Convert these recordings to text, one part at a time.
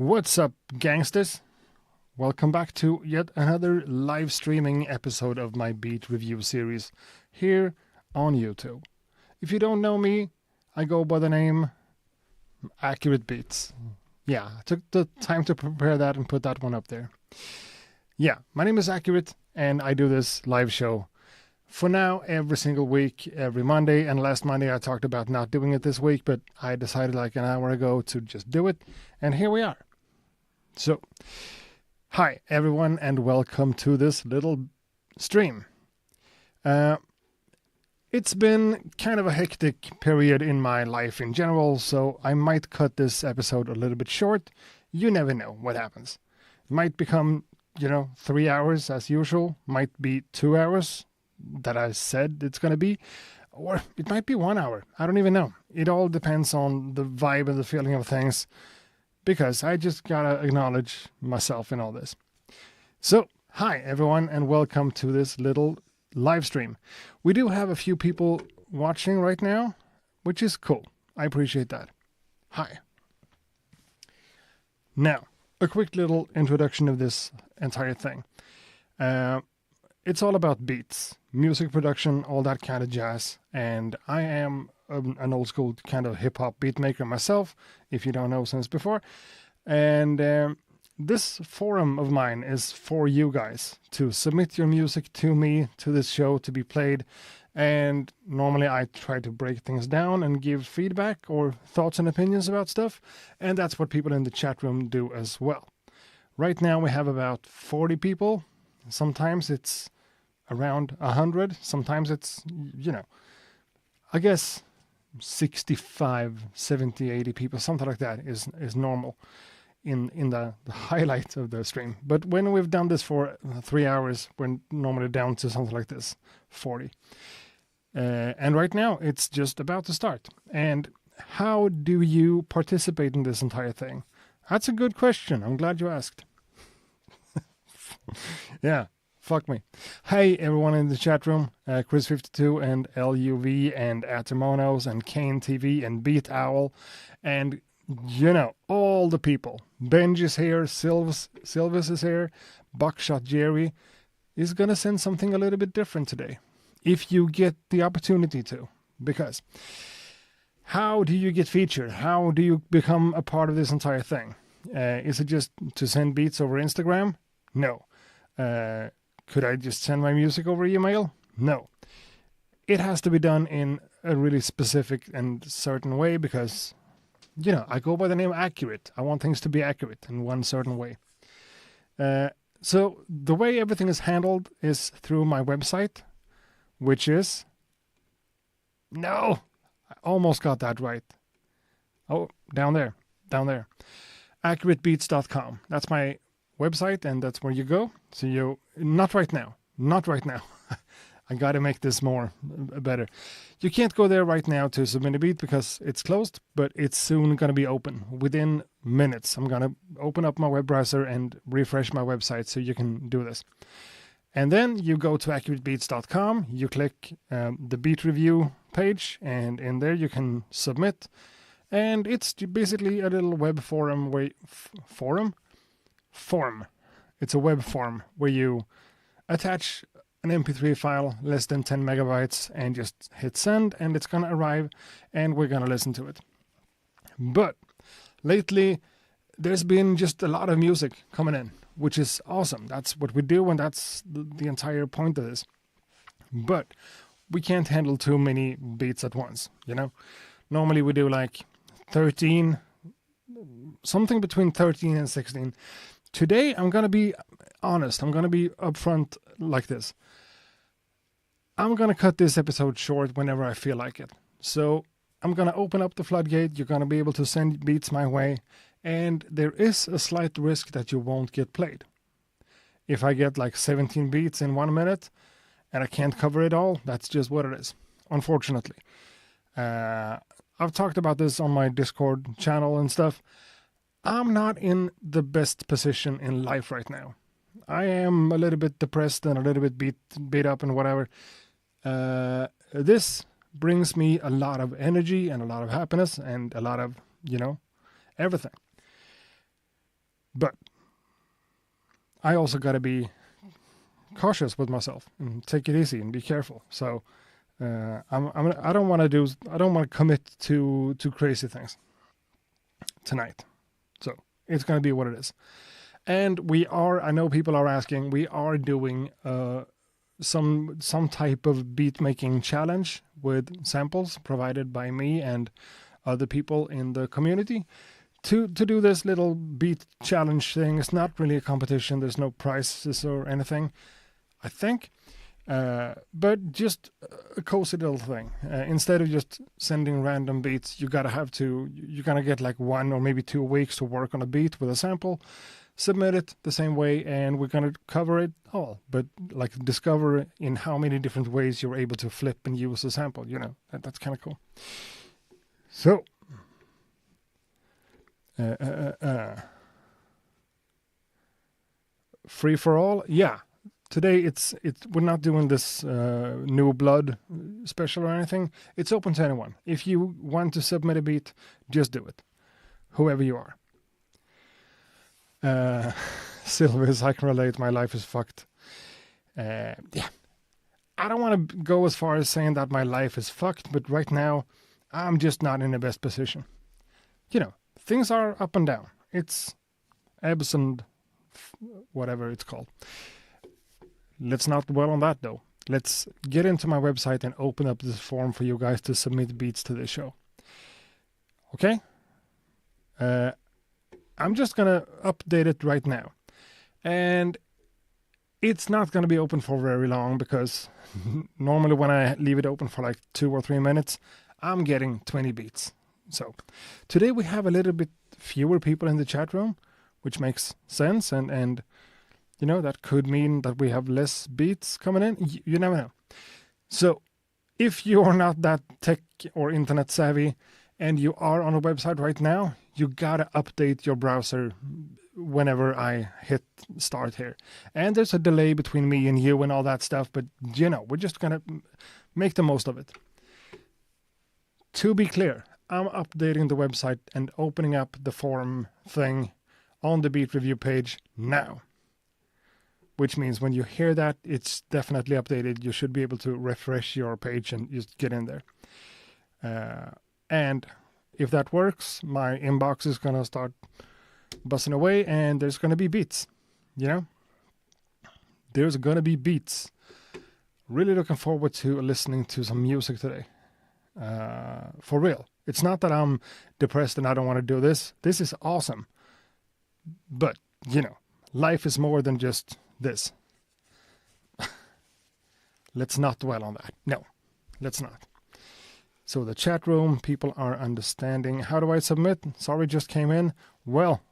What's up, gangsters? Welcome back to yet another live streaming episode of my beat review series here on YouTube. If you don't know me, I go by the name Accurate Beats. Yeah, I took the time to prepare that and put that one up there. Yeah, my name is Accurate and I do this live show for now every single week, every Monday. And last Monday I talked about not doing it this week, but I decided like an hour ago to just do it. And here we are. So, hi everyone and welcome to this little stream. It's been kind of a hectic period in my life in general, so I might cut this episode a little bit short. You never know what happens. It might become, 3 hours as usual, might be 2 hours that I said it's going to be, or it might be 1 hour. I don't even know. It all depends on the vibe and the feeling of things, because I just gotta acknowledge myself in all this. So, hi everyone and welcome to this little live stream. We do have a few people watching right now, which is cool. I appreciate that. Hi. Now, a quick little introduction of this entire thing. It's all about beats, music production, all that kind of jazz, and I am an old school kind of hip-hop beat maker myself, if you don't know since before. And this forum of mine is for you guys to submit your music to me, to this show to be played. And normally I try to break things down and give feedback or thoughts and opinions about stuff. And that's what people in the chat room do as well. Right now we have about 40 people. Sometimes it's around 100. Sometimes it's, I guess 65, 70, 80 people, something like that is normal in the highlight of the stream. But when we've done this for 3 hours, we're normally down to something like this, 40. And right now it's just about to start. And how do you participate in this entire thing? That's a good question. I'm glad you asked. Yeah. Fuck me. Hey, everyone in the chat room, Chris52 and LUV and Atamonos and Kane TV and Beat Owl and, all the people. Benji's here, Silvus is here, Buckshot Jerry is going to send something a little bit different today, if you get the opportunity to. Because how do you get featured? How do you become a part of this entire thing? Is it just to send beats over Instagram? No. Could I just send my music over email? No. It has to be done in a really specific and certain way because, I go by the name Accurate. I want things to be accurate in one certain way. So the way everything is handled is through my website, which is... No! I almost got that right. Oh, down there. AccurateBeats.com. That's my website and that's where you go. So not right now. I gotta make this more better. You can't go there right now to submit a beat because it's closed, but it's soon gonna be open. Within minutes, I'm gonna open up my web browser and refresh my website so you can do this. And then you go to accuratebeats.com, you click the beat review page, and in there you can submit. And it's basically a little web forum form. It's a web form where you attach an MP3 file less than 10 megabytes and just hit send, and it's going to arrive and we're going to listen to it. But lately there's been just a lot of music coming in, which is awesome. That's what we do, and that's the entire point of this. But we can't handle too many beats at once, Normally we do like 13, something between 13 and 16. Today, I'm going to be honest. I'm going to be upfront like this. I'm going to cut this episode short whenever I feel like it. So I'm going to open up the floodgate. You're going to be able to send beats my way. And there is a slight risk that you won't get played. If I get like 17 beats in 1 minute and I can't cover it all, that's just what it is, unfortunately. I've talked about this on my Discord channel and stuff. I'm not in the best position in life right now. I am a little bit depressed and a little bit beat up and whatever. This brings me a lot of energy and a lot of happiness and a lot of, everything. But I also got to be cautious with myself and take it easy and be careful. So I don't want to commit to crazy things tonight. So it's going to be what it is. And I know people are asking, we are doing some type of beat making challenge with samples provided by me and other people in the community. To do this little beat challenge thing, it's not really a competition. There's no prizes or anything, I think. But just a cozy little thing. Instead of just sending random beats, you're gonna get like 1 or maybe 2 weeks to work on a beat with a sample, submit it the same way, and we're gonna cover it all. But like discover in how many different ways you're able to flip and use a sample. That's kind of cool. So. Free for all, yeah. Today we're not doing this new blood special or anything. It's open to anyone. If you want to submit a beat, just do it, whoever you are. Silvus, I can relate. My life is fucked. Yeah, I don't want to go as far as saying that my life is fucked, but right now I'm just not in the best position. Things are up and down. It's ebbs and whatever it's called. Let's not dwell on that, though. Let's get into my website and open up this form for you guys to submit beats to the show. Okay? I'm just going to update it right now. And it's not going to be open for very long because normally when I leave it open for like 2 or 3 minutes, I'm getting 20 beats. So today we have a little bit fewer people in the chat room, which makes sense. And that could mean that we have less beats coming in. You never know. So if you're not that tech or internet savvy and you are on a website right now, you got to update your browser whenever I hit start here. And there's a delay between me and you and all that stuff, but we're just going to make the most of it. To be clear, I'm updating the website and opening up the form thing on the beat review page now. Which means when you hear that, it's definitely updated. You should be able to refresh your page and just get in there. And if that works, my inbox is going to start buzzing away and there's going to be beats. There's going to be beats. Really looking forward to listening to some music today. For real. It's not that I'm depressed and I don't want to do this. This is awesome. But, life is more than just this. Let's not dwell on that. No, let's not. So the chat room, people are understanding. How do I submit? Sorry, just came in. Well,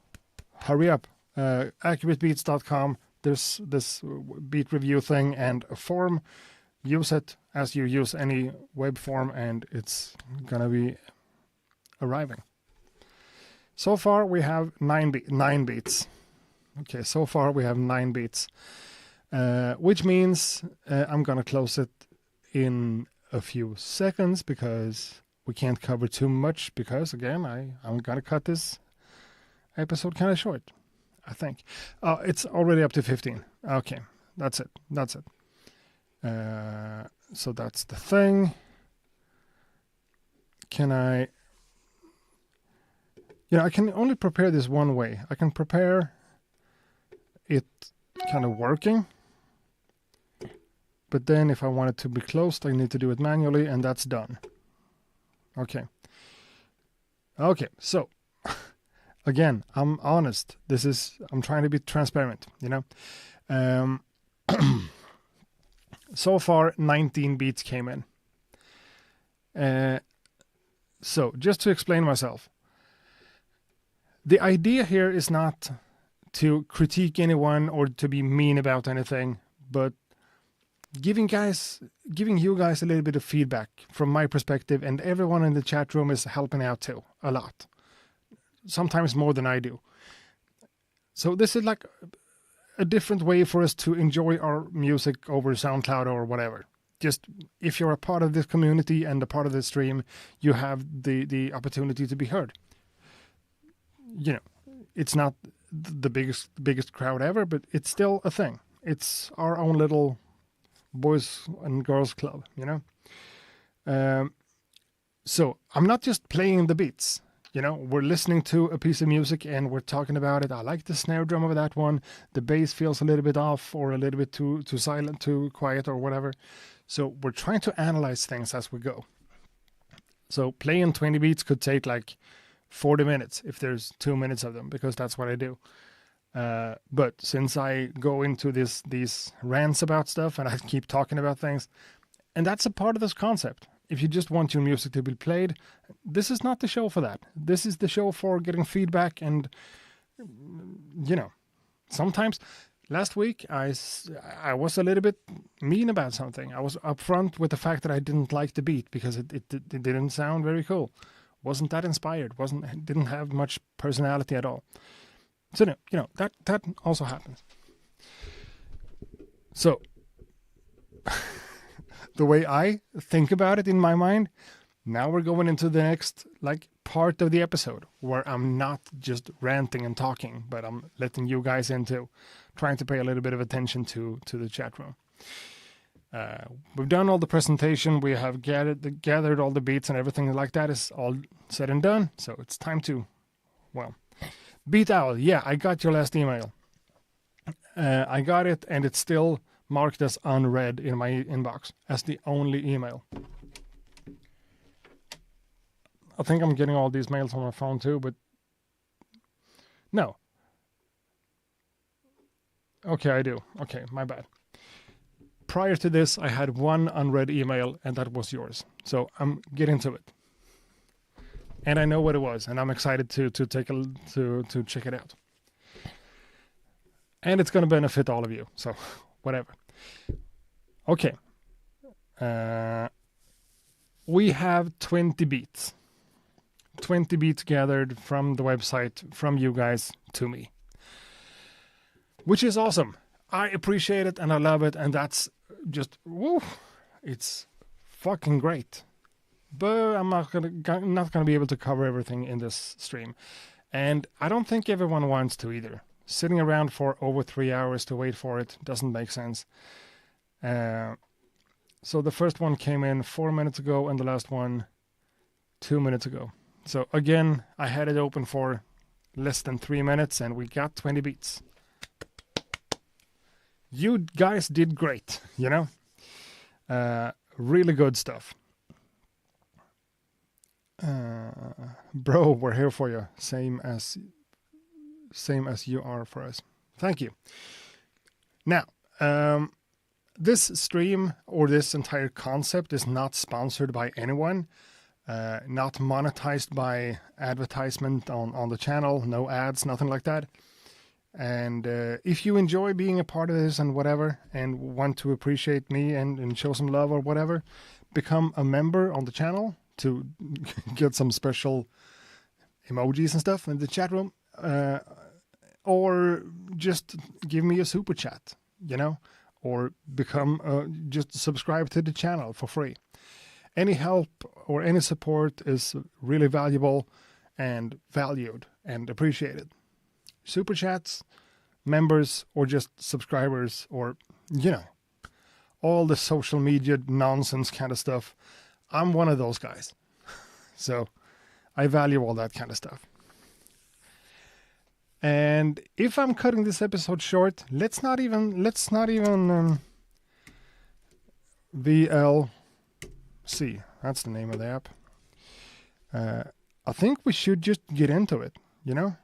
hurry up. AccurateBeats.com. There's this beat review thing and a form. Use it as you use any web form and it's going to be arriving. So far we have 9 beats. Okay, so far we have 9 beats, which means I'm going to close it in a few seconds because we can't cover too much because, again, I'm going to cut this episode kind of short, I think. It's already up to 15. Okay, that's it. So that's the thing. Can I can only prepare this one way. I can prepare it kind of working. But then if I want it to be closed, I need to do it manually, and that's done. Okay, so again, I'm honest. I'm trying to be transparent, So far, 19 beats came in. So just to explain myself, the idea here is not to critique anyone or to be mean about anything, but giving you guys a little bit of feedback from my perspective, and everyone in the chat room is helping out too, a lot. Sometimes more than I do. So this is like a different way for us to enjoy our music over SoundCloud or whatever. Just if you're a part of this community and a part of the stream, you have the opportunity to be heard. It's not the biggest crowd ever, but it's still a thing. It's our own little boys and girls club, you know. So I'm not just playing the beats. You know, we're listening to a piece of music and we're talking about it. I like the snare drum of that one. The bass feels a little bit off or a little bit too silent, too quiet or whatever. So we're trying to analyze things as we go. So playing 20 beats could take like 40 minutes if there's 2 minutes of them, because that's what I do. But since I go into these rants about stuff and I keep talking about things, and that's a part of this concept. If you just want your music to be played, this is not the show for that. This is the show for getting feedback and, you know, sometimes last week I was a little bit mean about something. I was upfront with the fact that I didn't like the beat because it didn't sound very cool. Wasn't that inspired. Didn't have much personality at all. So, no, you know, that also happens. So, the way I think about it in my mind, now we're going into the next like part of the episode where I'm not just ranting and talking, but I'm letting you guys into trying to pay a little bit of attention to the chat room. We've done all the presentation. We have gathered all the beats and everything like that is all said and done. So it's time to, well, Beat Owl. Yeah, I got your last email. I got it and it's still marked as unread in my inbox as the only email. I think I'm getting all these mails on my phone too, but no. Okay, I do. Okay, my bad. Prior to this, I had one unread email, and that was yours. So I'm getting to it, and I know what it was, and I'm excited to check it out. And it's going to benefit all of you. So whatever. Okay. We have 20 beats. 20 beats gathered from the website, from you guys to me. Which is awesome. I appreciate it and I love it, and that's just, woo, it's fucking great. But I'm not gonna be able to cover everything in this stream. And I don't think everyone wants to either. Sitting around for over 3 hours to wait for it doesn't make sense. So the first one came in 4 minutes ago and the last one 2 minutes ago. So again, I had it open for less than 3 minutes and we got 20 beats. You guys did great, you know? Really good stuff. Bro, we're here for you. Same as you are for us. Thank you. Now, this stream or this entire concept is not sponsored by anyone. Not monetized by advertisement on the channel. No ads, nothing like that. And if you enjoy being a part of this and whatever, and want to appreciate me and show some love or whatever, become a member on the channel to get some special emojis and stuff in the chat room. Or just give me a super chat, you know, or become, just subscribe to the channel for free. Any help or any support is really valuable and valued and appreciated. Super chats, members, or just subscribers, or, you know, all the social media nonsense kind of stuff. I'm one of those guys. So I value all that kind of stuff. And if I'm cutting this episode short, let's not even VLC. That's the name of the app. I think we should just get into it, you know?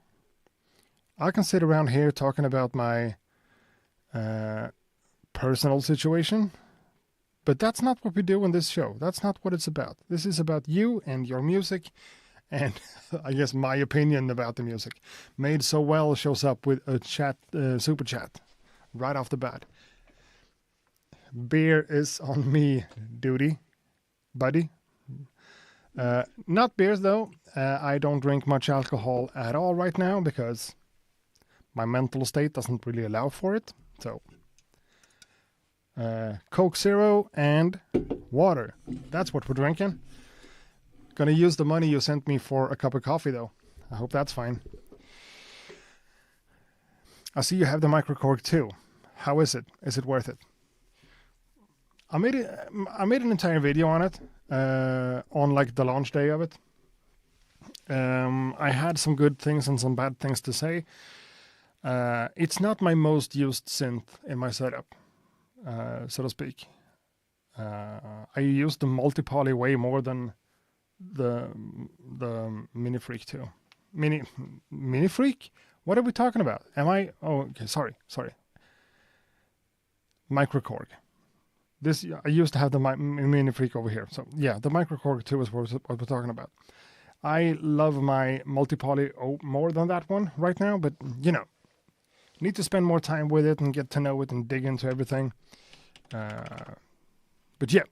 I can sit around here talking about my personal situation, but that's not what we do in this show. That's not what it's about. This is about you and your music, and I guess my opinion about the music. Made So Well shows up with a chat, super chat, right off the bat. Beer is on me, duty, buddy. Not beers though. I don't drink much alcohol at all right now because my mental state doesn't really allow for it. So, Coke Zero and water. That's what we're drinking. Gonna use the money you sent me for a cup of coffee though. I hope that's fine. I see you have the microcorg too. How is it? Is it worth it? I made an entire video on it on like the launch day of it. I had some good things and some bad things to say. It's not my most used synth in my setup, so to speak. I use the multi-poly way more than the Mini Freak too. Mini Freak? What are we talking about? Am I? Oh, okay. Sorry. Microcorg. This I used to have the Mini Freak over here. So yeah, the Microcorg 2 is what we're talking about. I love my multi-poly more than that one right now, but you know, need to spend more time with it and get to know it and dig into everything. But yeah,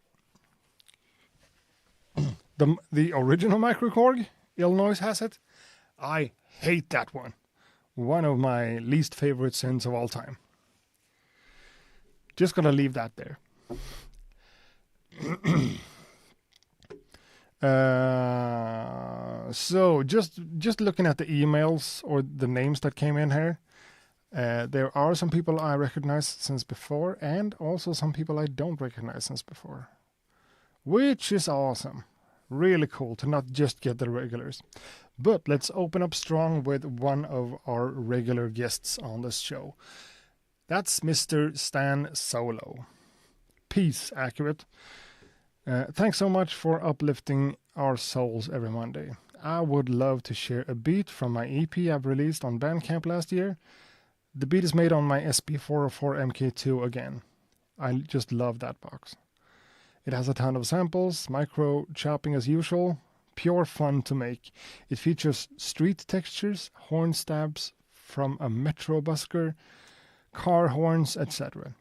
the original Microcorg, Illinois has it. I hate that one. One of my least favorite synths of all time. Just gonna leave that there. So just looking at the emails or the names that came in here, there are some people I recognize since before, and also some people I don't recognize since before, which is awesome. Really cool to not just get the regulars. But let's open up strong with one of our regular guests on this show. That's Mr. Stan Solo. Peace, accurate. Thanks so much for uplifting our souls every Monday. I would love to share a beat from my EP I've released on Bandcamp last year. The beat is made on my SP404 MK2 again. I just love that box. It has a ton of samples, micro chopping as usual, pure fun to make. It features street textures, horn stabs from a metro busker, car horns, etc.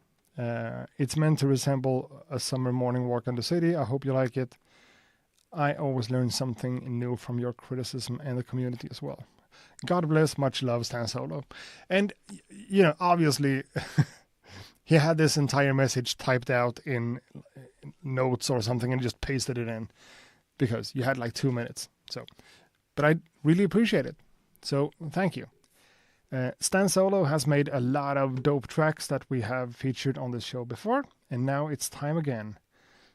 It's meant to resemble a summer morning walk in the city. I hope you like it. I always learn something new from your criticism and the community as well. God bless, much love, Stan Solo. And, you know, obviously, he had this entire message typed out in notes or something and just pasted it in because you had like 2 minutes. So, but I really appreciate it. So, thank you. Stan Solo has made a lot of dope tracks that we have featured on this show before, and now it's time again.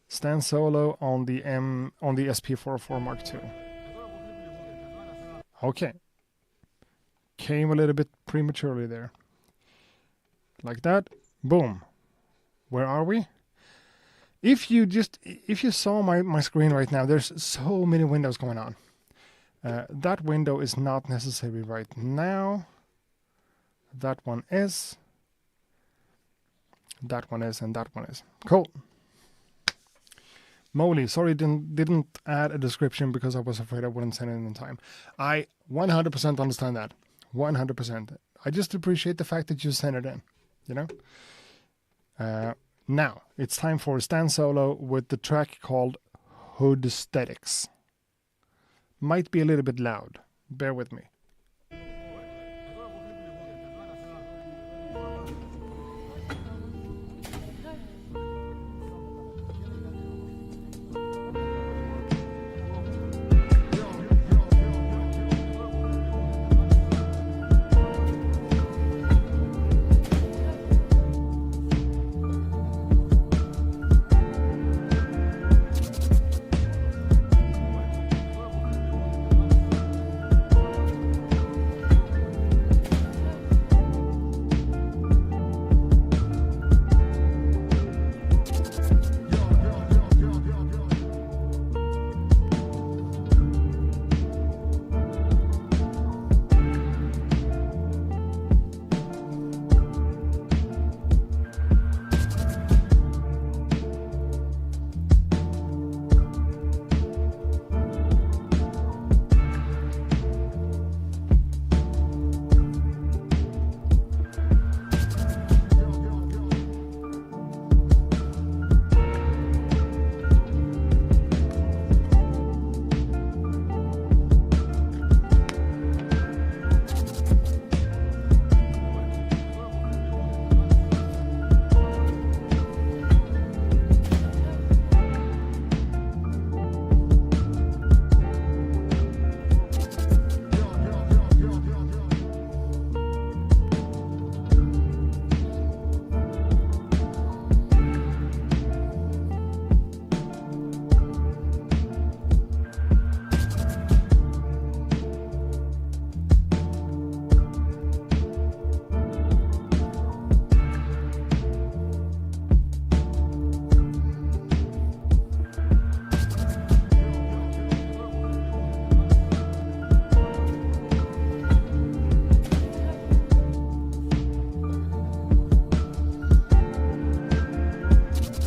Stan Solo on the SP404 Mark II. Okay. Came a little bit prematurely there. Like that. Boom. Where are we? If you saw my screen right now, there's so many windows going on. That window is not necessary right now. That one is. That one is, and that one is. Cool. Moly, sorry didn't add a description because I was afraid I wouldn't send it in time. I 100% understand that. 100%. I just appreciate the fact that you sent it in, you know? Now, it's time for Stan Solo with the track called Hood Aesthetics. Might be a little bit loud. Bear with me.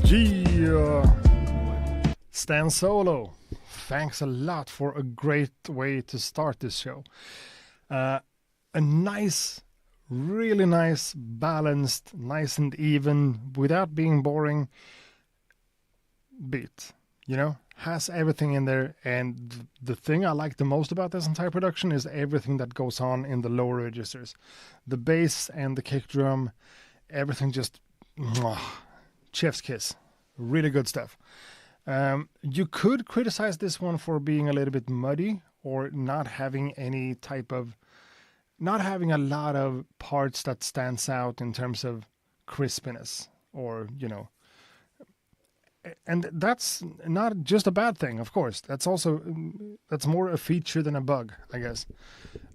Yeah. Stan Solo, thanks a lot for a great way to start this show. A nice, really nice, balanced, nice and even, without being boring beat. You know, has everything in there. And the thing I like the most about this entire production is everything that goes on in the lower registers. The bass and the kick drum, everything just chef's kiss. Really good stuff. You could criticize this one for being a little bit muddy or not having not having a lot of parts that stands out in terms of crispiness or, you know, and that's not just a bad thing, of course. That's more a feature than a bug, I guess.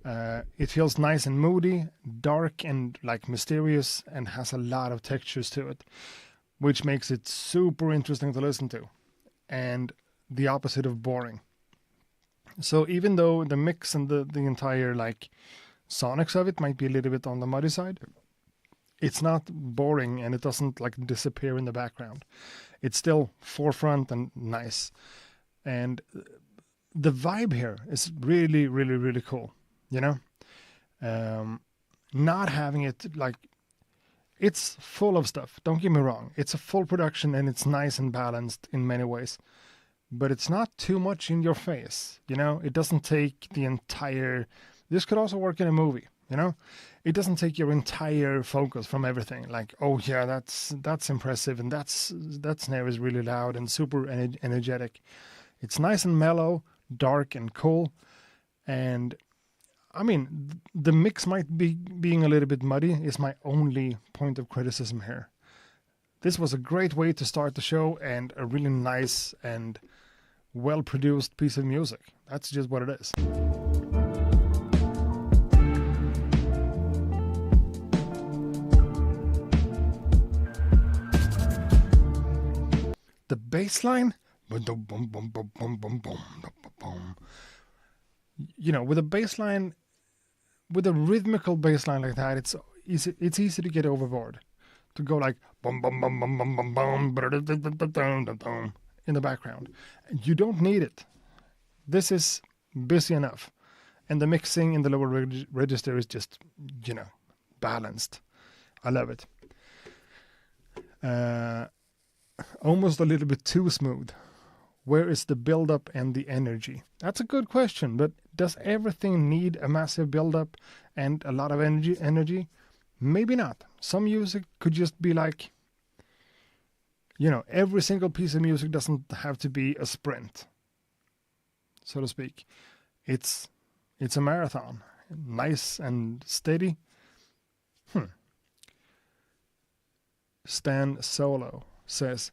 It feels nice and moody, dark and like mysterious, and has a lot of textures to it, which makes it super interesting to listen to, and the opposite of boring. So even though the mix and the entire like sonics of it might be a little bit on the muddy side, it's not boring and it doesn't like disappear in the background. It's still forefront and nice. And the vibe here is really, really, really cool, you know? Not having it like, it's full of stuff, don't get me wrong. It's a full production and it's nice and balanced in many ways. But it's not too much in your face, you know? It doesn't take the entire... This could also work in a movie, you know? It doesn't take your entire focus from everything. Like, oh yeah, that's impressive, and that snare is really loud and super energetic. It's nice and mellow, dark and cool. And I mean, the mix might be being a little bit muddy is my only point of criticism here. This was a great way to start the show and a really nice and well-produced piece of music. That's just what it is. The bass line, you know, with a bass line, with a rhythmical bass line like that, it's easy to get overboard. To go like bum bum bum bum bum bum bum in the background. You don't need it. This is busy enough. And the mixing in the lower register is just, you know, balanced. I love it. Almost a little bit too smooth. Where is the build-up and the energy? That's a good question, but does everything need a massive build-up and a lot of energy? Maybe not. Some music could just be like, you know, every single piece of music doesn't have to be a sprint, so to speak. It's a marathon. Nice and steady. Stan Solo says,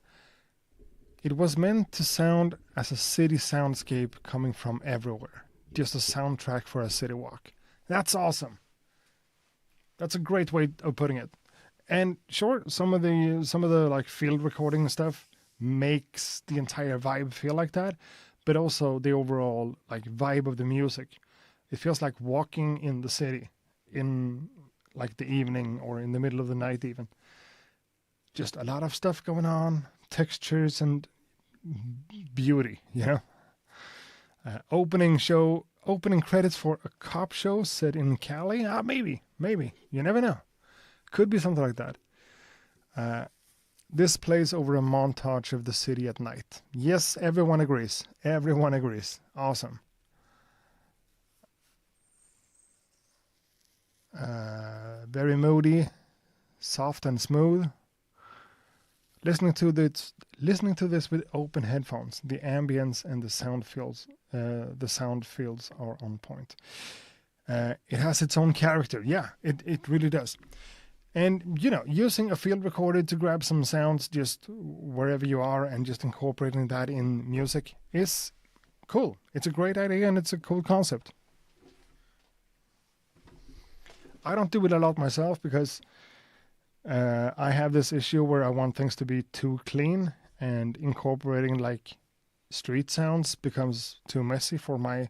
it was meant to sound as a city soundscape coming from everywhere. Just a soundtrack for a city walk. That's awesome. That's a great way of putting it. And sure, some of the like field recording stuff makes the entire vibe feel like that, but also the overall like vibe of the music. It feels like walking in the city in like the evening or in the middle of the night even. Just a lot of stuff going on, textures and beauty, you know. Opening credits for a cop show set in Cali. Maybe, you never know. Could be something like that. This plays over a montage of the city at night. Yes, everyone agrees. Awesome. Very moody, soft and smooth. Listening to this with open headphones, the ambience and the sound fields are on point. It has its own character. Yeah, it really does. And, you know, using a field recorder to grab some sounds just wherever you are and just incorporating that in music is cool. It's a great idea and it's a cool concept. I don't do it a lot myself because I have this issue where I want things to be too clean, and incorporating like street sounds becomes too messy for my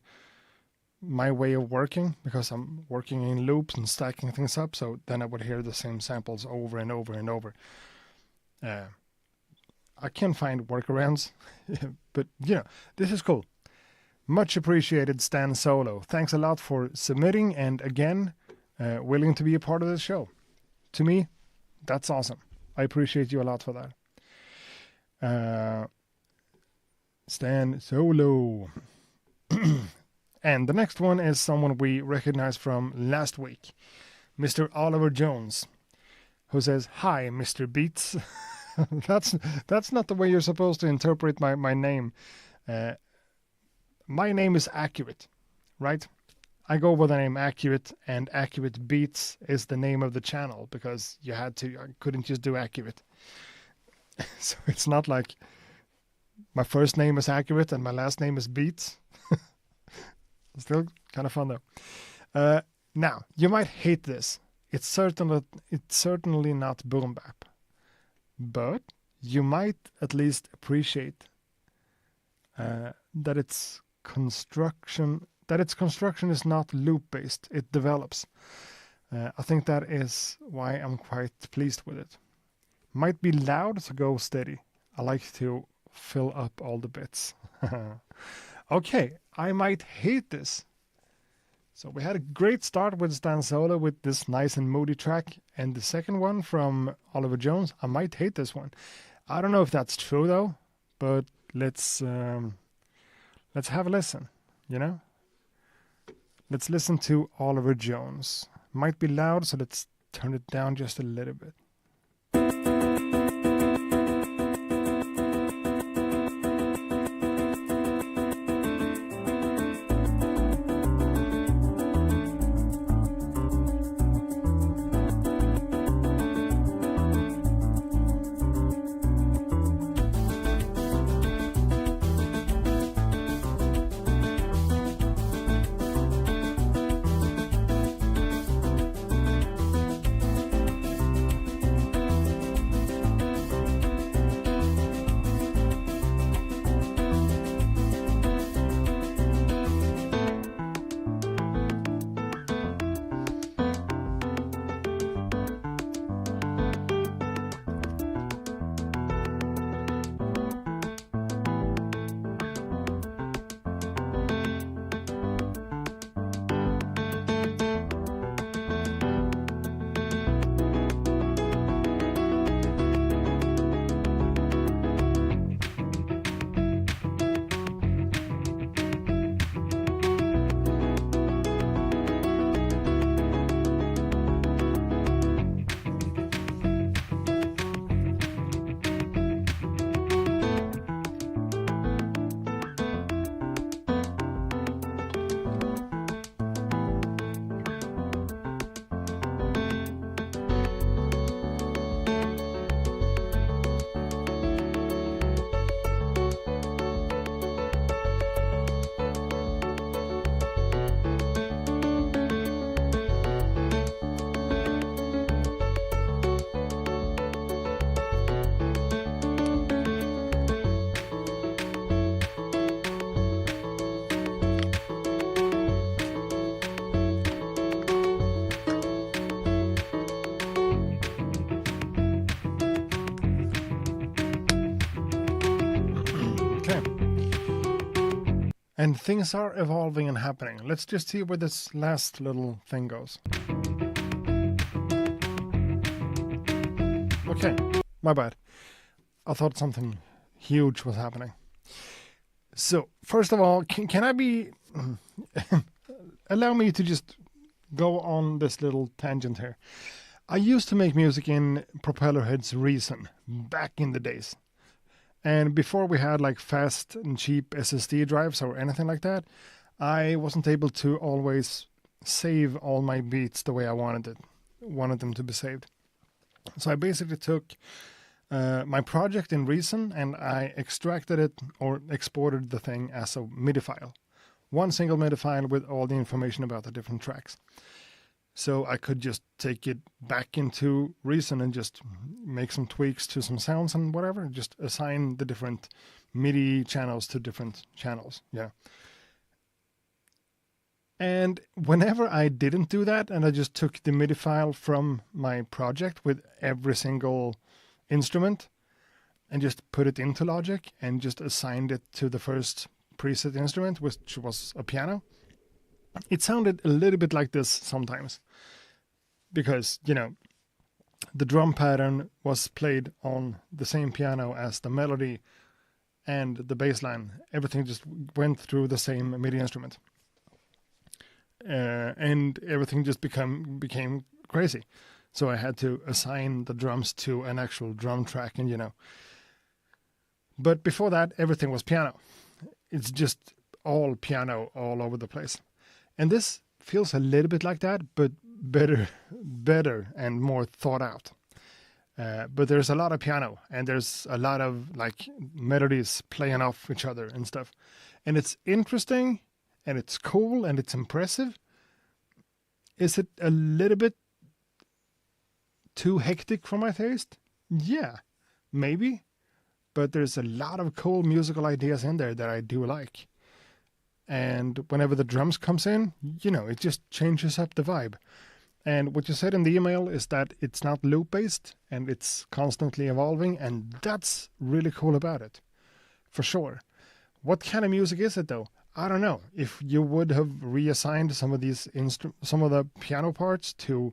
way of working, because I'm working in loops and stacking things up. So then I would hear the same samples over and over and over. I can find workarounds, but this is cool. Much appreciated, Stan Solo. Thanks a lot for submitting and again, willing to be a part of this show. To me, that's awesome. I appreciate you a lot for that. Stan Solo. And the next one is someone we recognize from last week, Mr. Oliver Jones, who says, "Hi, Mr. Beats." That's not the way you're supposed to interpret my name. My name is Accurate, right? I go by the name Accurate, and Accurate Beats is the name of the channel because I couldn't just do Accurate. So it's not like my first name is Accurate and my last name is Beats. Still kind of fun though. Now, you might hate this. It's certainly not boom bap. But you might at least appreciate that its construction is not loop-based. It develops. I think that is why I'm quite pleased with it. Might be loud, so go steady. I like to fill up all the bits. Okay, I might hate this. So we had a great start with Stan Solo with this nice and moody track, and the second one from Oliver Jones, I might hate this one. I don't know if that's true though, but let's have a listen, Let's listen to Oliver Jones. Might be loud, so let's turn it down just a little bit. And things are evolving and happening. Let's just see where this last little thing goes. Okay, my bad. I thought something huge was happening. So, first of all, can I be... allow me to just go on this little tangent here. I used to make music in Propellerhead's Reason back in the days. And before we had like fast and cheap SSD drives or anything like that, I wasn't able to always save all my beats the way I wanted them to be saved. So I basically took my project in Reason and I extracted it or exported the thing as a MIDI file. One single MIDI file with all the information about the different tracks. So I could just take it back into Reason and just make some tweaks to some sounds and whatever. Just assign the different MIDI channels to different channels. Yeah. And whenever I didn't do that and I just took the MIDI file from my project with every single instrument, and just put it into Logic and just assigned it to the first preset instrument, which was a piano, it sounded a little bit like this sometimes. Because, the drum pattern was played on the same piano as the melody and the bass line. Everything just went through the same MIDI instrument. And everything just became crazy. So I had to assign the drums to an actual drum track, and But before that, everything was piano. It's just all piano all over the place. And this feels a little bit like that, but better and more thought out. But there's a lot of piano, and there's a lot of like melodies playing off each other and stuff. And it's interesting, and it's cool, and it's impressive. Is it a little bit too hectic for my taste? Yeah, maybe. But there's a lot of cool musical ideas in there that I do like. And whenever the drums comes in, it just changes up the vibe. And what you said in the email is that it's not loop-based and it's constantly evolving, and that's really cool about it, for sure. What kind of music is it though? I don't know. If you would have reassigned some of these some of the piano parts to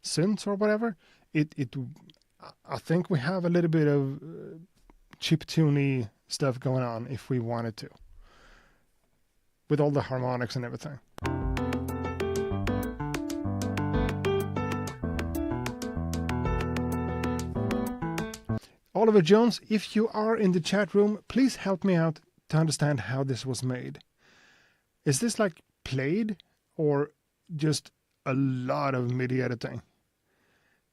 synths or whatever, I think we have a little bit of chiptune-y stuff going on if we wanted to, with all the harmonics and everything. Oliver Jones, if you are in the chat room, please help me out to understand how this was made. Is this like played or just a lot of MIDI editing?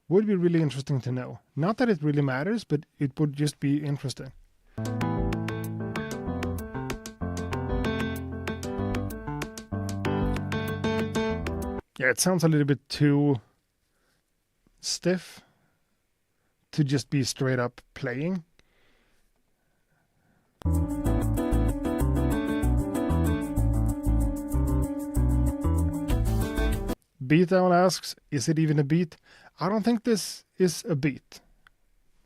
Would be really interesting to know. Not that it really matters, but it would just be interesting. Yeah, it sounds a little bit too stiff to just be straight up playing. Beat Owl asks, is it even a beat? I don't think this is a beat.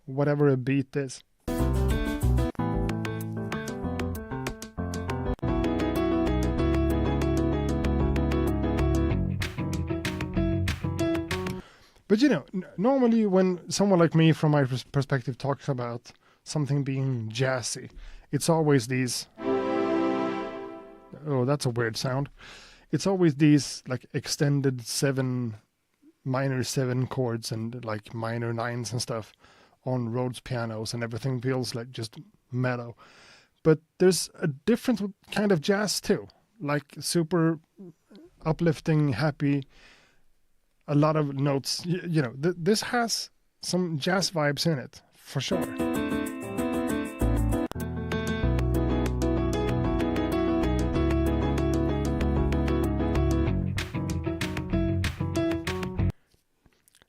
Whatever a beat is. But normally when someone like me, from my perspective, talks about something being jazzy, it's always these... Oh, that's a weird sound. It's always these like extended minor 7 chords and like minor 9s and stuff on Rhodes pianos, and everything feels like just mellow. But there's a different kind of jazz too, like super uplifting, happy, a lot of notes. This has some jazz vibes in it, for sure.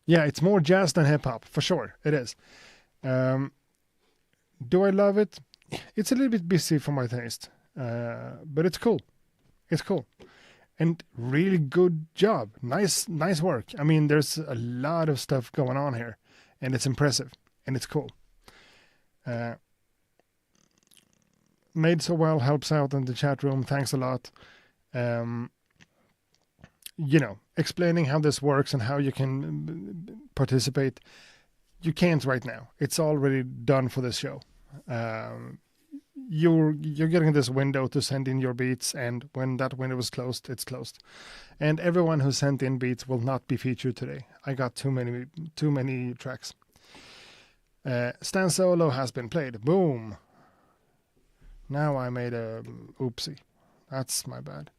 Yeah, it's more jazz than hip-hop, for sure. It is. Do I love it? It's a little bit busy for my taste, but it's cool. It's cool. And really good job. Nice work. I mean, there's a lot of stuff going on here, and it's impressive, and it's cool. Made So Well helps out in the chat room. Thanks a lot. Explaining how this works and how you can participate. You can't right now. It's already done for this show. You're getting this window to send in your beats, and when that window is closed, it's closed. And everyone who sent in beats will not be featured today. I got too many tracks. Stan Solo has been played. Boom. Now I made a oopsie. That's my bad.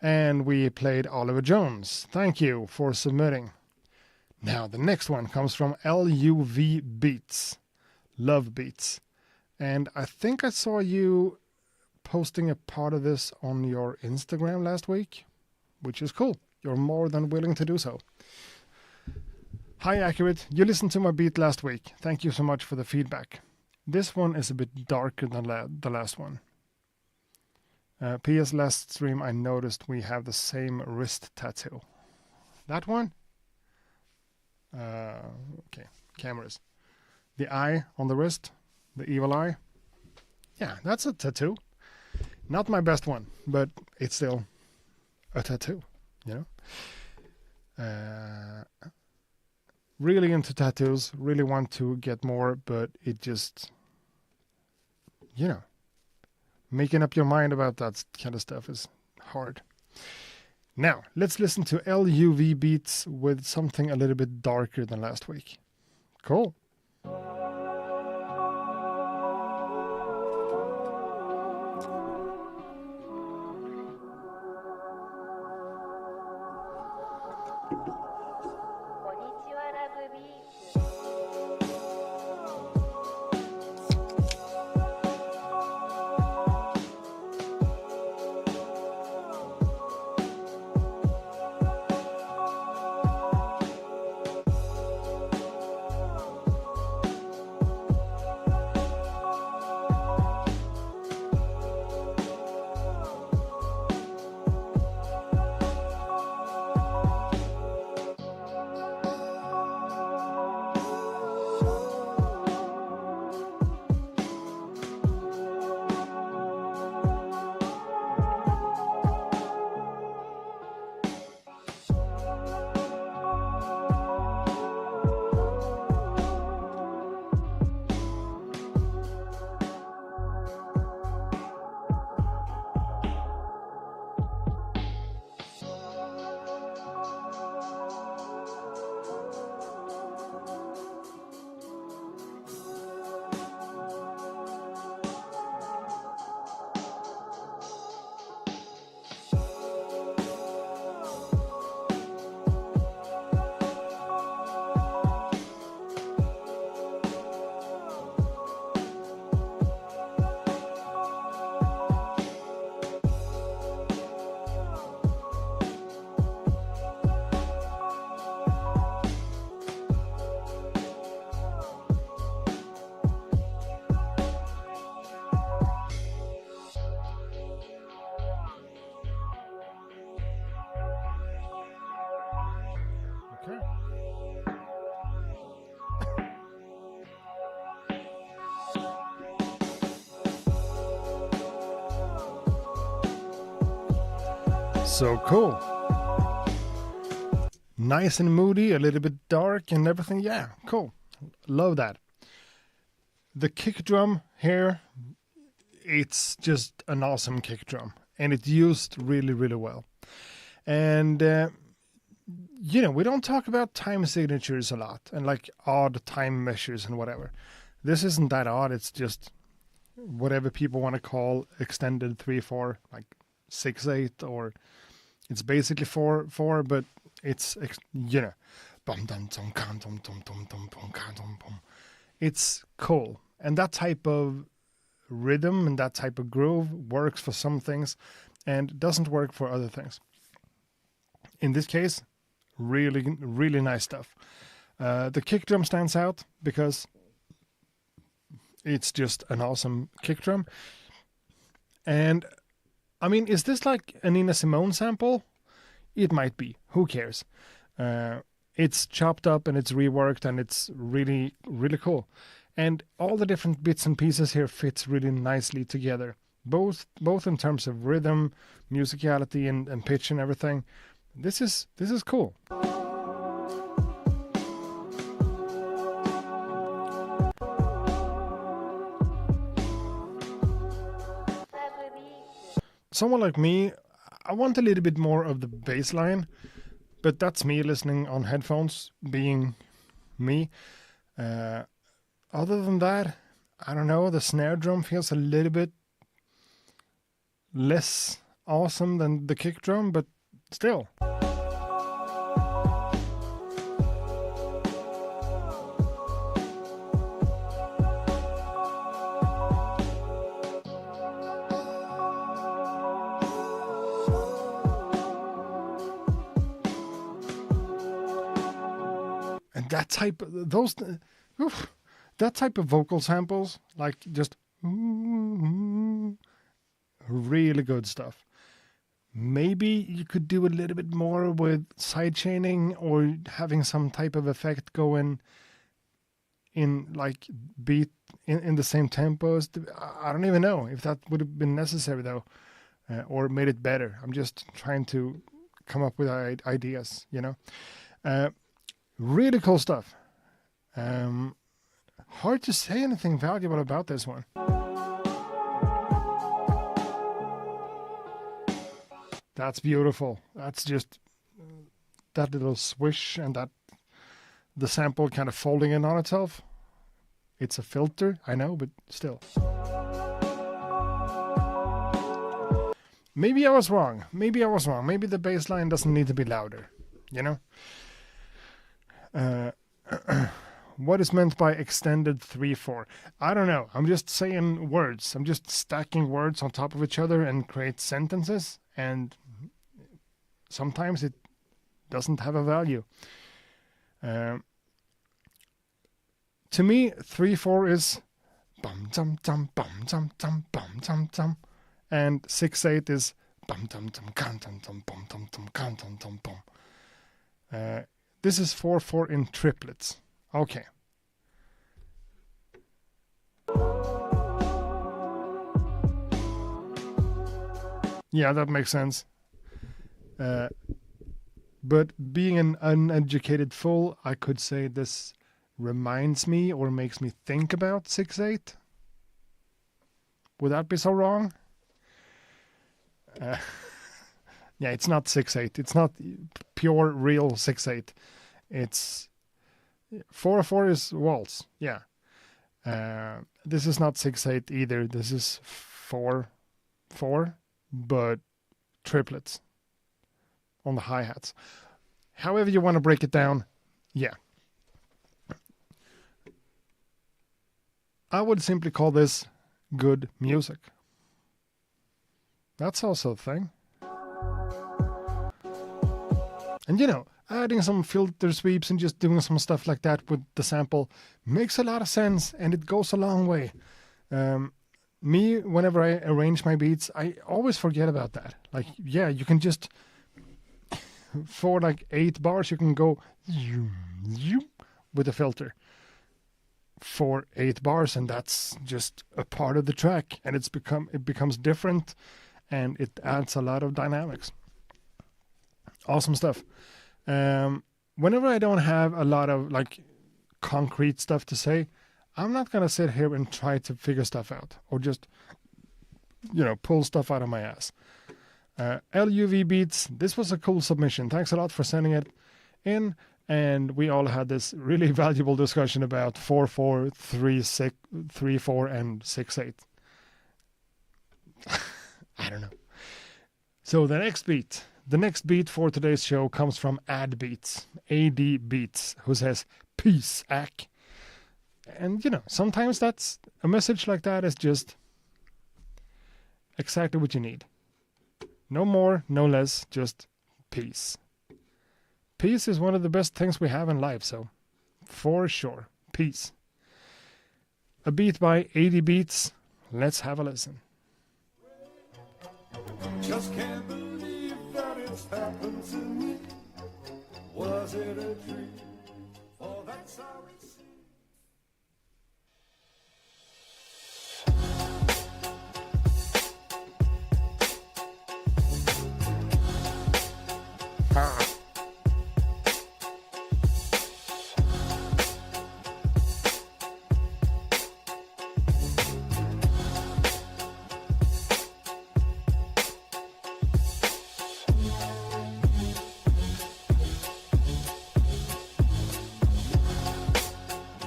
And we played Oliver Jones. Thank you for submitting. Now the next one comes from LUV Beats. Love Beats. And I think I saw you posting a part of this on your Instagram last week, which is cool. You're more than willing to do so. Hi Accurate, you listened to my beat last week. Thank you so much for the feedback. This one is a bit darker than the last one. P.S. Last stream I noticed we have the same wrist tattoo. That one? Okay, cameras. the eye on the wrist, the evil eye. Yeah, that's a tattoo. Not my best one, but it's still a tattoo, you know? Really into tattoos, really want to get more, but it just, you know, making up your mind about that kind of stuff is hard. Now, let's listen to LUV beats with something a little bit darker than last week. Cool. So cool. Nice and moody, a little bit dark and everything. Yeah, cool. Love that. The kick drum here, it's just an awesome kick drum. And it's used really, really well. And, you know, we don't talk about time signatures a lot. And like odd time measures and whatever. This isn't that odd. It's just whatever people want to call extended 3/4, like 6/8, or it's basically 4/4, but it's, you know, it's cool. And that type of rhythm and that type of groove works for some things and doesn't work for other things. In this case, really, really nice stuff. The kick drum stands out because it's just an awesome kick drum. And I mean, is this like a Nina Simone sample? It might be. Who cares? It's chopped up and it's reworked and it's really, really cool. And all the different bits and pieces here fits really nicely together. Both in terms of rhythm, musicality, and pitch and everything. This is cool. Someone like me, I want a little bit more of the bass line, but that's me listening on headphones, being me. Other than that, I don't know, the snare drum feels a little bit less awesome than the kick drum, but still. And that type of that type of vocal samples, like just really good stuff. Maybe you could do a little bit more with side chaining or having some type of effect going in like beat in the same tempos. I don't even know if that would have been necessary though, or made it better. I'm just trying to come up with ideas, you know. Really cool stuff. Hard to say anything valuable about this one. That's beautiful. That's just that little swish and that the sample kind of folding in on itself. It's a filter, I know, but still. Maybe I was wrong. Maybe the bass line doesn't need to be louder, you know? What is meant by extended 3/4? I don't know. I'm just saying words. I'm just stacking words on top of each other and create sentences. And sometimes it doesn't have a value. To me, 3/4 is bum dum dum bum dum dum bum dum dum, and 6/8 is bum dum dum can dum dum bum dum dum can dum dum bum. This is 4/4 in triplets. Okay. Yeah, that makes sense. But being an uneducated fool, I could say this reminds me or makes me think about 6/8. Would that be so wrong? Yeah, it's not 6/8. It's not pure real 6/8. It's 4/4 is waltz. Yeah. This is not 6/8 either. This is 4/4, but triplets on the hi-hats. However you want to break it down, yeah. I would simply call this good music. That's also a thing. And you know, adding some filter sweeps and just doing some stuff like that with the sample makes a lot of sense, and it goes a long way. Me, whenever I arrange my beats, I always forget about that. Like, yeah, you can just, for like 8 bars, you can go with the filter for 8 bars, and that's just a part of the track, and it becomes different, and it adds a lot of dynamics. Awesome stuff. Whenever I don't have a lot of like concrete stuff to say, I'm not gonna sit here and try to figure stuff out or just, you know, pull stuff out of my ass. LUV Beats, this was a cool submission. Thanks a lot for sending it in. And we all had this really valuable discussion about 4/4, 3/6, 3/4, and 6/8. I don't know. So the next beat for today's show comes from AD Beats, who says, "Peace, Ack." And, you know, sometimes that's a message like that is just exactly what you need. No more, no less, just peace. Peace is one of the best things we have in life, so for sure, peace. A beat by 80 Beats. Let's have a listen. Just can't believe that it's happened to me. Was it a dream? Oh, that's how it seems.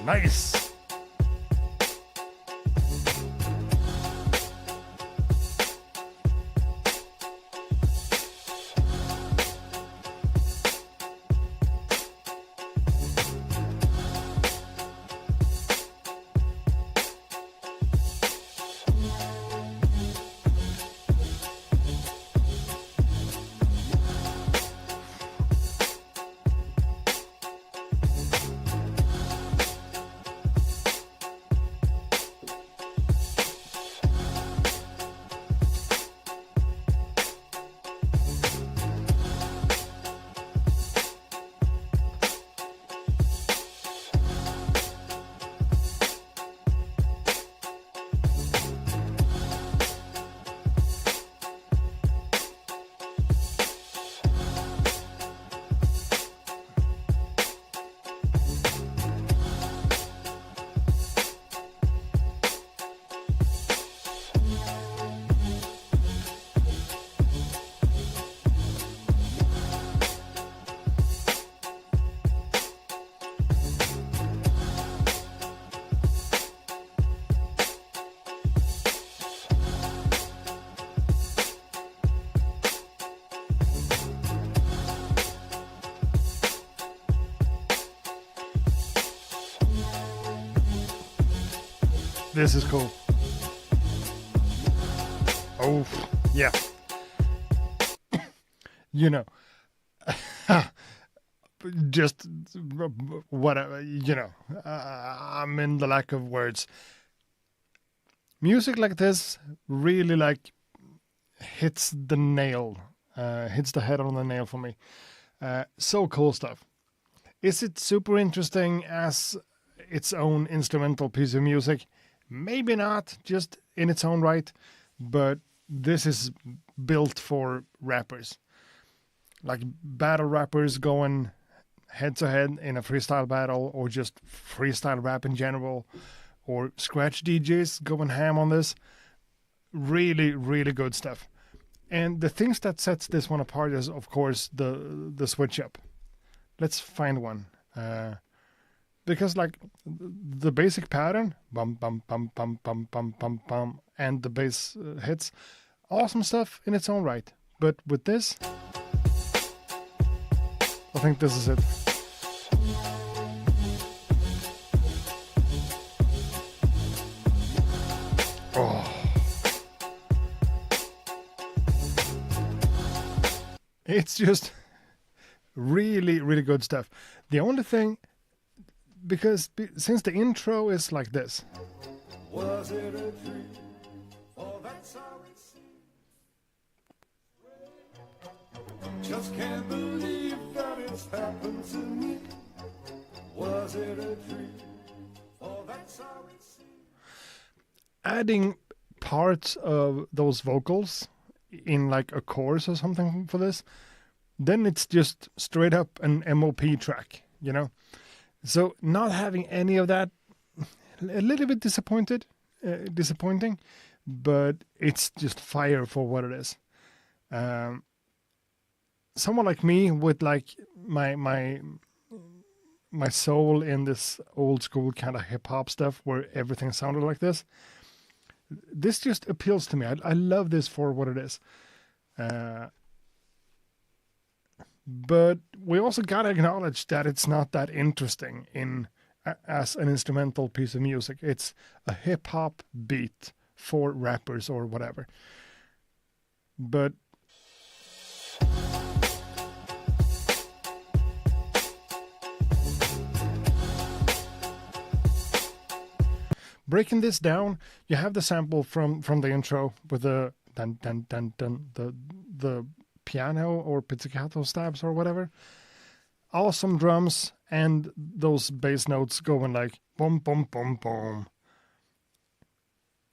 Nice. This is cool. Oh, yeah. You know, just whatever, you know, I'm in the lack of words. Music like this really like hits the nail, hits the head on the nail for me. So cool stuff. Is it super interesting as its own instrumental piece of music? Maybe not, just in its own right, but this is built for rappers. Like battle rappers going head to head in a freestyle battle, or just freestyle rap in general, or scratch DJs going ham on this. Really, really good stuff. And the things that sets this one apart is, of course, the switch up. Let's find one. Because like the basic pattern, bum bum bum bum bum bum bum bum, and the bass hits, awesome stuff in its own right. But with this, I think this is it. Oh. It's just really, really good stuff. The only thing, because since the intro is like this. Was it a dream? Oh, that's how it seems. Just can't believe that it's happened to me. Was it a dream? Oh, that's how it seems. Adding parts of those vocals in like a chorus or something for this, then it's just straight up an MOP track, you know? So not having any of that, a little bit disappointing, but it's just fire for what it is. Someone like me with like my soul in this old school kind of hip hop stuff where everything sounded like this just appeals to me. I love this for what it is. But we also gotta acknowledge that it's not that interesting as an instrumental piece of music. It's a hip hop beat for rappers or whatever. But breaking this down, you have the sample from the intro with the dun dun dun dun, the piano or pizzicato stabs or whatever. Awesome drums and those bass notes going like boom boom boom boom.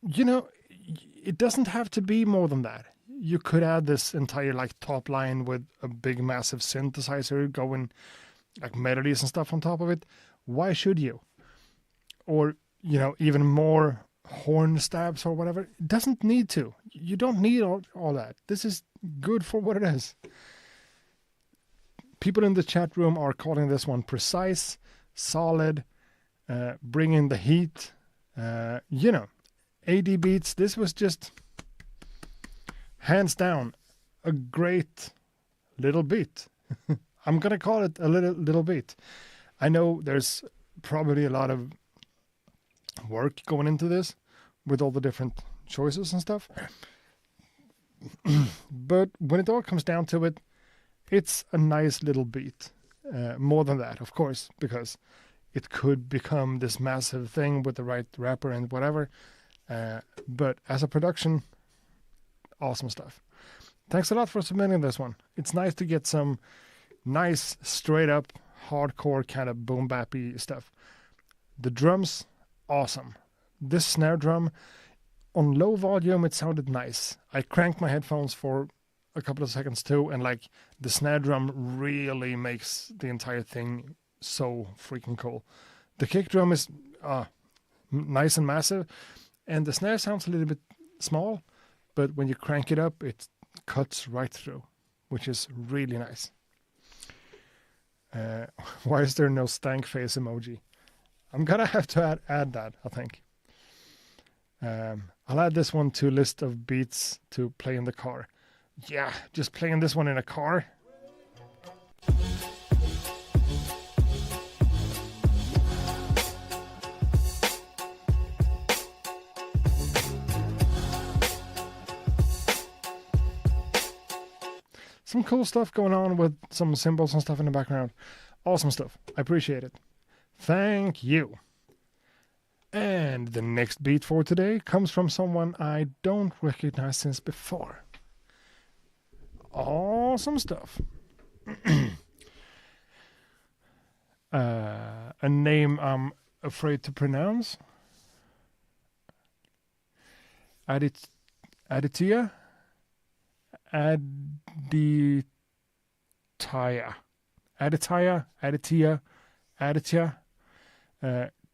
You know, it doesn't have to be more than that. You could add this entire like top line with a big massive synthesizer going like melodies and stuff on top of it. Why should you? Or, you know, even more horn stabs or whatever. It doesn't need to. You don't need all that. This is good for what it is. People in the chat room are calling this one precise, solid, bringing the heat. You know, AD beats. This was just hands down a great little beat. I'm gonna call it a little beat. I know there's probably a lot of work going into this with all the different choices and stuff. But when it all comes down to it, it's a nice little beat. More than that, of course, because it could become this massive thing with the right rapper and whatever. But as a production, awesome stuff. Thanks a lot for submitting this one. It's nice to get some nice, straight up, hardcore kind of boom bappy stuff. The drums, awesome. This snare drum, on low volume, it sounded nice. I cranked my headphones for a couple of seconds too, and like the snare drum really makes the entire thing so freaking cool. The kick drum is nice and massive, and the snare sounds a little bit small, but when you crank it up, it cuts right through, which is really nice. Why is there no stank face emoji? I'm gonna have to add that, I think. I'll add this one to list of beats to play in the car. Yeah, just playing this one in a car. some cool stuff going on with some symbols and stuff in the background. Awesome stuff. I appreciate it. Thank you. And the next beat for today comes from someone I don't recognize since before. Awesome stuff. A name I'm afraid to pronounce. Adia.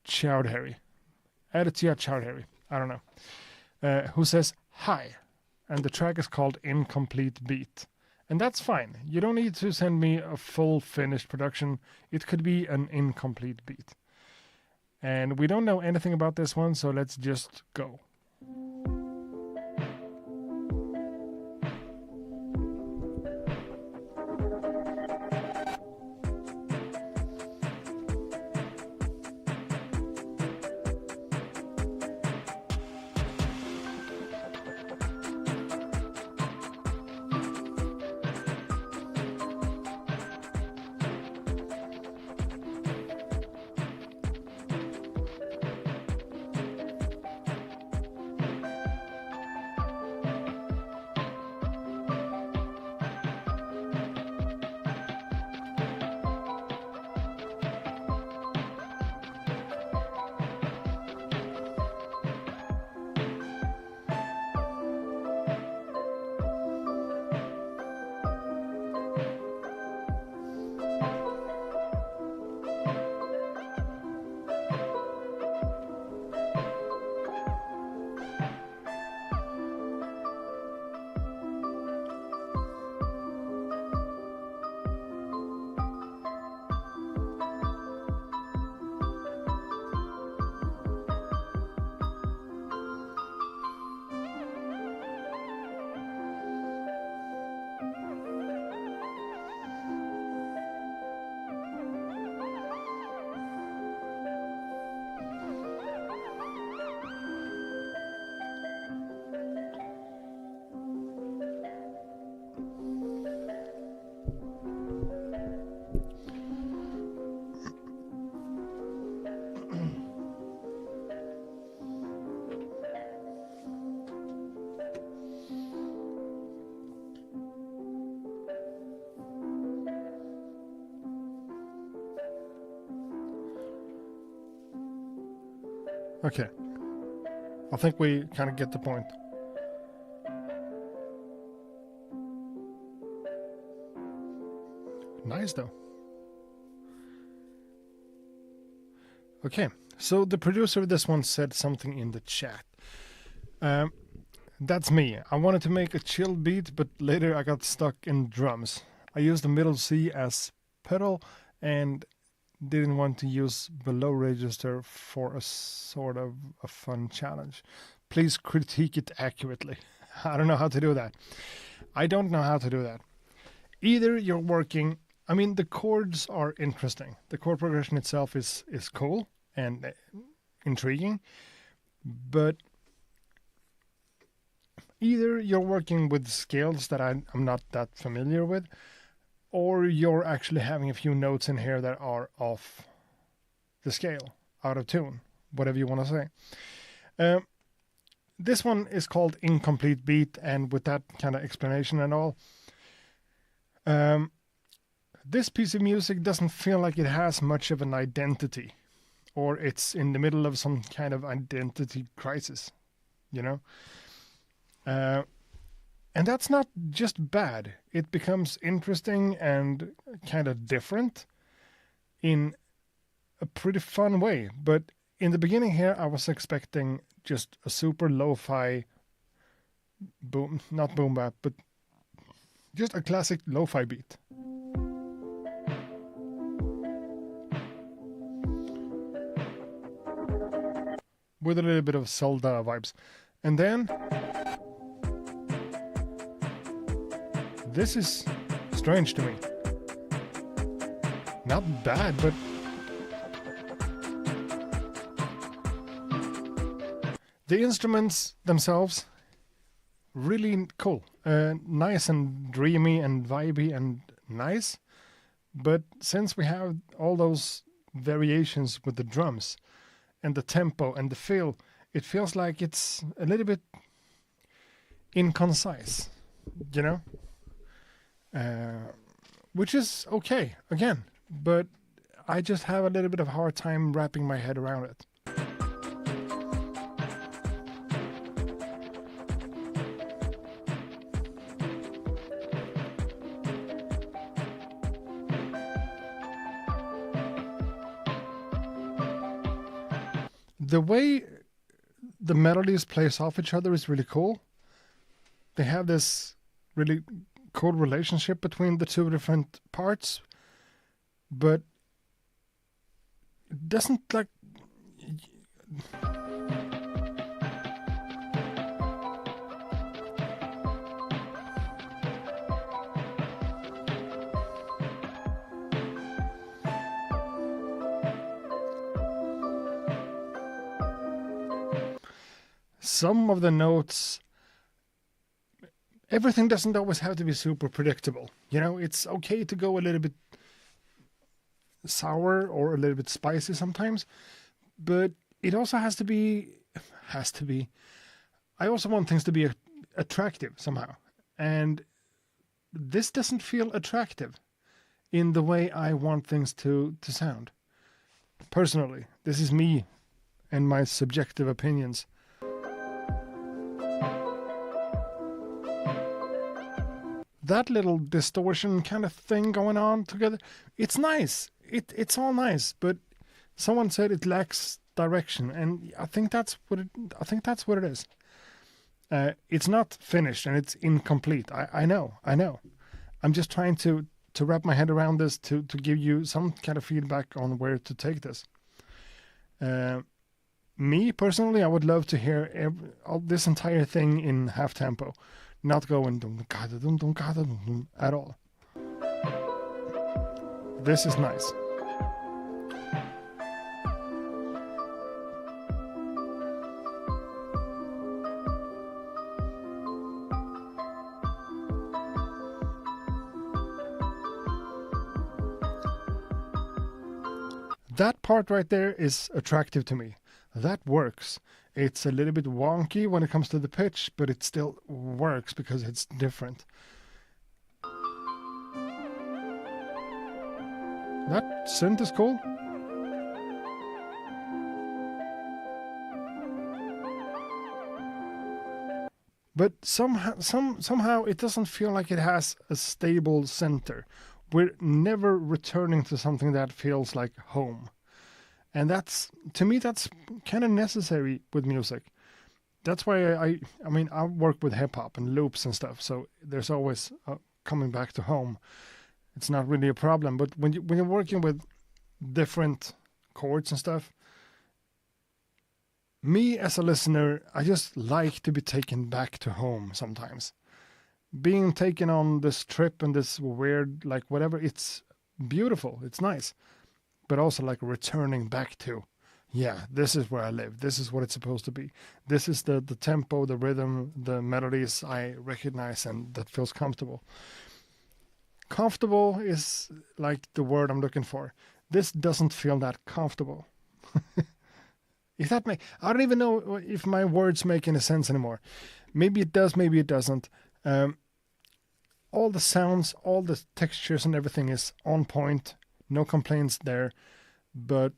Chowdhury. Adia Chowdhury. I don't know. Who says hi. And the track is called Incomplete Beat. And that's fine. You don't need to send me a full finished production. It could be an incomplete beat. And we don't know anything about this one, so let's just go. Okay. I think we kind of get the point. Nice though. Okay, so the producer of this one said something in the chat. That's me. I wanted to make a chill beat, but later I got stuck in drums. I used the middle C as pedal and didn't want to use below register for a sort of a fun challenge. Please critique it accurately. I don't know how to do that. I don't know how to do that. Either you're working... I mean, the chords are interesting. The chord progression itself is cool and intriguing. But either you're working with scales that I'm not that familiar with, or you're actually having a few notes in here that are off the scale, out of tune, whatever you want to say. This one is called Incomplete Beat, and with that kind of explanation and all, this piece of music doesn't feel like it has much of an identity, or it's in the middle of some kind of identity crisis, you know? And that's not just bad. It becomes interesting and kind of different in a pretty fun way. But in the beginning here, I was expecting just a super lo-fi boom, not boom bap, but just a classic lo-fi beat. With a little bit of Zelda vibes. And then this is strange to me. Not bad, but the instruments themselves really cool. Nice and dreamy and vibey and nice. But since we have all those variations with the drums and the tempo and the feel, it feels like it's a little bit inconcise, you know? Which is okay, again, but I just have a little bit of a hard time wrapping my head around it. The way the melodies plays off each other is really cool. They have this really cool relationship between the two different parts, but it doesn't like. Some of the notes, everything doesn't always have to be super predictable. You know, it's okay to go a little bit sour or a little bit spicy sometimes, but it also has to be. I also want things to be attractive somehow, and this doesn't feel attractive in the way I want things to sound. Personally, this is me and my subjective opinions. That little distortion kind of thing going on together, it's nice. It's all nice, but someone said it lacks direction, and I think that's what it is. It's not finished and it's incomplete. I know. I'm just trying to wrap my head around this to give you some kind of feedback on where to take this. Me personally, I would love to hear this entire thing in half tempo. Not going at all. This is nice. That part right there is attractive to me. That works. It's a little bit wonky when it comes to the pitch, but it still works because it's different. That synth is cool. But somehow it doesn't feel like it has a stable center. We're never returning to something that feels like home. And to me, that's kind of necessary with music. That's why I work with hip hop and loops and stuff. So there's always coming back to home. It's not really a problem. But when you're working with different chords and stuff, me as a listener, I just like to be taken back to home sometimes. Being taken on this trip and this weird, like whatever, it's beautiful. It's nice. But also like returning back to, yeah, this is where I live. This is what it's supposed to be. This is the tempo, the rhythm, the melodies I recognize and that feels comfortable. Comfortable is like the word I'm looking for. This doesn't feel that comfortable. I don't even know if my words make any sense anymore. Maybe it does, maybe it doesn't. All the sounds, all the textures and everything is on point. No complaints there, but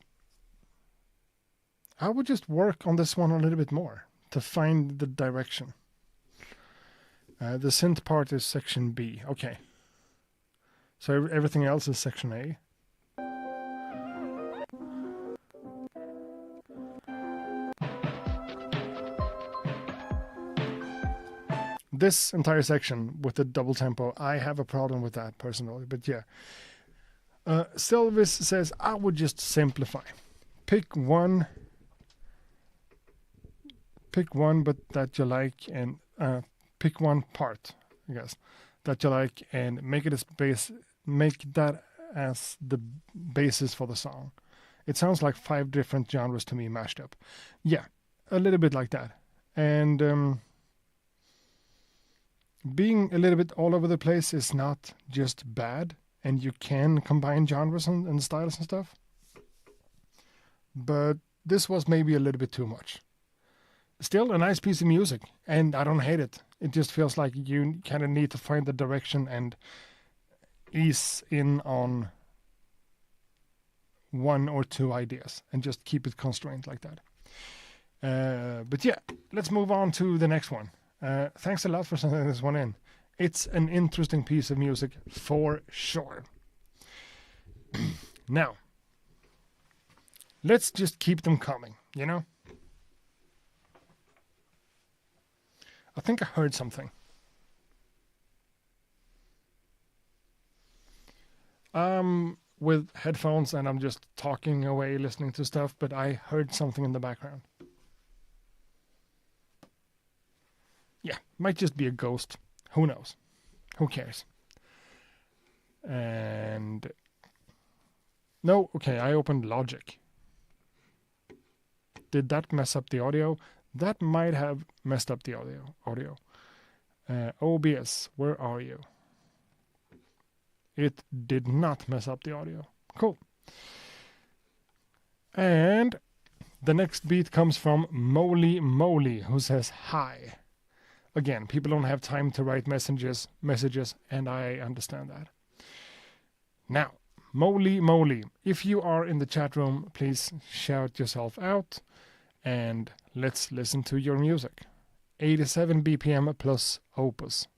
I would just work on this one a little bit more to find the direction. The synth part is section B. Okay. So everything else is section A. This entire section with the double tempo, I have a problem with that personally, but yeah. Silvus says, I would just simplify. Pick one, but that you like, and pick one part, I guess, that you like, and make that as the basis for the song. It sounds like 5 different genres to me mashed up. Yeah, a little bit like that. And being a little bit all over the place is not just bad, and you can combine genres and styles and stuff. But this was maybe a little bit too much. Still a nice piece of music, and I don't hate it. It just feels like you kind of need to find the direction and ease in on one or two ideas and just keep it constrained like that. But yeah, let's move on to the next one. Thanks a lot for sending this one in. It's an interesting piece of music for sure. Now, let's just keep them coming, you know? I think I heard something. With headphones and I'm just talking away listening to stuff, but I heard something in the background. Yeah, might just be a ghost. Who knows? Who cares? And no, okay, I opened Logic. Did that mess up the audio? That might have messed up the audio. OBS, where are you? It did not mess up the audio. Cool. And the next beat comes from Moly, who says hi. Again, people don't have time to write messages, and I understand that. Now, Moly, if you are in the chat room, please shout yourself out, and let's listen to your music. 87 BPM plus opus.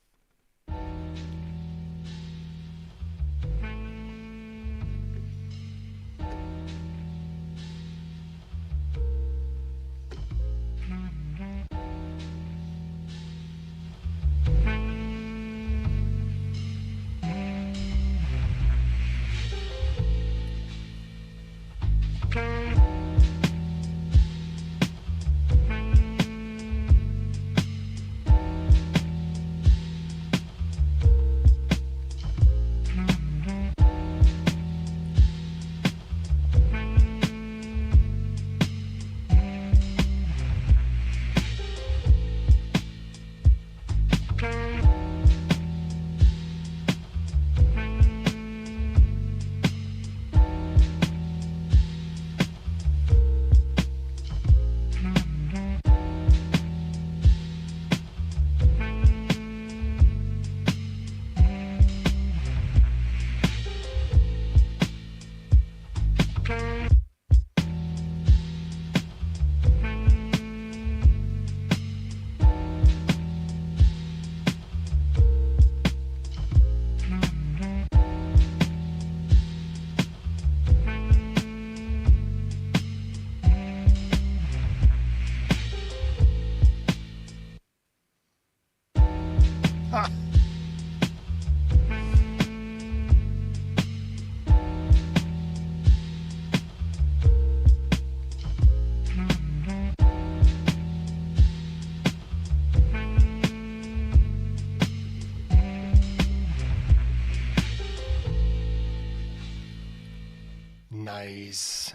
Nice.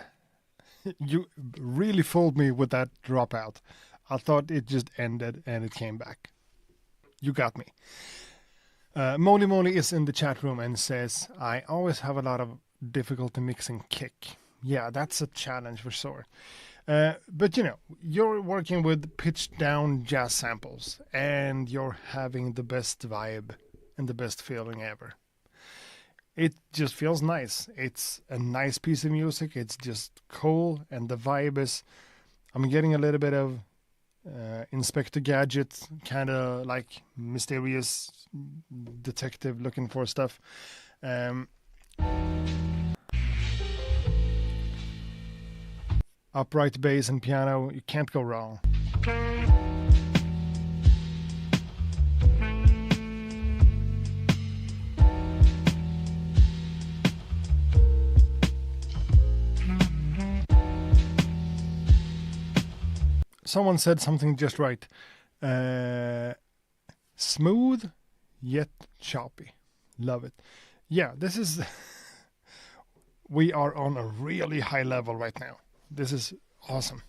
You really fooled me with that dropout. I thought it just ended and it came back. You got me. Moly is in the chat room and says, I always have a lot of difficulty mixing kick. Yeah, that's a challenge for sure. But you know, you're working with pitched down jazz samples and you're having the best vibe and the best feeling ever. It just feels nice. It's a nice piece of music. It's just cool. And the vibe is, I'm getting a little bit of Inspector Gadget, kind of like mysterious detective looking for stuff. Upright bass and piano, you can't go wrong. Someone said something just right. Smooth yet choppy. Love it. Yeah, this is... we are on a really high level right now. This is awesome.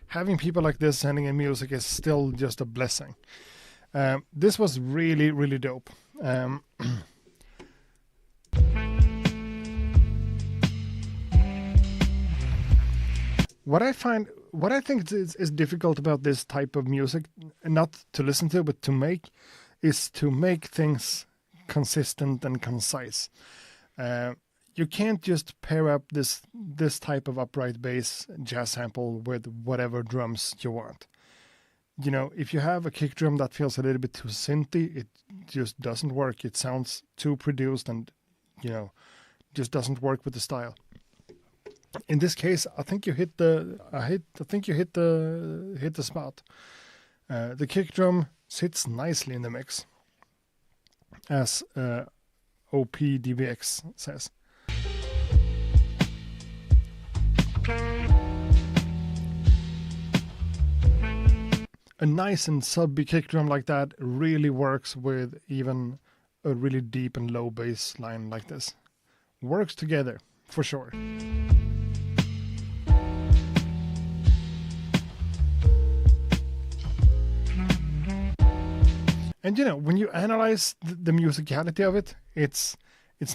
Having people like this sending in music is still just a blessing. This was really, really dope. What I think is difficult about this type of music, not to listen to, but to make, is to make things consistent and concise. You can't just pair up this type of upright bass jazz sample with whatever drums you want. You know, if you have a kick drum that feels a little bit too synthy, it just doesn't work. It sounds too produced and, you know, just doesn't work with the style. In this case, I think you hit the spot. The kick drum sits nicely in the mix, as OPDVX says. A nice and subby kick drum like that really works with even a really deep and low bass line like this. Works together, for sure. And you know, when you analyze the musicality of it, it's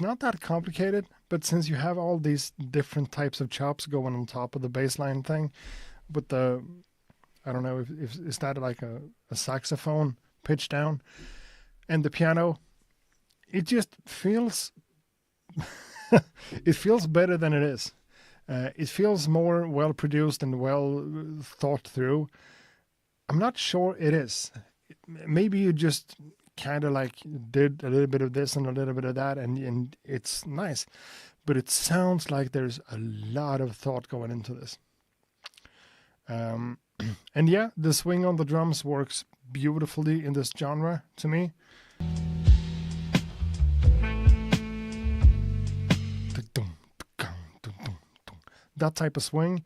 not that complicated, but since you have all these different types of chops going on top of the bass line thing, with the, I don't know, if is that like a saxophone pitch down, and the piano, it just feels, it feels better than it is. It feels more well produced and well thought through. I'm not sure it is. Maybe you just kind of like did a little bit of this and a little bit of that, and it's nice, but it sounds like there's a lot of thought going into this. And yeah, the swing on the drums works beautifully in this genre to me. That type of swing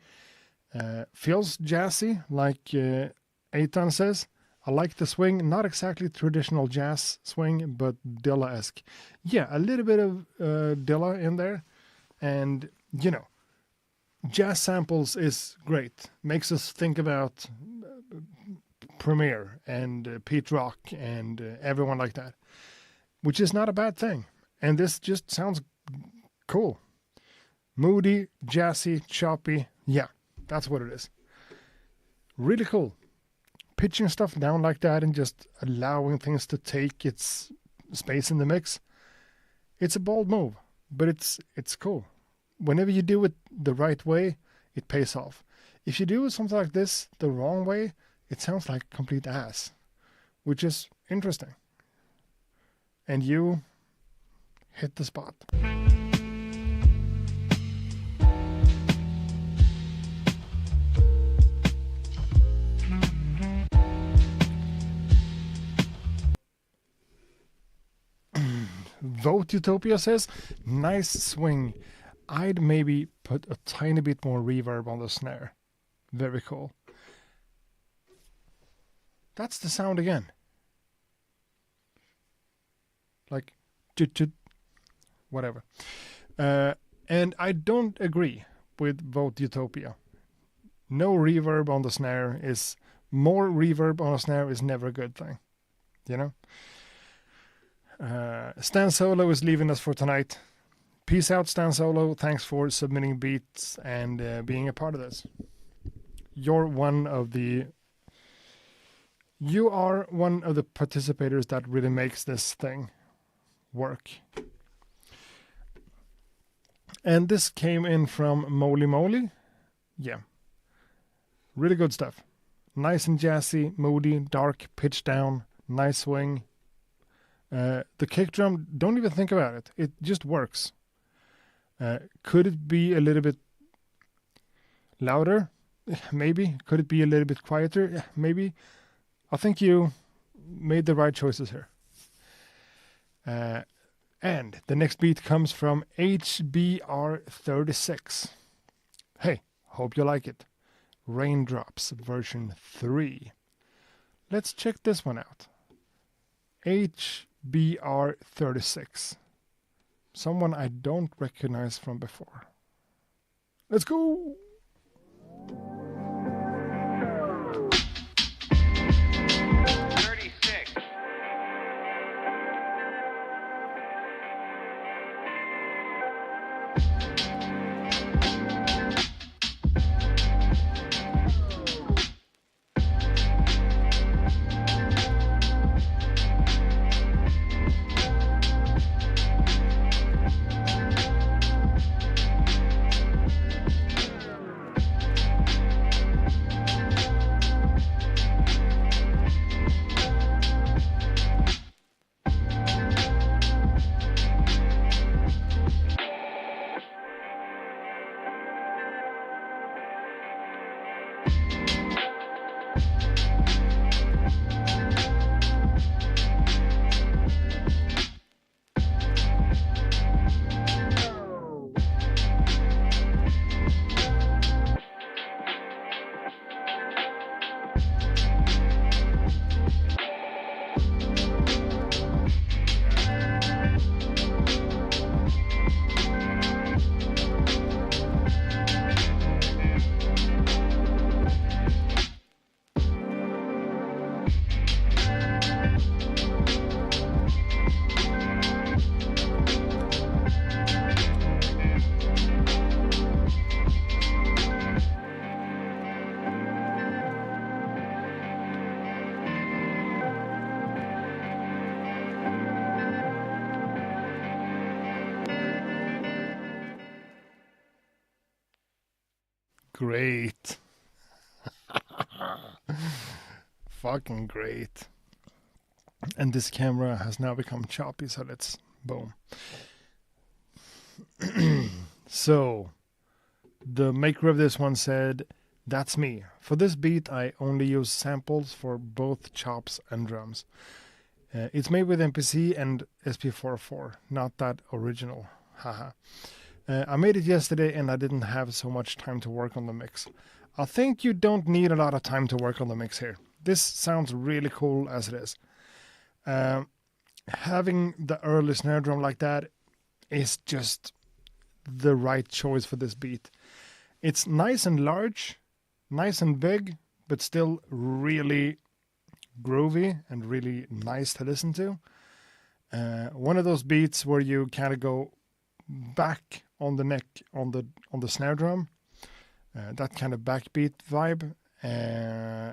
feels jazzy, like Eitan says. I like the swing, not exactly traditional jazz swing, but Dilla-esque. Yeah, a little bit of Dilla in there. And, you know, jazz samples is great. Makes us think about Premier and Pete Rock and everyone like that, which is not a bad thing. And this just sounds cool. Moody, jazzy, choppy. Yeah, that's what it is. Really cool. Pitching stuff down like that and just allowing things to take its space in the mix. It's a bold move, but it's cool. Whenever you do it the right way, it pays off. If you do something like this the wrong way, it sounds like complete ass, which is interesting. And you hit the spot. Vote Utopia says, nice swing. I'd maybe put a tiny bit more reverb on the snare. Very cool. That's the sound again. Like, whatever. And I don't agree with Vote Utopia. No reverb on the snare is, more reverb on a snare is never a good thing. You know? Stan Solo is leaving us for tonight. Peace out, Stan Solo. Thanks for submitting beats and being a part of this. You are one of the participators that really makes this thing work. And this came in from Moly. Yeah. Really good stuff. Nice and jazzy, moody, dark, pitch down, nice swing. The kick drum, don't even think about it. It just works. Could it be a little bit louder? Maybe. Could it be a little bit quieter? Maybe. I think you made the right choices here. And the next beat comes from HBR36. Hey, hope you like it. Raindrops version 3. Let's check this one out. HBR36. Someone I don't recognize from before. Let's go! Great. Fucking great. And this camera has now become choppy, so let's boom. So, the maker of this one said, "That's me. For this beat, I only use samples for both chops and drums. It's made with MPC and SP44, not that original. Haha. I made it yesterday and I didn't have so much time to work on the mix. I think you don't need a lot of time to work on the mix here. This sounds really cool as it is. Having the early snare drum like that is just the right choice for this beat. It's nice and large, nice and big, but still really groovy and really nice to listen to. One of those beats where you kind of go back on the neck on the snare drum, that kind of backbeat vibe.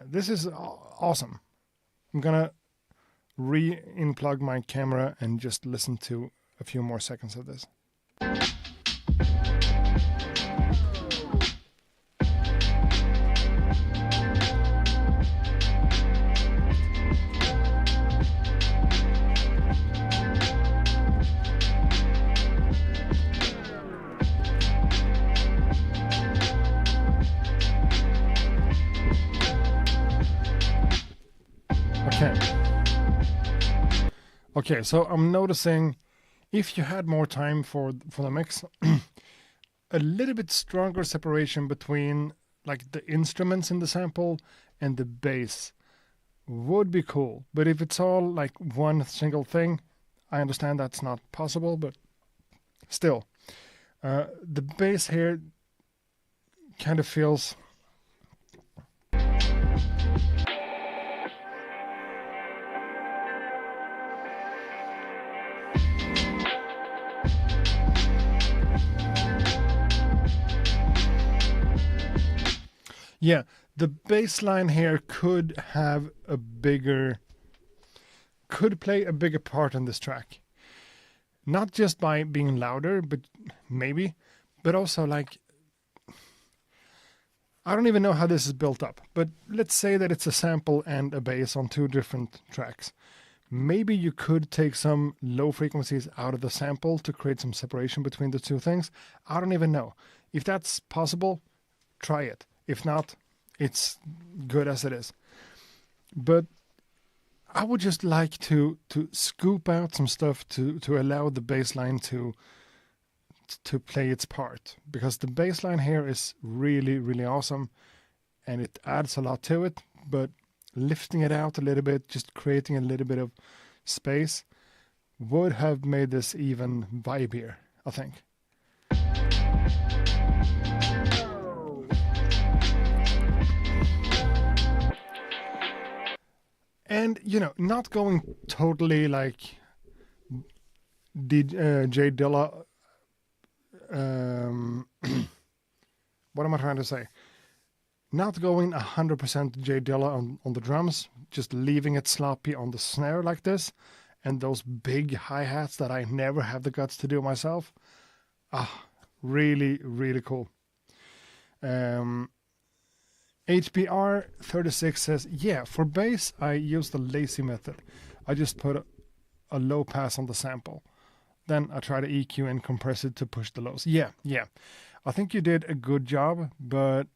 This is awesome. I'm gonna re-unplug my camera and just listen to a few more seconds of this. Okay, so I'm noticing if you had more time for the mix, a little bit stronger separation between like the instruments in the sample and the bass would be cool. But if it's all like one single thing, I understand that's not possible, but still. The bass here kind of feels... Yeah, the bass line here could play a bigger part on this track. Not just by being louder, but also like, I don't even know how this is built up, but let's say that it's a sample and a bass on two different tracks. Maybe you could take some low frequencies out of the sample to create some separation between the two things. I don't even know. If that's possible, try it. If not, it's good as it is. But I would just like to scoop out some stuff to allow the bass line to play its part. Because the bass line here is really, really awesome. And it adds a lot to it. But lifting it out a little bit, just creating a little bit of space, would have made this even vibier, I think. And, not going totally like J Dilla. What am I trying to say? Not going 100% J Dilla on the drums, just leaving it sloppy on the snare like this, and those big hi-hats that I never have the guts to do myself. Really, really cool. HBR36 says, yeah, for bass, I use the lazy method. I just put a low pass on the sample. Then I try to EQ and compress it to push the lows. Yeah. I think you did a good job, but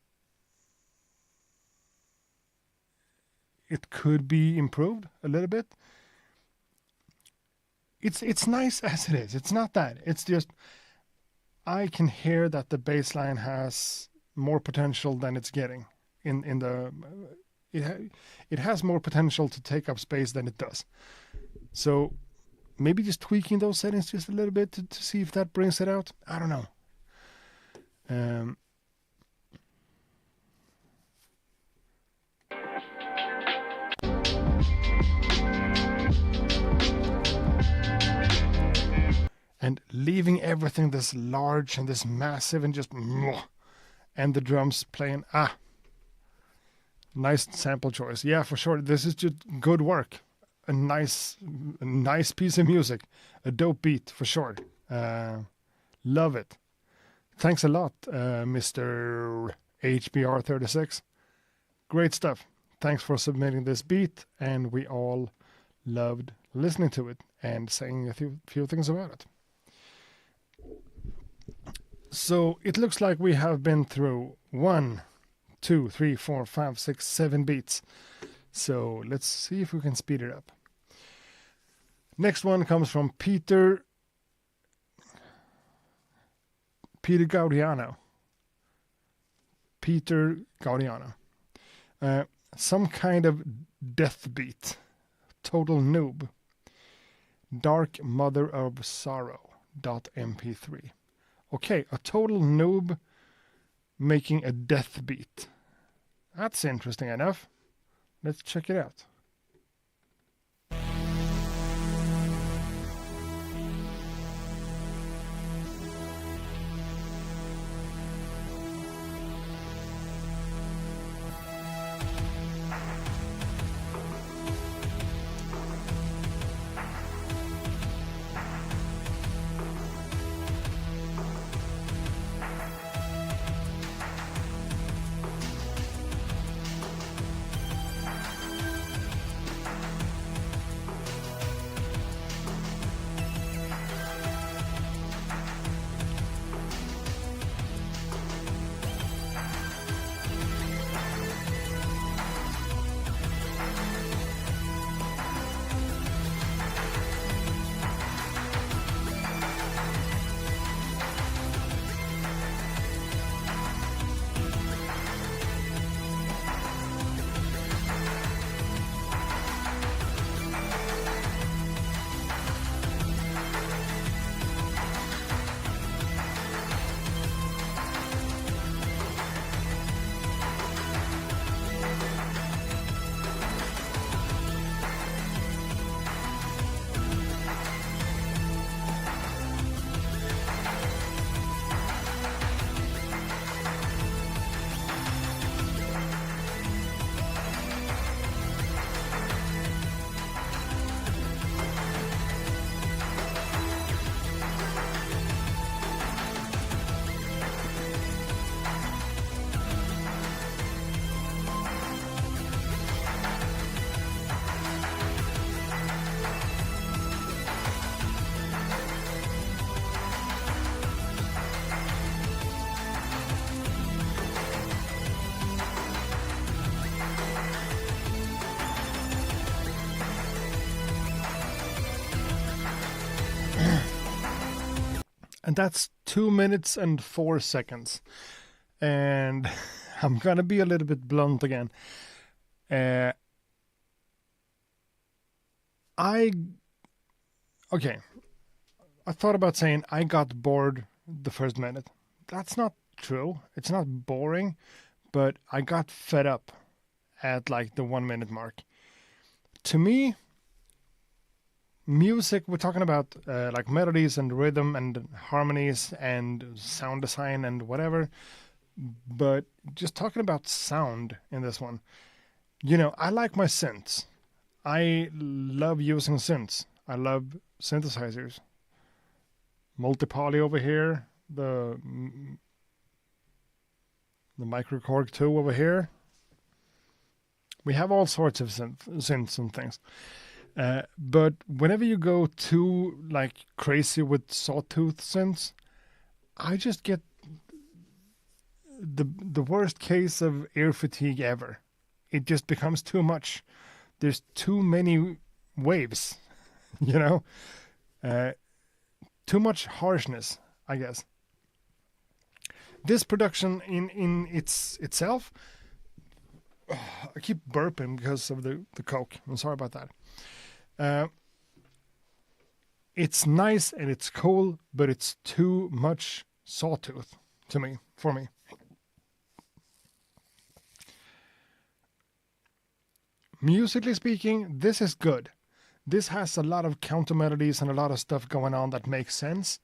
it could be improved a little bit. It's nice as it is. It's not that. It's just, I can hear that the bass line has more potential than it's getting. It has more potential to take up space than it does. So maybe just tweaking those settings just a little bit to see if that brings it out. I don't know. And leaving everything this large and this massive and just... And the drums playing... Nice sample choice. Yeah, for sure. This is just good work. A nice piece of music. A dope beat, for sure. Love it. Thanks a lot, Mr. HBR36. Great stuff. Thanks for submitting this beat, and we all loved listening to it and saying a few things about it. So it looks like we have been through 1, 2, 3, 4, 5, 6, 7 beats. So let's see if we can speed it up. Next one comes from Peter Gaudiano. Peter Gaudiano. Some kind of death beat. Total noob. Dark Mother of Sorrow. .mp3. Okay, a total noob making a death beat. That's interesting enough. Let's check it out. And that's 2 minutes and 4 seconds. And I'm going to be a little bit blunt again. I thought about saying I got bored the first minute. That's not true. It's not boring, but I got fed up at like the 1 minute mark. To me, music, we're talking about like melodies and rhythm and harmonies and sound design and whatever, but just talking about sound in this one, you know, I like my synths. I love using synths. I love synthesizers. Multi-poly over here, the Microkorg 2 over here. We have all sorts of synths and things. But whenever you go too like crazy with sawtooth synths, I just get the worst case of ear fatigue ever. It just becomes too much. There's too many waves, you know? Too much harshness, I guess. This production in itself, I keep burping because of the Coke. I'm sorry about that. It's nice and it's cool, but it's too much sawtooth for me. Musically speaking, this is good. This has a lot of counter melodies and a lot of stuff going on that makes sense,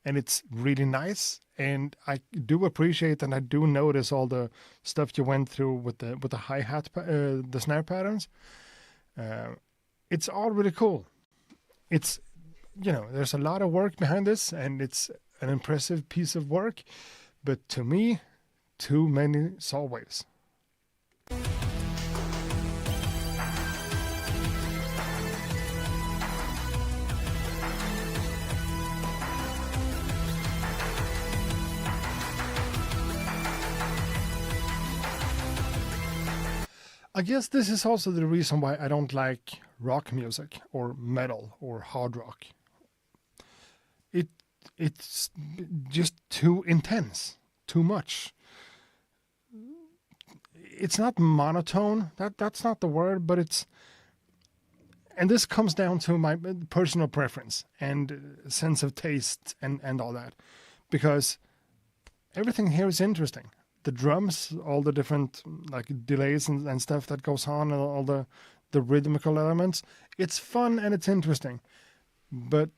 and it's really nice. And I do appreciate and I do notice all the stuff you went through with the hi-hat, the snare patterns. It's all really cool. It's, you know, there's a lot of work behind this, and it's an impressive piece of work. But to me, too many saw waves. I guess this is also the reason why I don't like rock music or metal or hard rock. It's just too intense, too much. It's not monotone. That's not the word, but it's. And this comes down to my personal preference and sense of taste and all that, because everything here is interesting. The drums, all the different like delays and stuff that goes on, and all the rhythmical elements. It's fun and it's interesting, but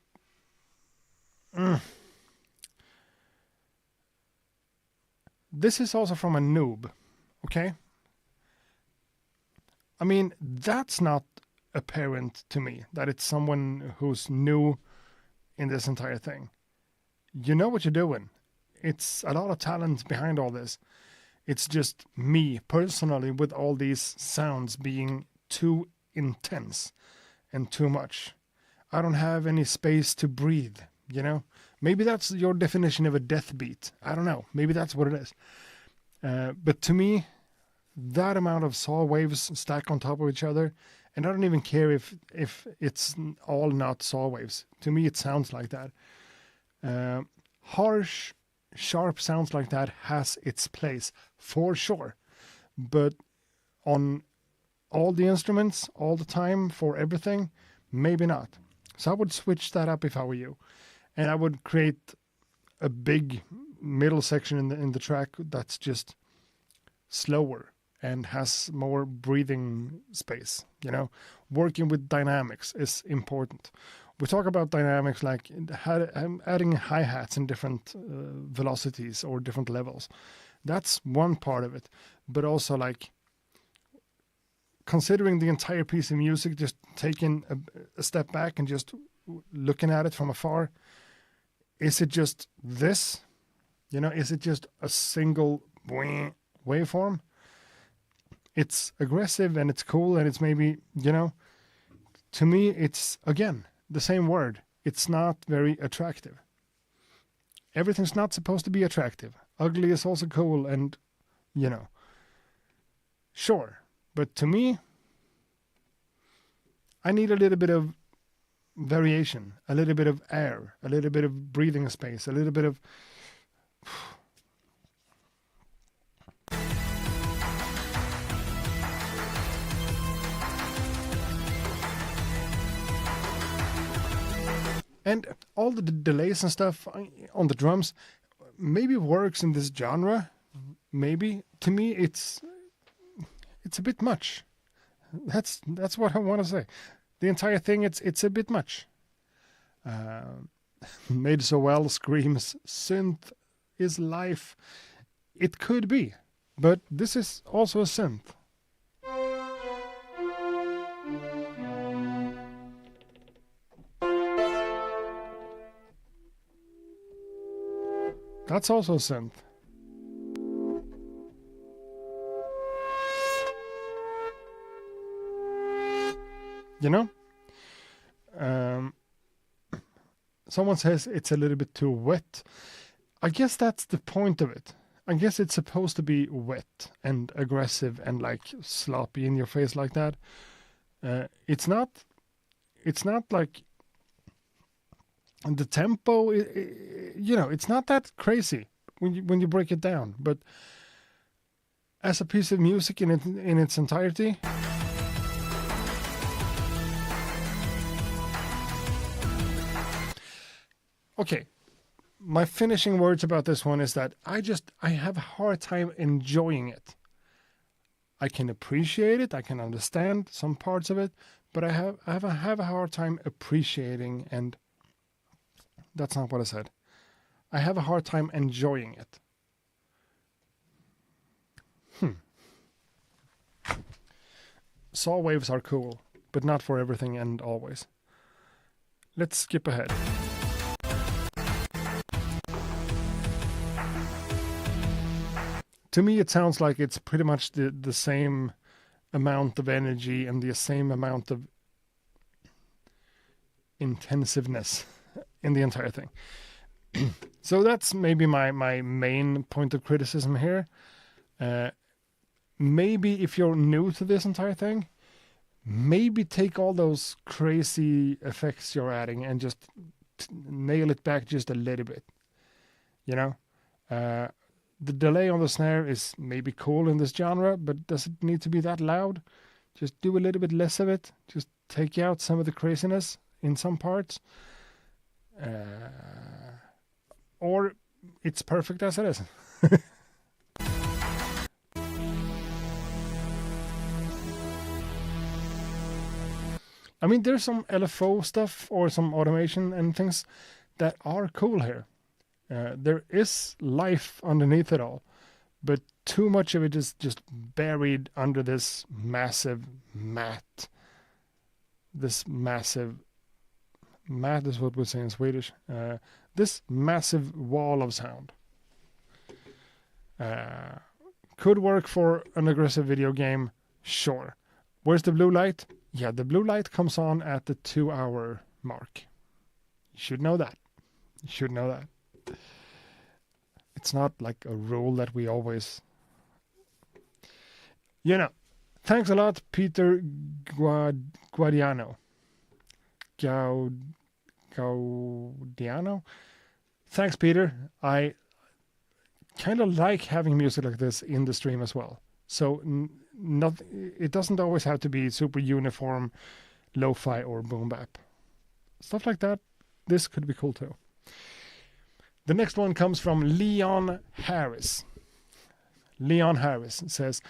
this is also from a noob, okay? I mean, that's not apparent to me that it's someone who's new in this entire thing. You know what you're doing. It's a lot of talent behind all this. It's just me personally with all these sounds being too intense and too much. I don't have any space to breathe, you know? Maybe that's your definition of a death beat. I don't know. Maybe that's what it is. But to me, that amount of saw waves stack on top of each other, and I don't even care if it's all not saw waves. To me, it sounds like that. Harsh, sharp sounds like that has its place, for sure. But on all the instruments, all the time, for everything, maybe not. So I would switch that up if I were you. And I would create a big middle section in the track that's just slower and has more breathing space, you know. Working with dynamics is important. We talk about dynamics like adding hi-hats in different velocities or different levels. That's one part of it. But also like considering the entire piece of music, just taking a step back and just looking at it from afar. Is it just this? You know, is it just a single waveform? It's aggressive and it's cool and it's maybe, you know, to me it's, again, the same word. It's not very attractive. Everything's not supposed to be attractive. Ugly is also cool and, you know, sure. But to me, I need a little bit of variation, a little bit of air, a little bit of breathing space, a little bit of... And all the delays and stuff on the drums maybe works in this genre. Maybe. To me, it's a bit much. That's what I want to say. The entire thing, it's a bit much. Made So Well screams, synth is life. It could be, but this is also a synth. That's also a synth. You know? Someone says it's a little bit too wet. I guess that's the point of it. I guess it's supposed to be wet and aggressive and like sloppy in your face like that. It's not like the tempo, you know, it's not that crazy when you break it down. But as a piece of music in its entirety, okay, my finishing words about this one is that I have a hard time enjoying it. I can appreciate it, I can understand some parts of it, but I have a hard time appreciating, and that's not what I said. I have a hard time enjoying it. Saw waves are cool, but not for everything and always. Let's skip ahead. to me, it sounds like it's pretty much the same amount of energy and the same amount of intensiveness in the entire thing. So that's maybe my main point of criticism here. Maybe if you're new to this entire thing, maybe take all those crazy effects you're adding and just nail it back just a little bit. You know? The delay on the snare is maybe cool in this genre, but does it need to be that loud? Just do a little bit less of it. Just take out some of the craziness in some parts. Or it's perfect as it is. I mean, there's some LFO stuff or some automation and things that are cool here. There is life underneath it all, but too much of it is just buried under this massive mat. This massive mat is what we say in Swedish. This massive wall of sound. Could work for an aggressive video game, sure. Where's the blue light? Yeah, the blue light comes on at the 2-hour mark. You should know that. You should know that. It's not like a rule that we always... You know. Thanks a lot, Peter Guadiano. Gaudiano? Thanks, Peter. I kind of like having music like this in the stream as well. So it doesn't always have to be super uniform, lo-fi or boom bap. Stuff like that, this could be cool too. The next one comes from Leon Harris. Leon Harris says,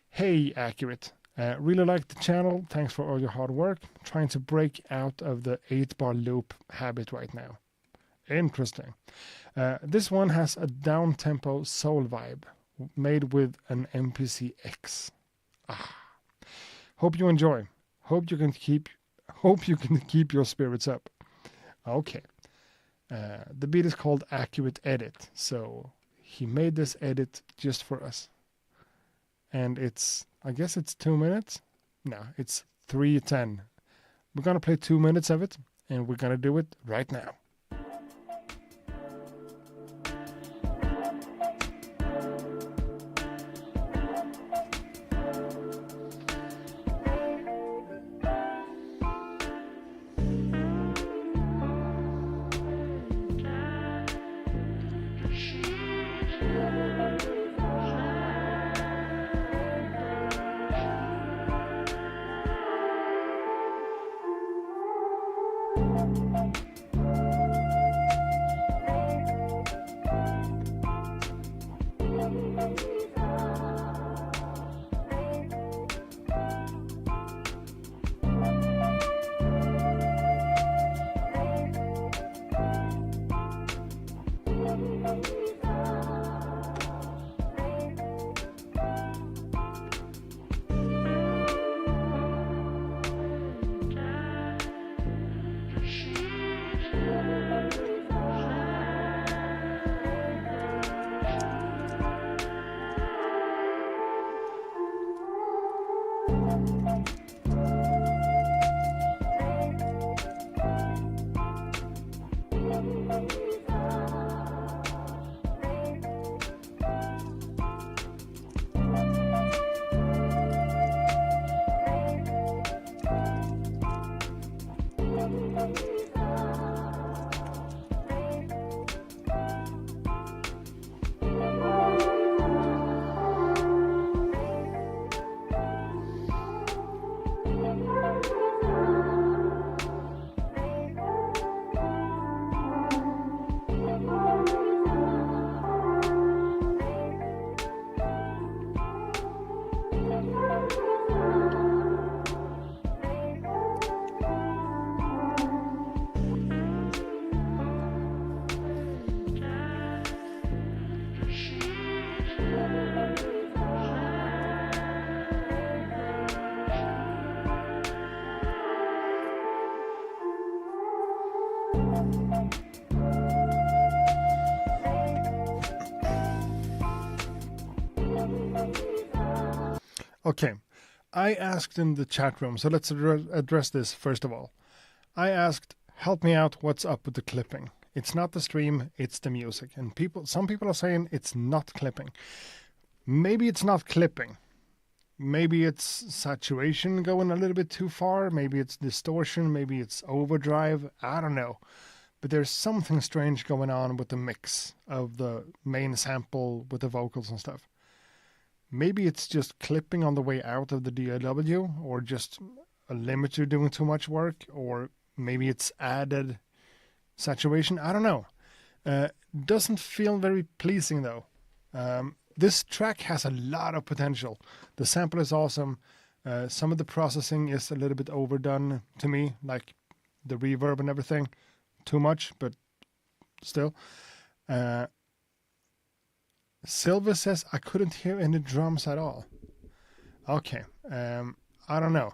"Hey, Accurate. Really like the channel. Thanks for all your hard work. Trying to break out of the 8-bar loop habit right now." Interesting. This one has a down-tempo soul vibe made with an MPC X. Hope you enjoy. Hope you can keep your spirits up. Okay. The beat is called Accurate Edit, so he made this edit just for us. And I guess it's 2 minutes. No, it's 3:10. We're gonna play 2 minutes of it, and we're gonna do it right now. Okay, I asked in the chat room, so let's address this first of all. I asked, help me out, what's up with the clipping? It's not the stream, it's the music. And some people are saying it's not clipping. Maybe it's not clipping. Maybe it's saturation going a little bit too far. Maybe it's distortion. Maybe it's overdrive. I don't know. But there's something strange going on with the mix of the main sample with the vocals and stuff. Maybe it's just clipping on the way out of the DAW, or just a limiter doing too much work, or maybe it's added saturation. I don't know. Doesn't feel very pleasing though. This track has a lot of potential. The sample is awesome. Some of the processing is a little bit overdone to me, like the reverb and everything. Too much, but still. Silvus says, I couldn't hear any drums at all. Okay, I don't know.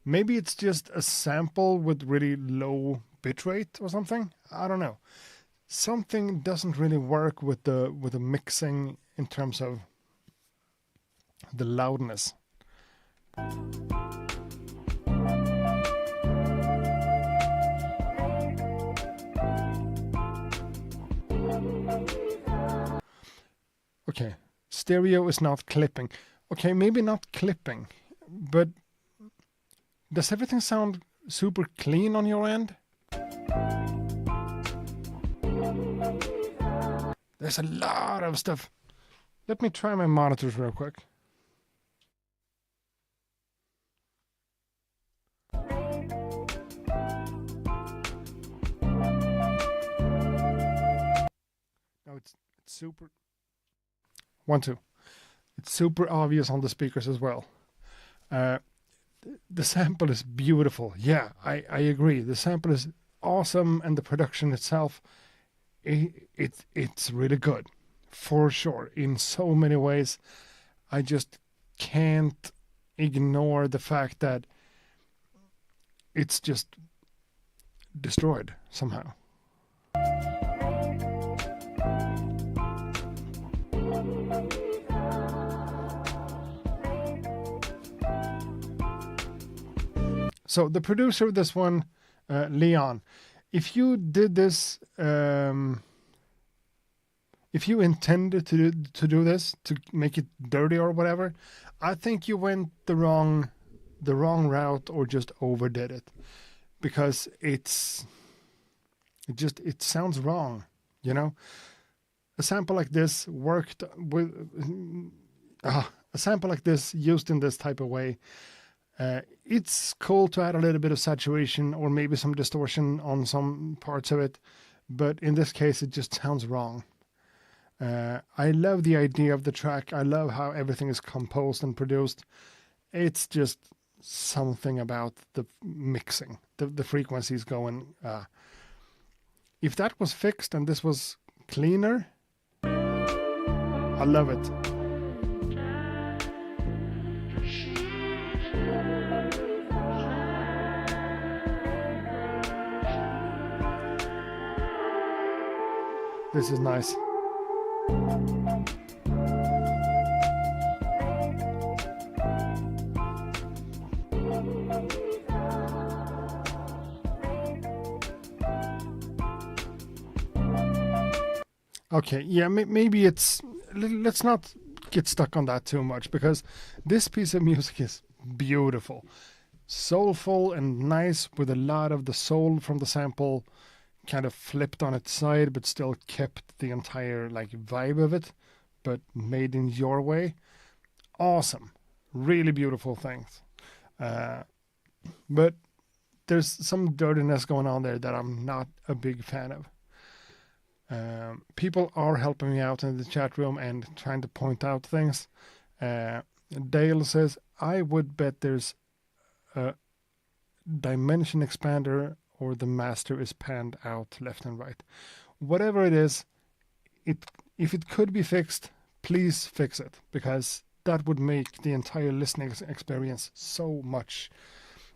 Maybe it's just a sample with really low bitrate or something. I don't know. Something doesn't really work with the mixing in terms of the loudness. Okay, stereo is not clipping. Okay, maybe not clipping, but does everything sound super clean on your end? There's a lot of stuff. Let me try my monitors real quick. No, it's super. 1, 2. It's super obvious on the speakers as well. The sample is beautiful. Yeah, I agree. The sample is awesome, and the production itself, it's really good, for sure. In so many ways, I just can't ignore the fact that it's just destroyed somehow. So the producer of this one, Leon, if you did this, if you intended to do this, to make it dirty or whatever, I think you went the wrong route, or just overdid it, because it sounds wrong, you know. A sample like this worked with a sample like this used in this type of way. It's cool to add a little bit of saturation or maybe some distortion on some parts of it, but in this case it just sounds wrong. I love the idea of the track. I love how everything is composed and produced. It's just something about the mixing, the frequencies going. If that was fixed and this was cleaner, I love it. This is nice. Okay, yeah, maybe it's... Let's not get stuck on that too much, because this piece of music is beautiful. Soulful and nice, with a lot of the soul from the sample kind of flipped on its side, but still kept the entire like vibe of it, but made in your way. Awesome. Really beautiful things. But there's some dirtiness going on there that I'm not a big fan of. People are helping me out in the chat room and trying to point out things. Dale says, I would bet there's a dimension expander, or the master is panned out left and right. Whatever it is, if it could be fixed, please fix it, because that would make the entire listening experience so much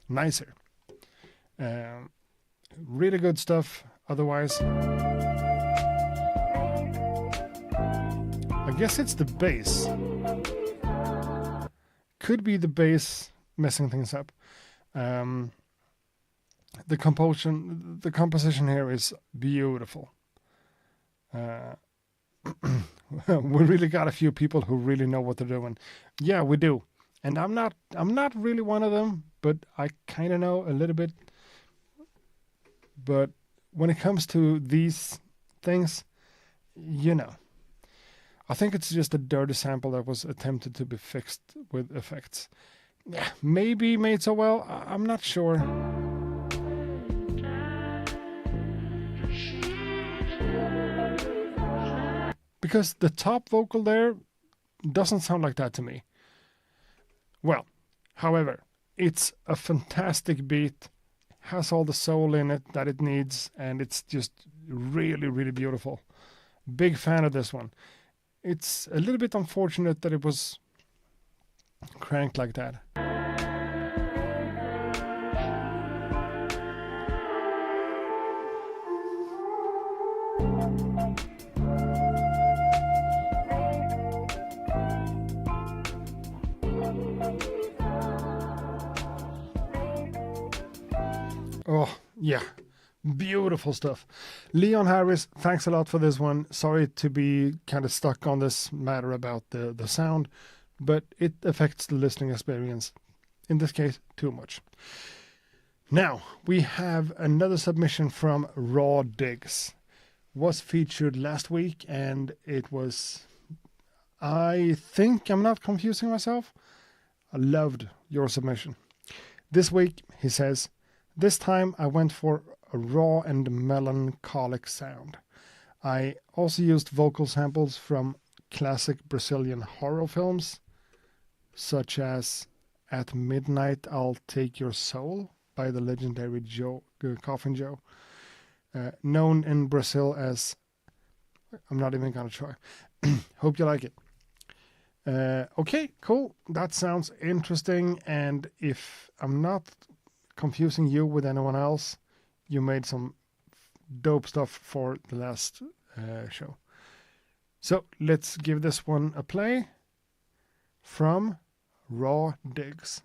nicer. Really good stuff otherwise. I guess it's the bass. could be the bass messing things up. The composition here is beautiful. We really got a few people who really know what they're doing. Yeah, we do. And I'm not really one of them, but I kind of know a little bit. But when it comes to these things, I think it's just a dirty sample that was attempted to be fixed with effects. Yeah, maybe made so well. I'm not sure. Because the top vocal there doesn't sound like that to me. Well, however, it's a fantastic beat, has all the soul in it that it needs, and it's just really, really beautiful. Big fan of this one. It's a little bit unfortunate that it was cranked like that. Oh, yeah. Beautiful stuff. Leon Harris, thanks a lot for this one. Sorry to be kind of stuck on this matter about the sound, but it affects the listening experience. In this case, too much. Now, we have another submission from Raw Digs. Was featured last week, and it was, I think I'm not confusing myself. I loved your submission. This week, he says, this time I went for a raw and melancholic sound. I also used vocal samples from classic Brazilian horror films, such as At Midnight I'll Take Your Soul by the legendary Coffin Joe, known in Brazil as, I'm not even gonna try. Hope you like it. Okay, cool. That sounds interesting, and if I'm not confusing you with anyone else, you made some dope stuff for the last show. So let's give this one a play from Raw Digs.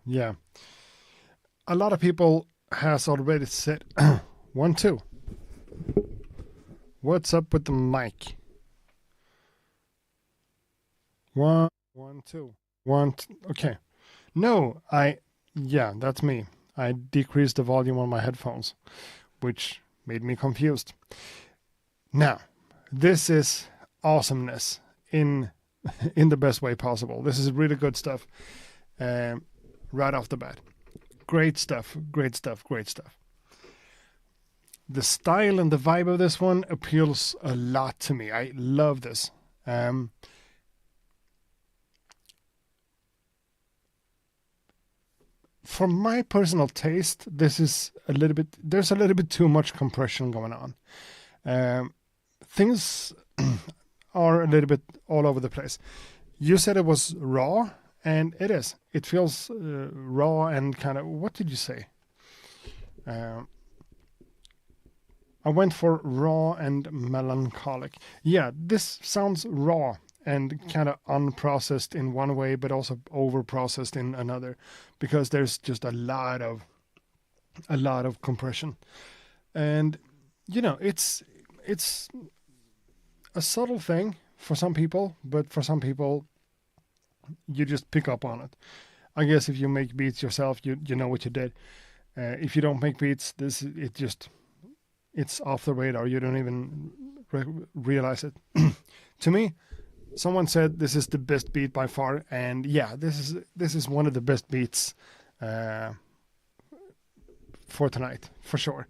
Yeah. A lot of people has already said 1, 2. What's up with the mic? 1 1, 2. Okay. No, yeah, that's me. I decreased the volume on my headphones, which made me confused. Now, this is awesomeness in in the best way possible. This is really good stuff right off the bat. Great stuff, great stuff, great stuff. The style and the vibe of this one appeals a lot to me. I love this. For my personal taste, there's a little bit too much compression going on. Things are a little bit all over the place. You said it was raw, and it is. It feels raw and kind of, what did you say? I went for raw and melancholic. Yeah, this sounds raw and kind of unprocessed in one way, but also overprocessed in another, because there's just a lot of compression. And it's a subtle thing for some people, but for some people, you just pick up on it. I guess if you make beats yourself, you know what you did. If you don't make beats, it's off the radar. You don't even realize it. To me, someone said this is the best beat by far, and yeah, this is one of the best beats for tonight, for sure.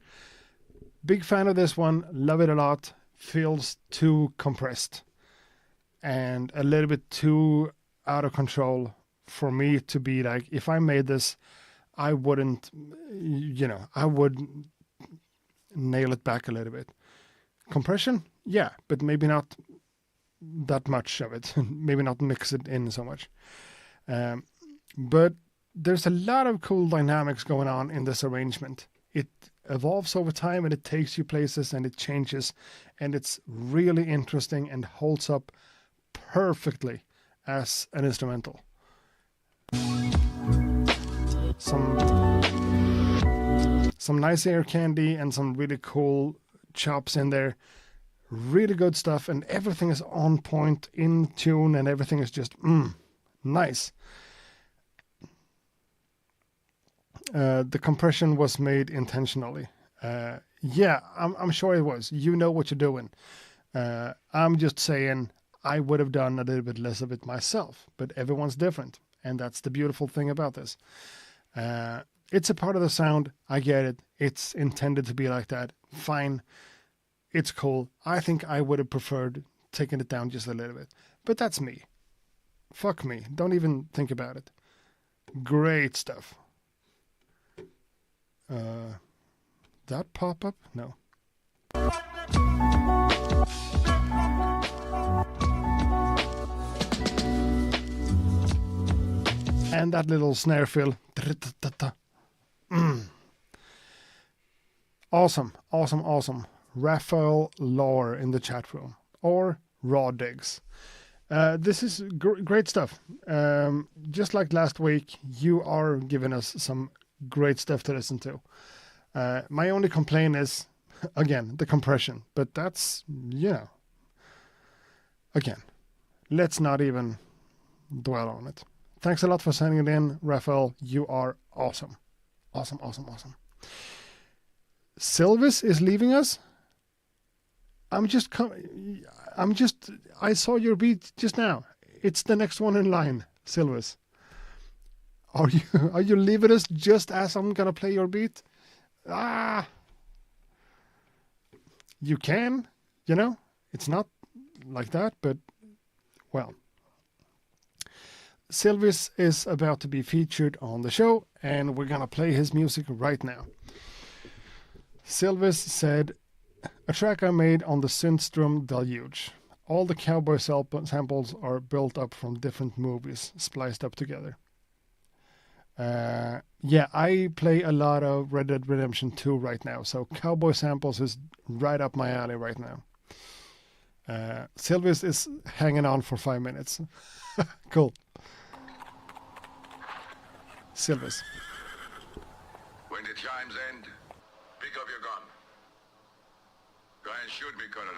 Big fan of this one. Love it a lot. Feels too compressed and a little bit too out of control for me to be like, if I made this, I wouldn't, I would nail it back a little bit. Compression, yeah, but maybe not that much of it. Maybe not mix it in so much. But there's a lot of cool dynamics going on in this arrangement. It evolves over time, and it takes you places, and it changes, and it's really interesting and holds up perfectly as an instrumental. Some nice air candy and some really cool chops in there. Really good stuff, and everything is on point, in tune, and everything is just nice. The compression was made intentionally. Yeah, I'm sure it was. You know what you're doing. I'm just saying I would have done a little bit less of it myself, but everyone's different, and that's the beautiful thing about this. It's a part of the sound. I get it. It's intended to be like that. Fine. It's cool. I think I would have preferred taking it down just a little bit, but that's me. Fuck me. Don't even think about it. Great stuff. That pop up? No. And that little snare fill. Awesome. Raphael Lore in the chat room. Or Raw Digs. This is great stuff. Just like last week, you are giving us some great stuff to listen to. My only complaint is, again, the compression. But that's, again, let's not even dwell on it. Thanks a lot for sending it in, Raphael. You are awesome. Awesome. Silvus is leaving us. I saw your beat just now. It's the next one in line, Silvus. Are you leaving us just as I'm gonna play your beat? You can, it's not like that, but well. Silvus is about to be featured on the show, and we're gonna play his music right now. Silvus said, "A track I made on the Synthstrom Deluge. All the cowboy samples are built up from different movies, spliced up together." Yeah, I play a lot of Red Dead Redemption 2 right now, so cowboy samples is right up my alley right now. Silvus is hanging on for 5 minutes. Cool. Silvus. When the chimes end, pick up your gun. Go and shoot me, Colonel.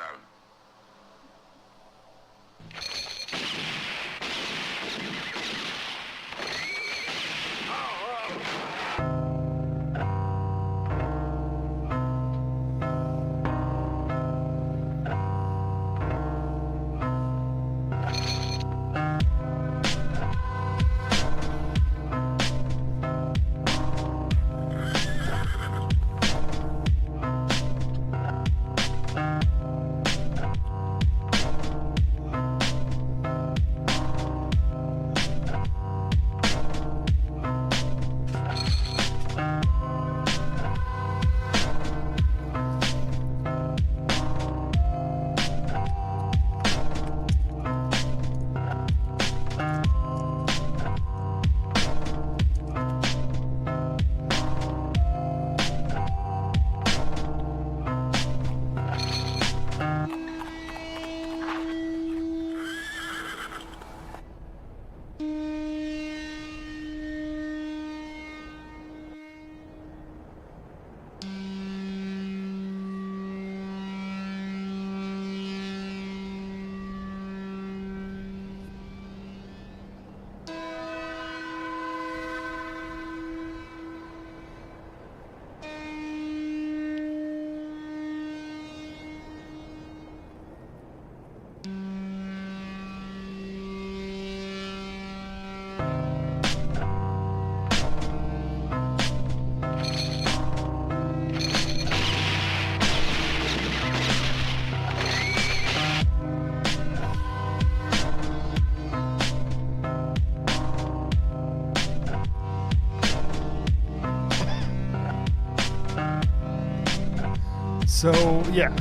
So yeah,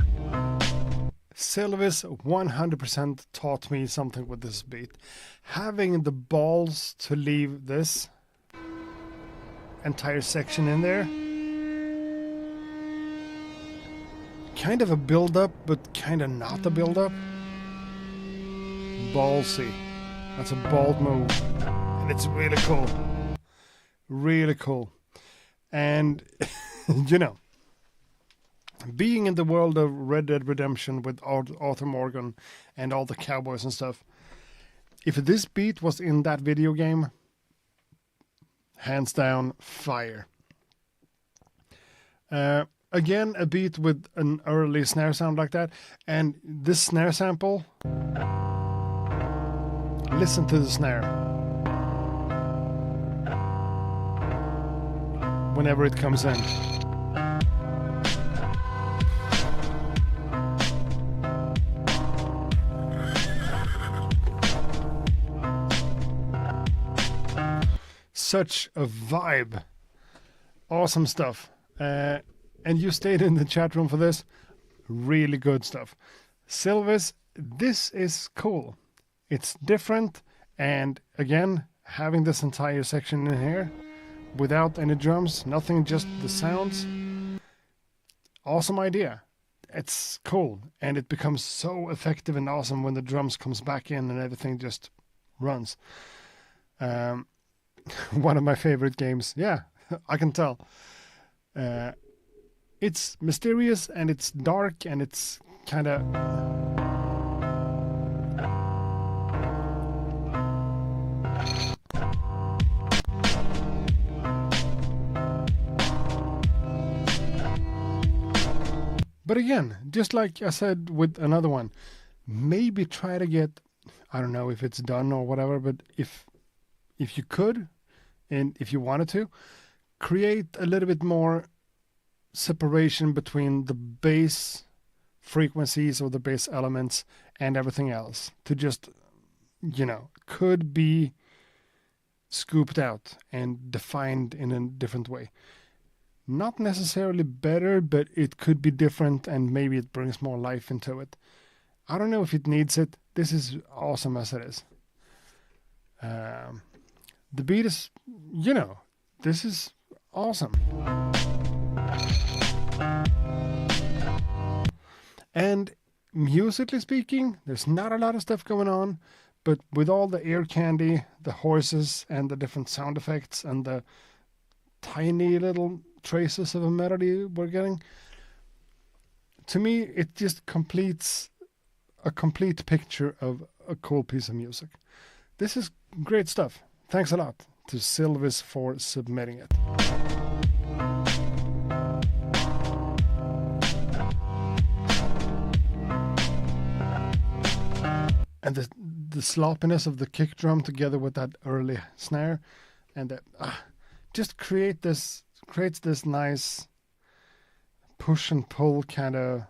Silvus 100% taught me something with this beat. Having the balls to leave this entire section in there, kind of a build-up, but kind of not a build-up. Ballsy. That's a bold move, and it's really cool. Really cool. And you know, being in the world of Red Dead Redemption with Arthur Morgan and all the cowboys and stuff, if this beat was in that video game, hands down, fire. Again, a beat with an early snare sound like that, and this snare sample, listen to the snare. Whenever it comes in. Such a vibe. Awesome stuff. And you stayed in the chat room for this. Really good stuff. Silvus, this is cool. It's different. And again, having this entire section in here without any drums, nothing, just the sounds. Awesome idea. It's cool. And it becomes so effective and awesome when the drums comes back in and everything just runs. One of my favorite games. Yeah, I can tell. It's mysterious and it's dark and it's kind of... But again, just like I said with another one, maybe try to get, I don't know if it's done or whatever, but if you could, and if you wanted to, create a little bit more separation between the bass frequencies or the bass elements and everything else, to just, you know, could be scooped out and defined in a different way. Not necessarily better, but it could be different and maybe it brings more life into it. I don't know if it needs it. This is awesome as it is. The beat is, you know, this is awesome. And musically speaking, there's not a lot of stuff going on, but with all the ear candy, the horses, and the different sound effects, and the tiny little traces of a melody we're getting, to me, it just completes a complete picture of a cool piece of music. This is great stuff. Thanks a lot to Silvus for submitting it. And the sloppiness of the kick drum together with that early snare, and just creates this nice push and pull kind of.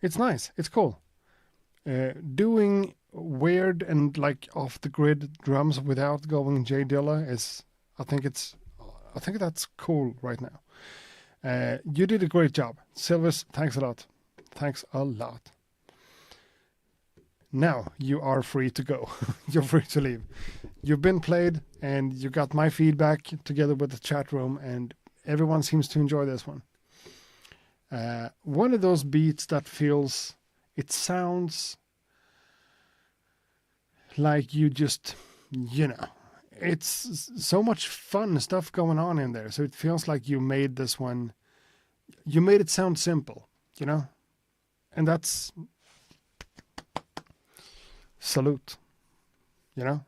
It's nice. It's cool. Doing weird and like off the grid drums without going J Dilla is, I think that's cool right now. You did a great job, Silvus. Thanks a lot. Thanks a lot. Now you are free to go. You're free to leave. You've been played and you got my feedback together with the chat room, and everyone seems to enjoy this one. One of those beats that feels, it sounds like you just, you know, it's so much fun stuff going on in there. So it feels like you made this one, you made it sound simple, you know, and that's salute, you know.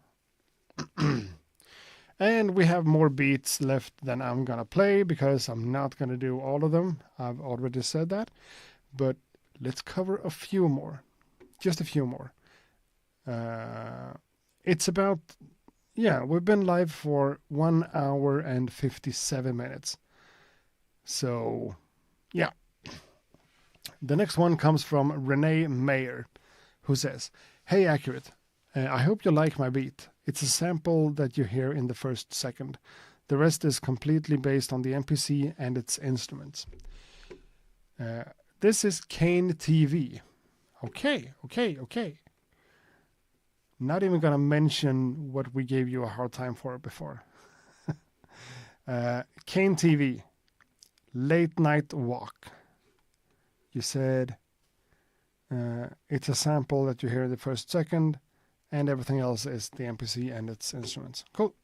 And we have more beats left than I'm gonna play because I'm not gonna do all of them. I've already said that, but let's cover a few more, just a few more. It's about, yeah, we've been live for 1 hour and 57 minutes. So, yeah. The next one comes from Renee Mayer, who says, "Hey, Accurate, I hope you like my beat. It's a sample that you hear in the first second. The rest is completely based on the MPC and its instruments. This is Kane TV. Okay. Not even gonna mention what we gave you a hard time for before. Kane TV, late night walk. You said it's a sample that you hear the first second, and everything else is the MPC and its instruments. Cool.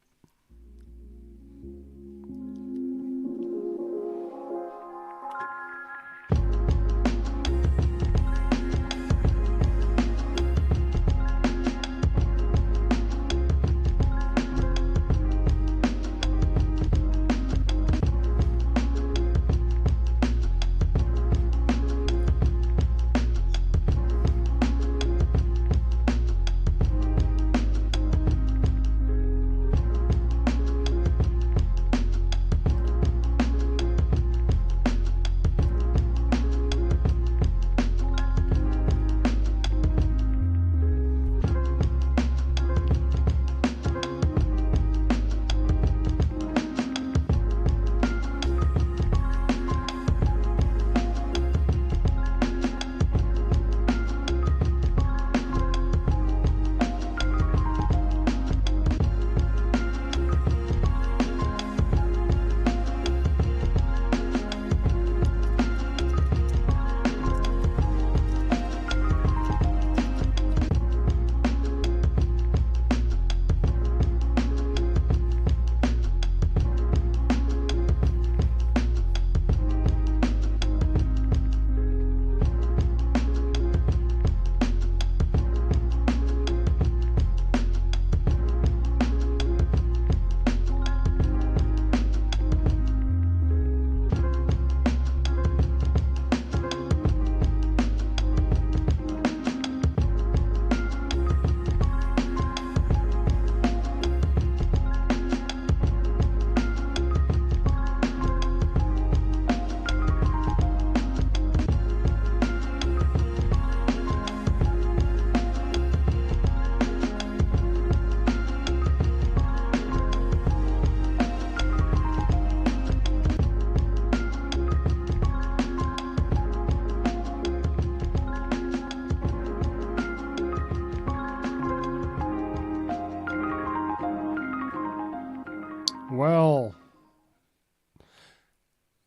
Well,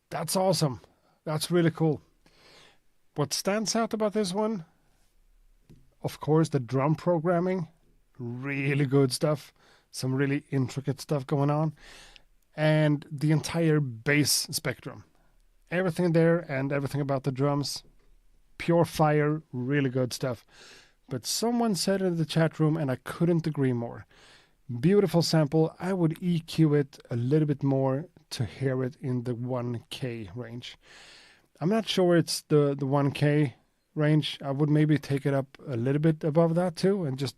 that's awesome. That's really cool. What stands out about this one, of course, the drum programming, really good stuff, some really intricate stuff going on, and the entire bass spectrum. Everything there and everything about the drums, pure fire, really good stuff. But someone said in the chat room, and I couldn't agree more. Beautiful sample. I would EQ it a little bit more to hear it in the 1K range. I'm not sure it's the 1K range. I would maybe take it up a little bit above that too and just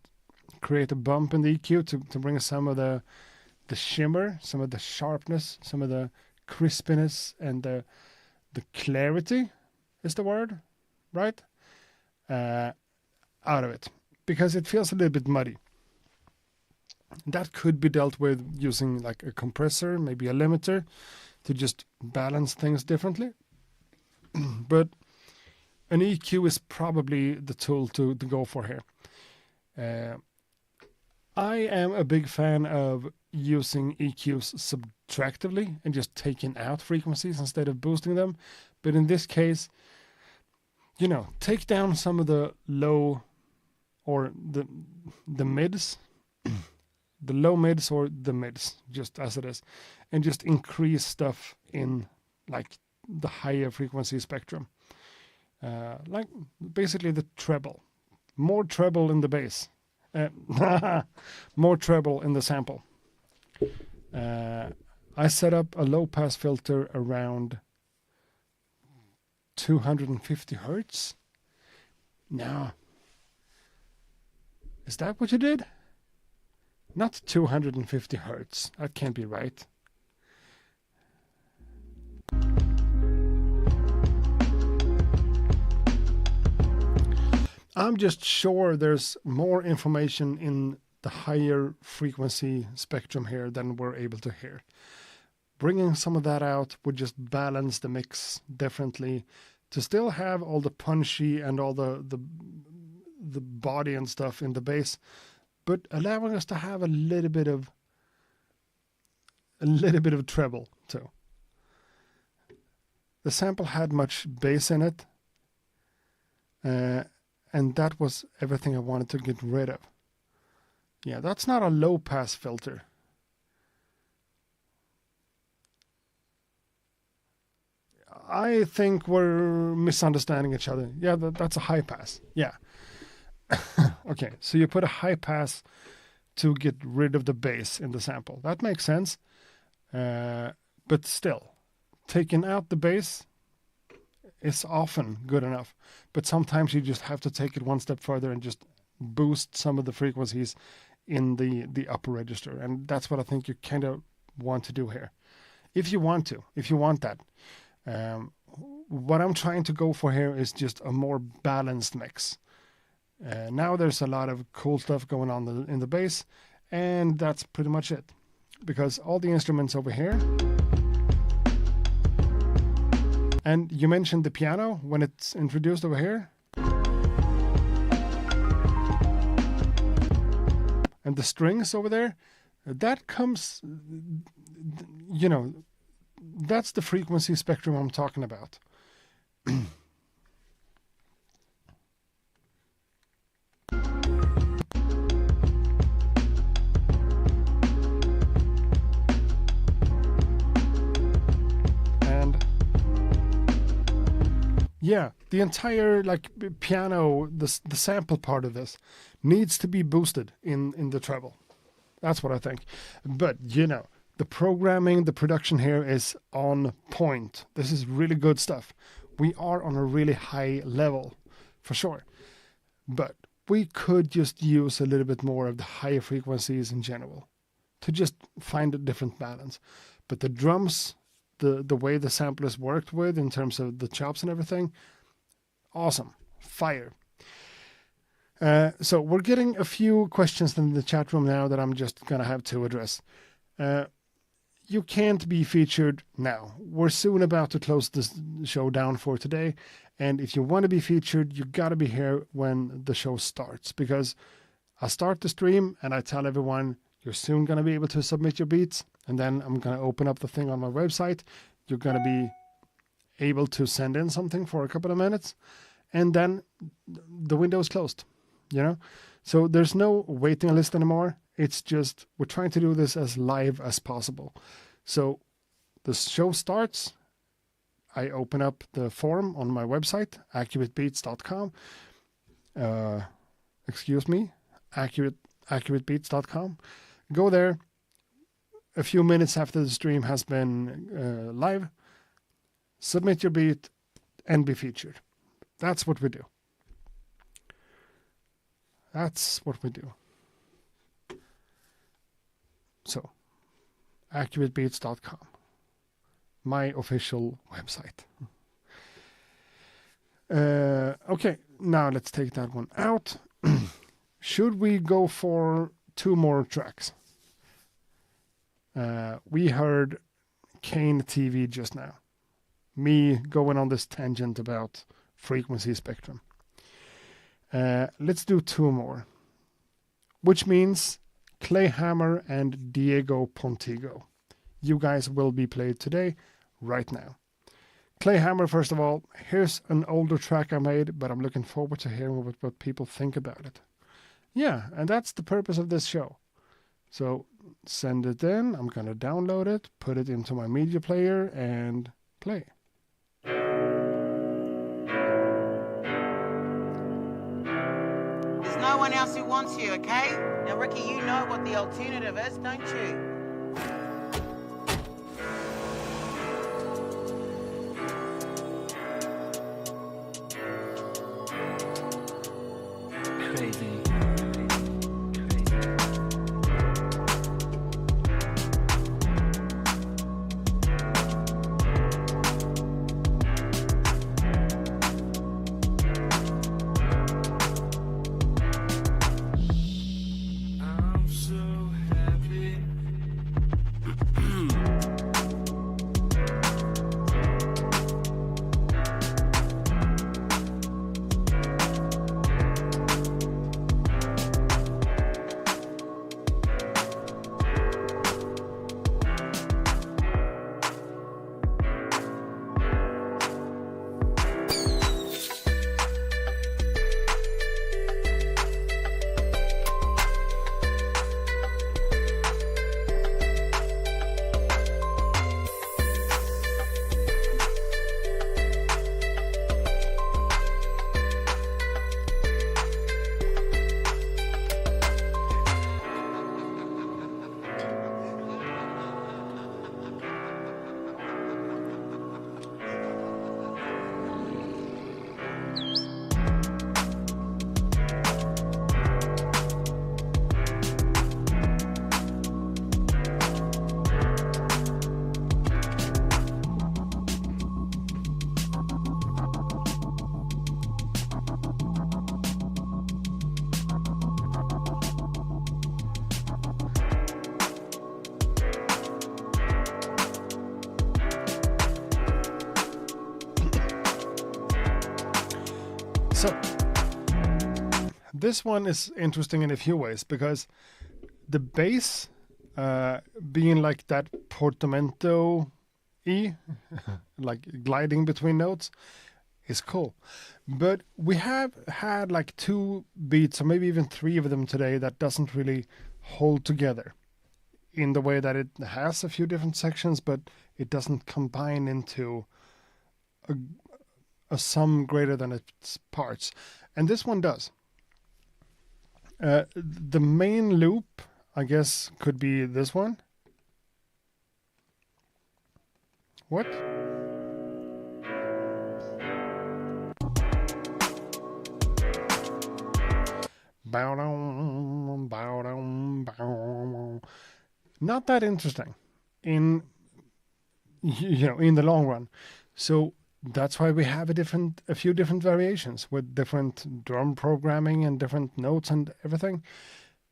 create a bump in the EQ to bring some of the shimmer, some of the sharpness, some of the crispiness and the clarity is the word, right? Out of it. Because it feels a little bit muddy. That could be dealt with using like a compressor, maybe a limiter, to just balance things differently. But an EQ is probably the tool to go for here. I am a big fan of using EQs subtractively and just taking out frequencies instead of boosting them. But in this case, take down some of the low or the mids, the low mids or the mids, just as it is, and just increase stuff in like the higher frequency spectrum. Like basically the treble. More treble in the bass. More treble in the sample. I set up a low pass filter around 250 hertz. Now, is that what you did? Not 250 hertz. That can't be right. I'm just sure there's more information in the higher frequency spectrum here than we're able to hear. Bringing some of that out would just balance the mix differently, to still have all the punchy and all the body and stuff in the bass, but allowing us to have a little bit of treble too. The sample had much bass in it, and that was everything I wanted to get rid of. Yeah, that's not a low pass filter. I think we're misunderstanding each other. Yeah, that's a high pass. Yeah. Okay, so you put a high pass to get rid of the bass in the sample. That makes sense. But still, taking out the bass is often good enough. But sometimes you just have to take it one step further and just boost some of the frequencies in the upper register. And that's what I think you kind of want to do here. If you want that. What I'm trying to go for here is just a more balanced mix. Now there's a lot of cool stuff going on in the bass, and that's pretty much it. Because all the instruments over here, and you mentioned the piano when it's introduced over here, and the strings over there, that comes, that's the frequency spectrum I'm talking about. And yeah, the entire piano, the sample part of this needs to be boosted in the treble. That's what I think. But the programming, the production here is on point. This is really good stuff. We are on a really high level, for sure. But we could just use a little bit more of the higher frequencies in general to just find a different balance. But the drums, the way the sample is worked with in terms of the chops and everything, awesome. Fire. So we're getting a few questions in the chat room now that I'm just going to have to address. You can't be featured now. We're soon about to close this show down for today. And if you want to be featured, you got to be here when the show starts. Because I start the stream and I tell everyone, you're soon going to be able to submit your beats. And then I'm going to open up the thing on my website. You're going to be able to send in something for a couple of minutes. And then the window is closed. So there's no waiting list anymore. It's just, we're trying to do this as live as possible. So the show starts. I open up the form on my website, accuratebeats.com. Accuratebeats.com. Go there. A few minutes after the stream has been live, submit your beat and be featured. That's what we do. That's what we do. So, accuratebeats.com, my official website. Okay, now let's take that one out. Should we go for 2 more tracks? We heard Kane TV just now. Me going on this tangent about frequency spectrum. Let's do 2 more. Which means Clayhammer and Diego Pontigo. You guys will be played today, right now. Clayhammer, first of all, here's an older track I made, but I'm looking forward to hearing what people think about it. Yeah, and that's the purpose of this show. So send it in, I'm going to download it, put it into my media player, and play. No one else who wants you, okay? Now, Ricky, you know what the alternative is, don't you? Crazy. So this one is interesting in a few ways because the bass being like that portamento E, like gliding between notes, is cool. But we have had like 2 beats or maybe even 3 of them today that doesn't really hold together in the way that it has a few different sections, but it doesn't combine into a sum greater than its parts. And this one does. The main loop, I guess, could be this one. What? Bow down, bow down, bow. Not that interesting in in the long run. So that's why we have a few different variations with different drum programming and different notes and everything.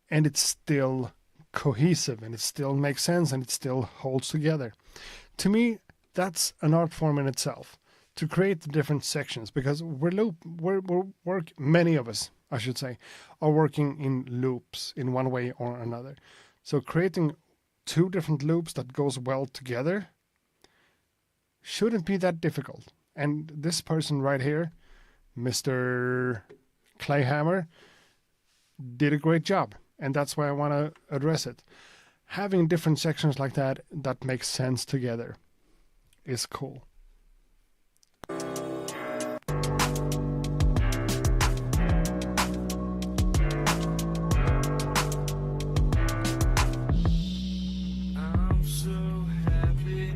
And it's still cohesive and it still makes sense and it still holds together. To me, that's an art form in itself, to create the different sections, because many of us, I should say, are working in loops in one way or another. So creating 2 different loops that goes well together shouldn't be that difficult. And this person right here, Mr. Clayhammer, did a great job. And that's why I want to address it. Having different sections like that makes sense together is cool. I'm so happy.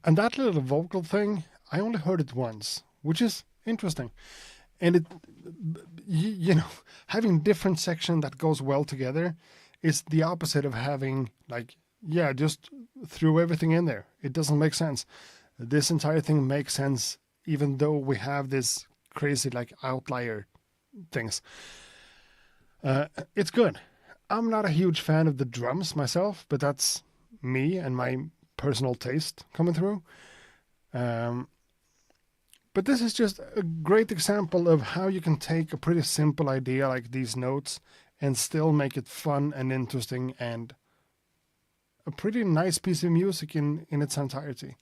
And that little vocal thing, I only heard it once, which is interesting. And it, having different section that goes well together is the opposite of having just threw everything in there. It doesn't make sense. This entire thing makes sense, even though we have this crazy outlier things. It's good. I'm not a huge fan of the drums myself, but that's me and my personal taste coming through. But this is just a great example of how you can take a pretty simple idea like these notes and still make it fun and interesting and a pretty nice piece of music in its entirety.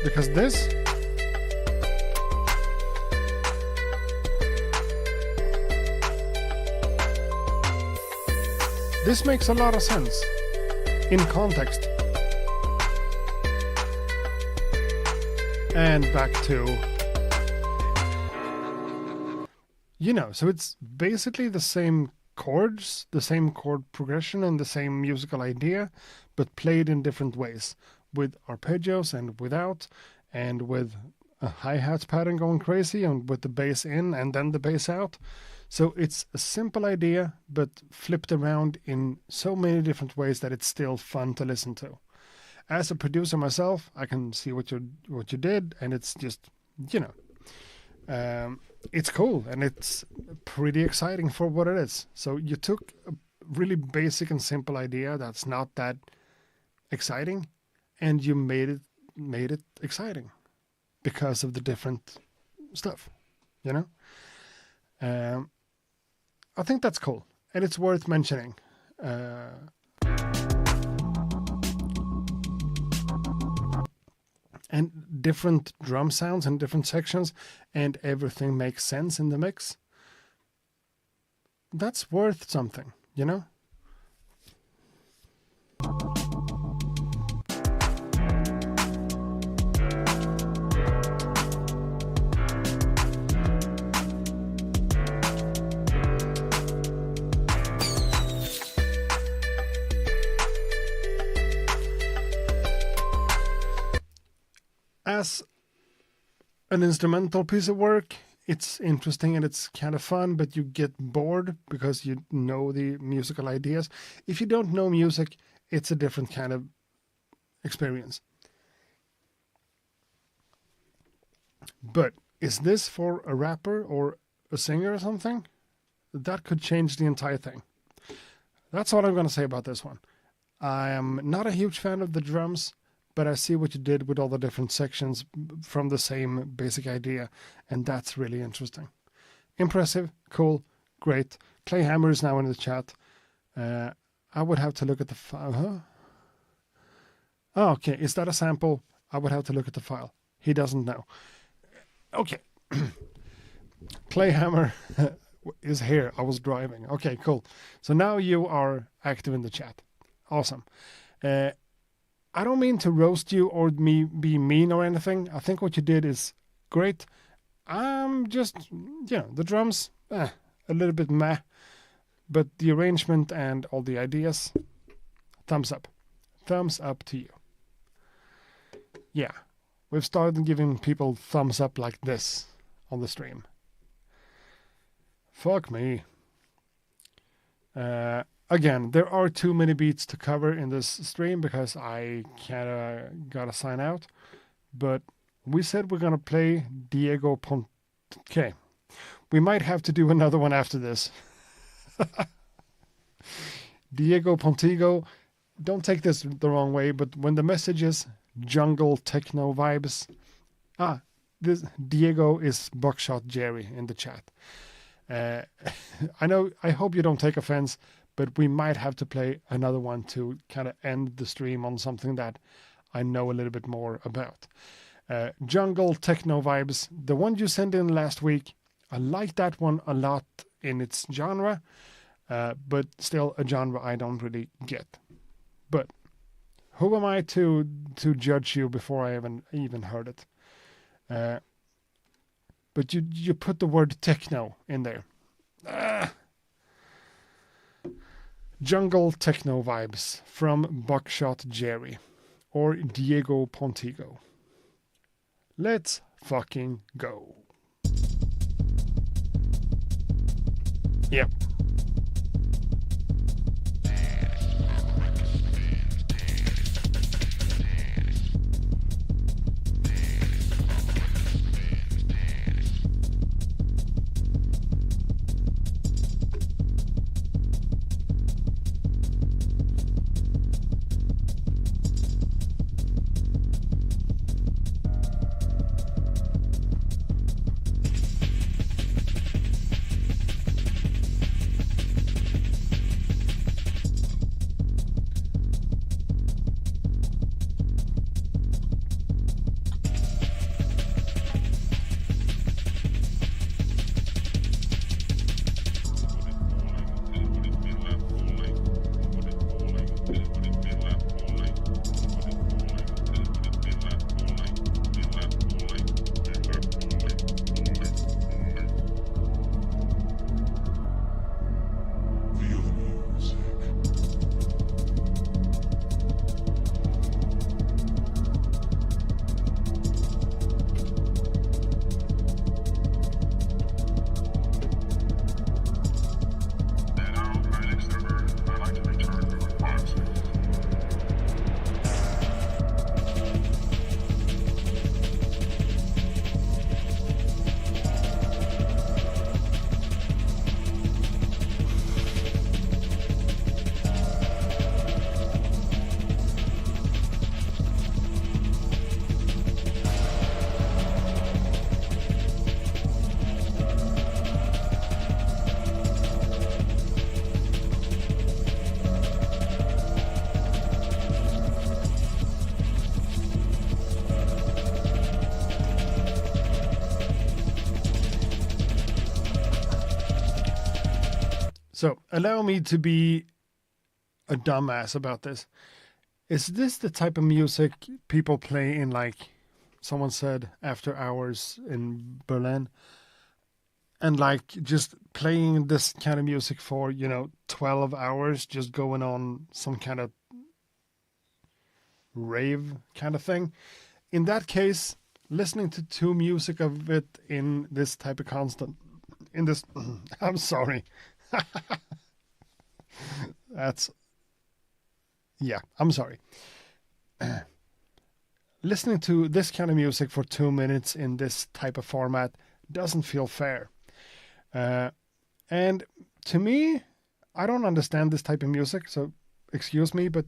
Because this makes a lot of sense in context. And back to, so it's basically the same chords, the same chord progression and the same musical idea, but played in different ways, with arpeggios and without, and with a hi-hat pattern going crazy, and with the bass in and then the bass out. So it's a simple idea, but flipped around in so many different ways that it's still fun to listen to. As a producer myself, I can see what you did, and it's just, it's cool, and it's pretty exciting for what it is. So you took a really basic and simple idea that's not that exciting, and you made it exciting because of the different stuff, I think that's cool, and it's worth mentioning. And different drum sounds and different sections, and everything makes sense in the mix. That's worth something, As an instrumental piece of work, it's interesting and it's kind of fun, but you get bored because you know the musical ideas. If you don't know music, it's a different kind of experience. But is this for a rapper or a singer or something? That could change the entire thing. that's what I'm going to say about this one. I am not a huge fan of the drums, but I see what you did with all the different sections from the same basic idea, and that's really interesting. Impressive, cool, great. Clayhammer is now in the chat. I would have to look at the file. Oh, okay, is that a sample? I would have to look at the file. He doesn't know. Okay. Clayhammer is here. I was driving. Okay, cool. So now you are active in the chat. Awesome. I don't mean to roast you or be mean or anything. I think what you did is great. I'm just, the drums, a little bit meh. But the arrangement and all the ideas, thumbs up. Thumbs up to you. Yeah, we've started giving people thumbs up like this on the stream. Fuck me. Again, there are too many beats to cover in this stream because I kinda gotta sign out. But we said we're gonna play Diego Pontigo. Okay, we might have to do another one after this. Diego Pontigo, don't take this the wrong way, but when the message is jungle techno vibes, this Diego is Buckshot Jerry in the chat. I hope you don't take offense, but we might have to play another one to kind of end the stream on something that I know a little bit more about. Jungle techno vibes, the one you sent in last week, I like that one a lot in its genre, but still a genre I don't really get. But who am I to judge you before I even heard it? But you put the word techno in there. Jungle techno vibes from Buckshot Jerry or Diego Pontigo. Let's fucking go. Yep. So allow me to be a dumbass about this. Is this the type of music people play in, like someone said, after hours in Berlin? And like just playing this kind of music for, 12 hours, just going on some kind of rave kind of thing. In that case, listening to music of it in this type of constant, in this, I'm sorry. I'm sorry. Listening to this kind of music for 2 minutes in this type of format doesn't feel fair. And to me, I don't understand this type of music, so excuse me, but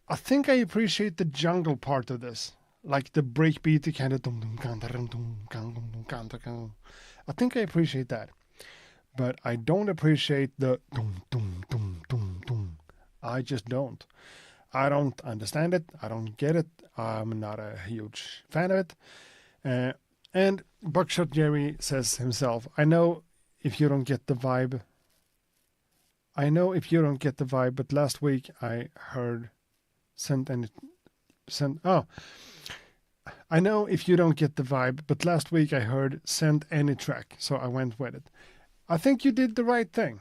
I think I appreciate the jungle part of this. Like the breakbeat, the kind of I think I appreciate that. But I don't appreciate the I just don't. I don't understand it. I don't get it. I'm not a huge fan of it. And Buckshot Jerry says himself, I know if you don't get the vibe, but last week I heard I know if you don't get the vibe, but last week I heard send any track, so I went with it. I think you did the right thing.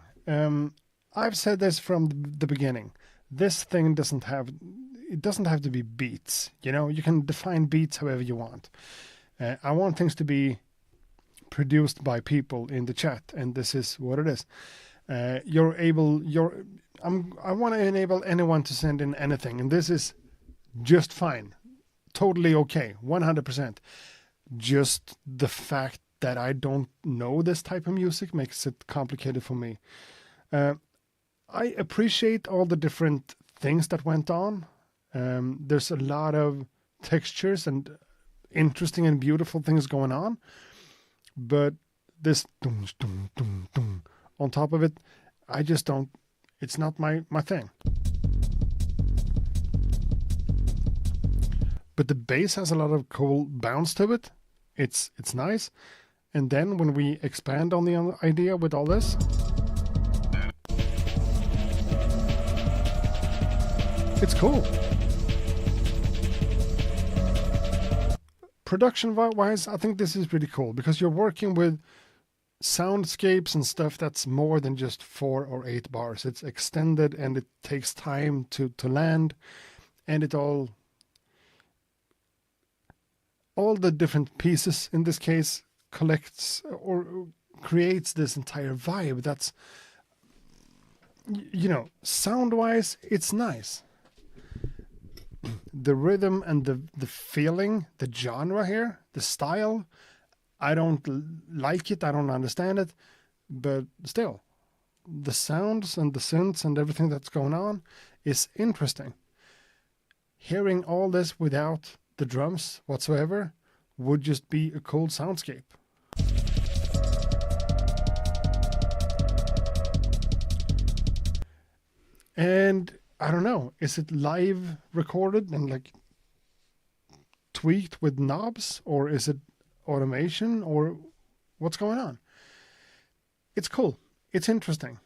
I've said this from the beginning. This thing doesn't have to be beats. You know, you can define beats however you want. I want things to be produced by people in the chat, and this is what it is. I want to enable anyone to send in anything, and this is just fine. Totally okay, 100%. Just the fact that I don't know this type of music makes it complicated for me. I appreciate all the different things that went on. There's a lot of textures and interesting and beautiful things going on. But this on top of it, I just don't, it's not my thing. But the bass has a lot of cool bounce to it. It's nice. And then when we expand on the idea with all this, it's cool. Production-wise, I think this is pretty cool because you're working with soundscapes and stuff that's more than just 4 or 8 bars. It's extended and it takes time to land, and it all the different pieces in this case collects or creates this entire vibe that's, you know, sound-wise, it's nice. The rhythm and the feeling, the genre here, the style, I don't like it, I don't understand it, but still, the sounds and the synths and everything that's going on is interesting. Hearing all this without the drums whatsoever would just be a cool soundscape. And I don't know, is it live recorded and like tweaked with knobs, or is it automation, or what's going on? It's cool. It's interesting.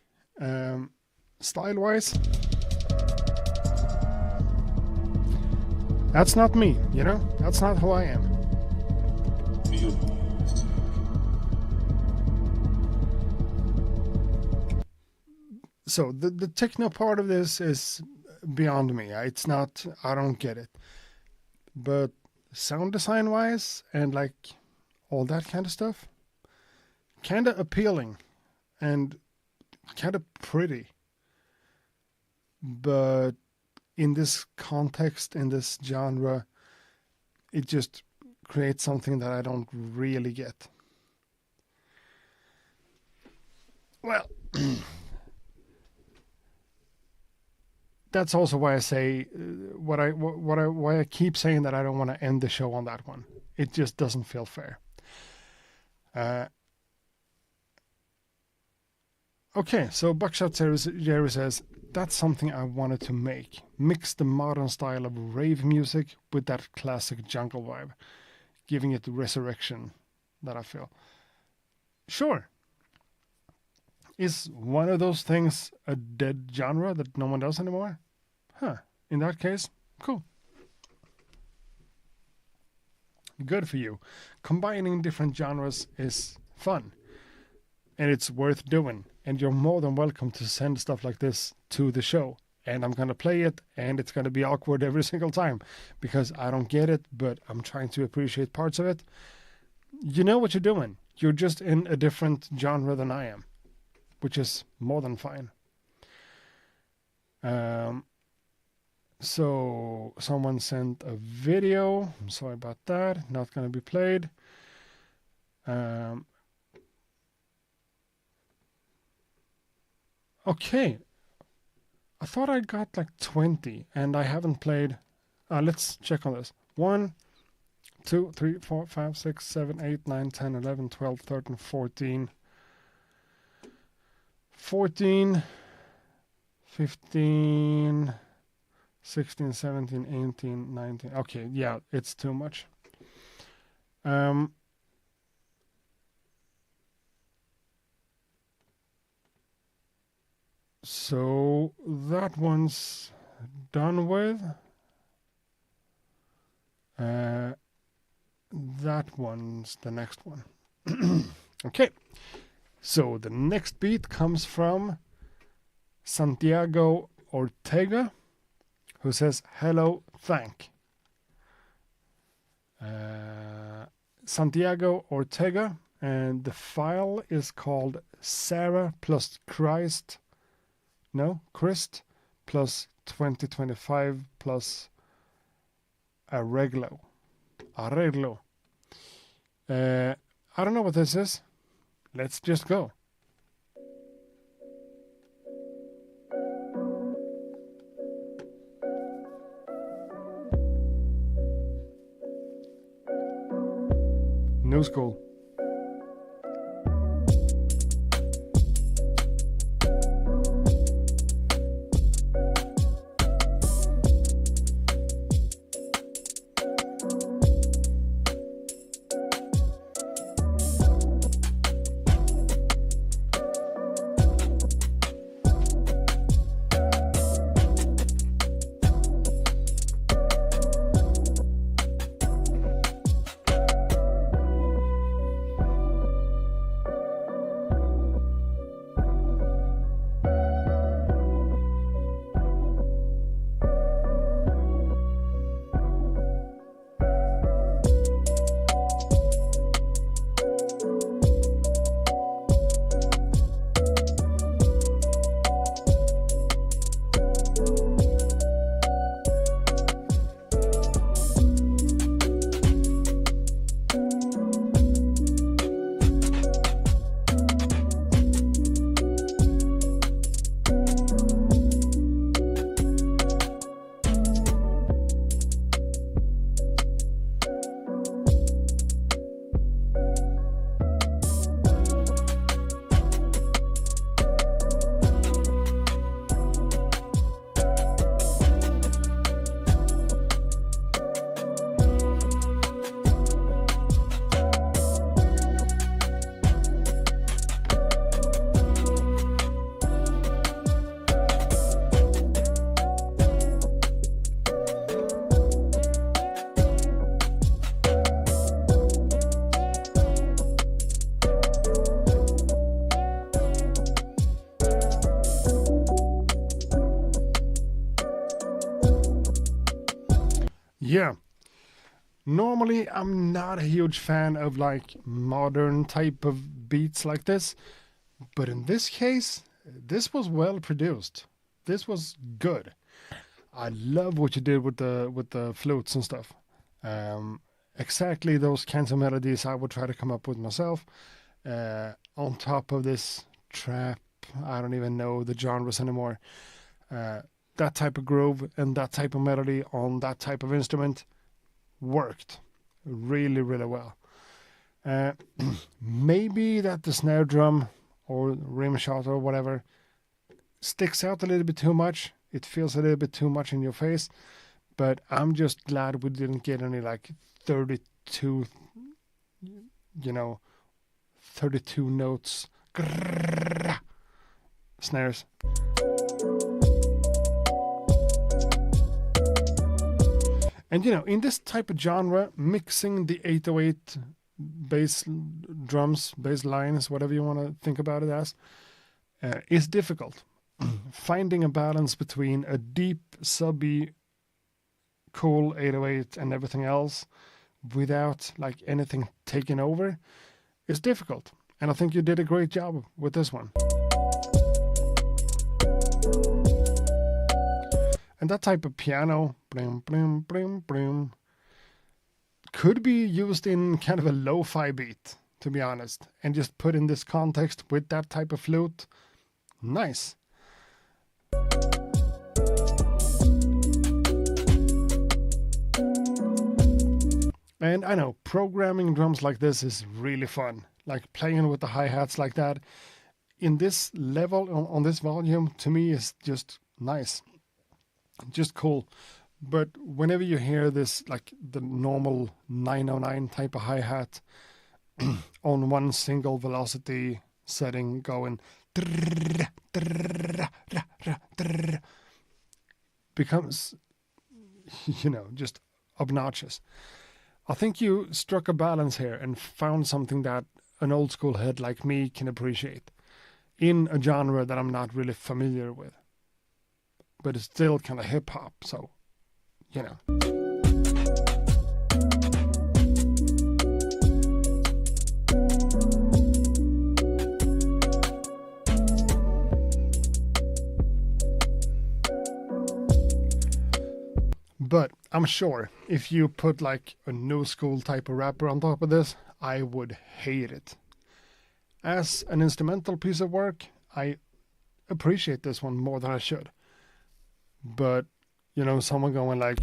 Style-wise, that's not me, you know? That's not who I am. So the techno part of this is beyond me. It's not, I don't get it. But sound design wise and like all that kind of stuff, kind of appealing and kind of pretty. But in this context, in this genre, it just creates something that I don't really get. Well, that's also why I say why I keep saying that I don't want to end the show on that one. It just doesn't feel fair. Okay, so Buckshot Jerry says, that's something I wanted to make. Mix the modern style of rave music with that classic jungle vibe, giving it the resurrection that I feel. Sure. Is one of those things a dead genre that no one does anymore? Huh. In that case, cool. Good for you. Combining different genres is fun. And it's worth doing. And you're more than welcome to send stuff like this to the show. And I'm going to play it, and it's going to be awkward every single time because I don't get it, but I'm trying to appreciate parts of it. You know what you're doing. You're just in a different genre than I am, which is more than fine. So someone sent a video. I'm sorry about that. Not going to be played. Okay. I thought I got like 20 and I haven't played. Let's check on this. 1, 2, 3, 4, 5, 6, 7, 8, 9, 10, 11, 12, 13, 14. 14, 15, 16, 17, 18, 19. Okay, yeah, it's too much. So that one's done with. That one's the next one. Okay, so the next beat comes from Santiago Ortega, who says, hello, thank. Santiago Ortega, and the file is called Sarah plus Christ plus 2025 plus arreglo. I don't know what this is. Let's just go. New school. Yeah. Normally, I'm not a huge fan of like modern type of beats like this, but in this case, this was well produced. This was good. I love what you did with the flutes and stuff. Exactly those kinds of melodies I would try to come up with myself. On top of this trap, I don't even know the genres anymore. That type of groove and that type of melody on that type of instrument worked really, really well. Maybe that the snare drum or rim shot or whatever sticks out a little bit too much. It feels a little bit too much in your face, but I'm just glad we didn't get any like 32, 32 notes snares. And in this type of genre, mixing the 808 bass drums, bass lines, whatever you want to think about it as, is difficult. Finding a balance between a deep, subby, cool 808 and everything else without like anything taking over is difficult. And I think you did a great job with this one. And that type of piano, blim, blim, blim, blim, could be used in kind of a lo-fi beat, to be honest, and just put in this context with that type of flute. Nice. And I know, programming drums like this is really fun. Like playing with the hi-hats like that. In this level, on this volume, to me is just nice. Just cool. But whenever you hear this, like the normal 909 type of hi-hat on one single velocity setting going becomes, just obnoxious. I think you struck a balance here and found something that an old school head like me can appreciate in a genre that I'm not really familiar with. But it's still kind of hip hop, so, But I'm sure if you put like a new school type of rapper on top of this, I would hate it. As an instrumental piece of work, I appreciate this one more than I should. But, someone going like,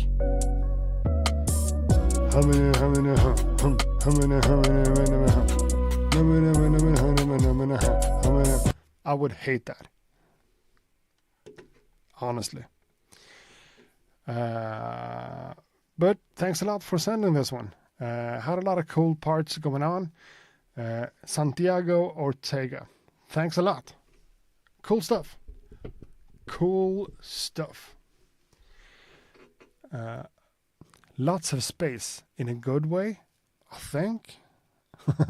I would hate that. Honestly. But thanks a lot for sending this one. Had a lot of cool parts going on. Santiago Ortega. Thanks a lot. Cool stuff. Cool stuff. Lots of space in a good way, I think.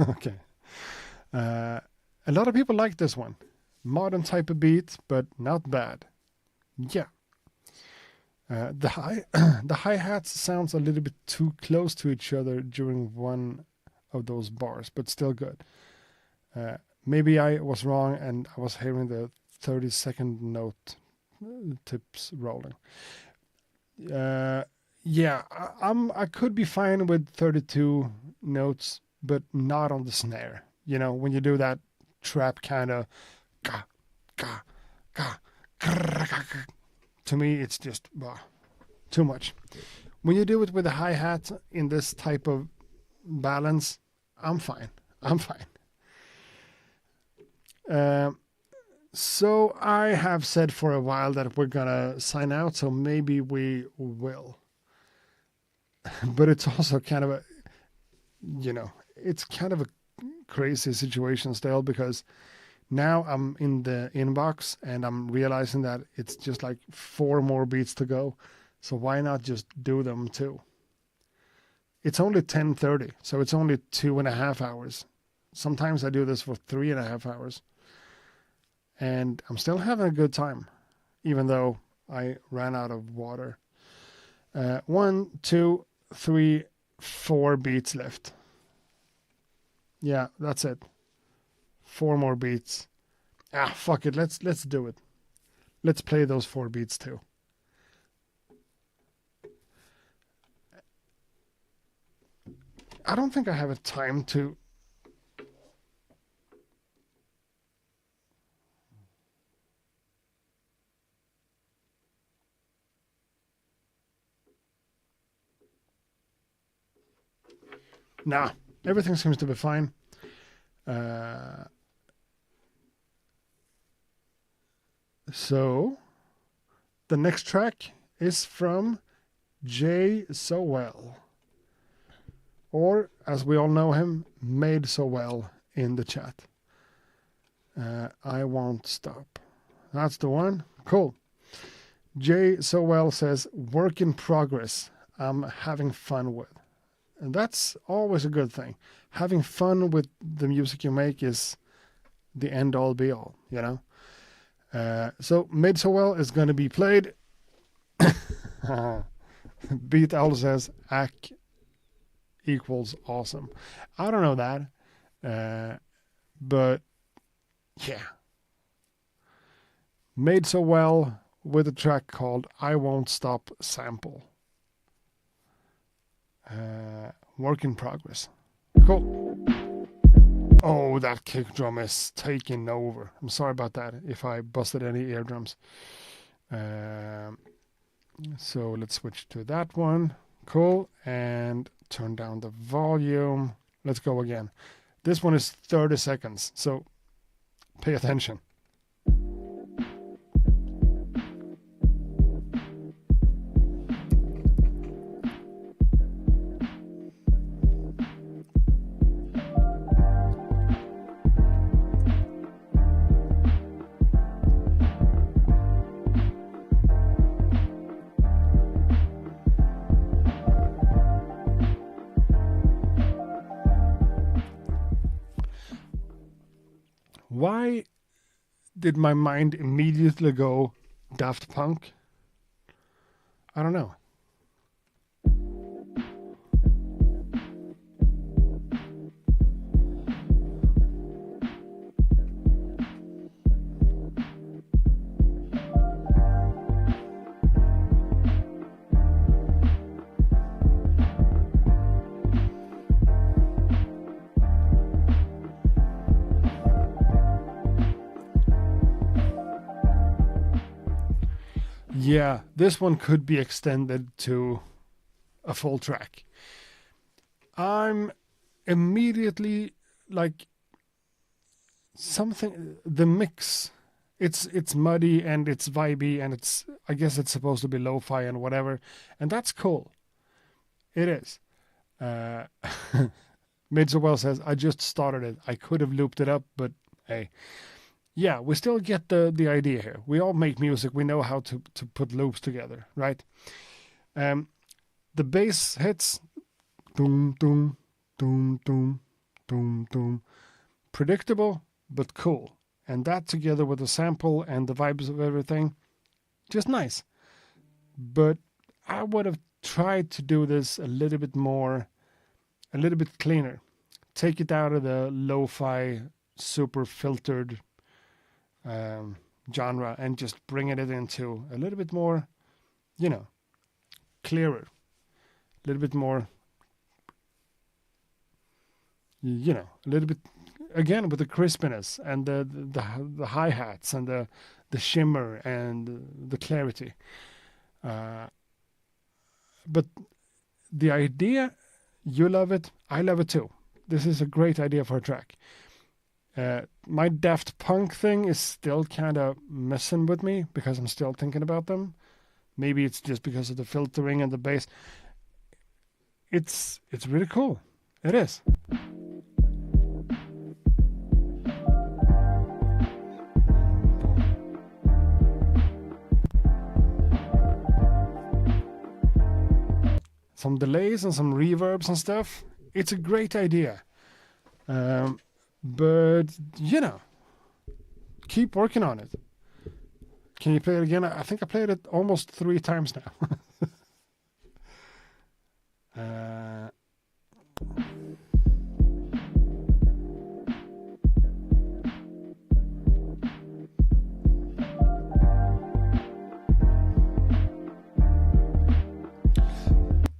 Okay. A lot of people like this one. Modern type of beat, but not bad. Yeah. The hi-hats sounds a little bit too close to each other during one of those bars, but still good. Maybe I was wrong and I was hearing the 30-second note tips rolling. I could be fine with 32 notes, but not on the snare. When you do that trap kind of ga, ga, ga, to me, it's just too much. When you do it with a hi-hat in this type of balance, I'm fine. So I have said for a while that we're going to sign out, so maybe we will. But it's also kind of it's kind of a crazy situation still, because now I'm in the inbox and I'm realizing that it's just like 4 more beats to go. So why not just do them too? It's only 10:30, so it's only 2.5 hours. Sometimes I do this for 3.5 hours. And I'm still having a good time, even though I ran out of water. 1, 2, 3, 4 beats left. Yeah, that's it. 4 more beats. Fuck it. Let's do it. Let's play those 4 beats too. I don't think I have a time to. Nah, everything seems to be fine. So, the next track is from soell. Or, as we all know him, Made Soell in the chat. I Won't Stop. That's the one. Cool. soell says, work in progress. I'm having fun with. And that's always a good thing. Having fun with the music you make is the end all be all, So Made Soell is going to be played. Beat Owl says, AC equals awesome. I don't know that. But yeah. Made Soell with a track called I Won't Stop Sample. Work in progress. Cool. Oh, that kick drum is taking over. I'm sorry about that if I busted any eardrums. So let's switch to that one. Cool. And turn down the volume. Let's go again. This one is 30 seconds, so pay attention. Why did my mind immediately go Daft Punk? I don't know. Yeah, this one could be extended to a full track. I'm immediately like something, the mix, it's muddy and it's vibey and it's, I guess it's supposed to be lo-fi and whatever, and that's cool. It is. Made so well says, I just started it. I could have looped it up, but hey. Yeah, we still get the idea here. We all make music. We know how to put loops together, right? The bass hits, doom, doom, doom, doom, doom, doom. Predictable, but cool. And that together with the sample and the vibes of everything, just nice. But I would have tried to do this a little bit more, a little bit cleaner. Take it out of the lo-fi, super filtered genre and just bringing it into a little bit more, clearer, a little bit more, a little bit, again, with the crispiness and the hi-hats and the shimmer and the clarity. But the idea, you love it, I love it too. This is a great idea for a track. My Daft Punk thing is still kind of messing with me because I'm still thinking about them. Maybe it's just because of the filtering and the bass. It's really cool. It is. Some delays and some reverbs and stuff. It's a great idea. But, keep working on it. Can you play it again? I think I played it almost 3 times now.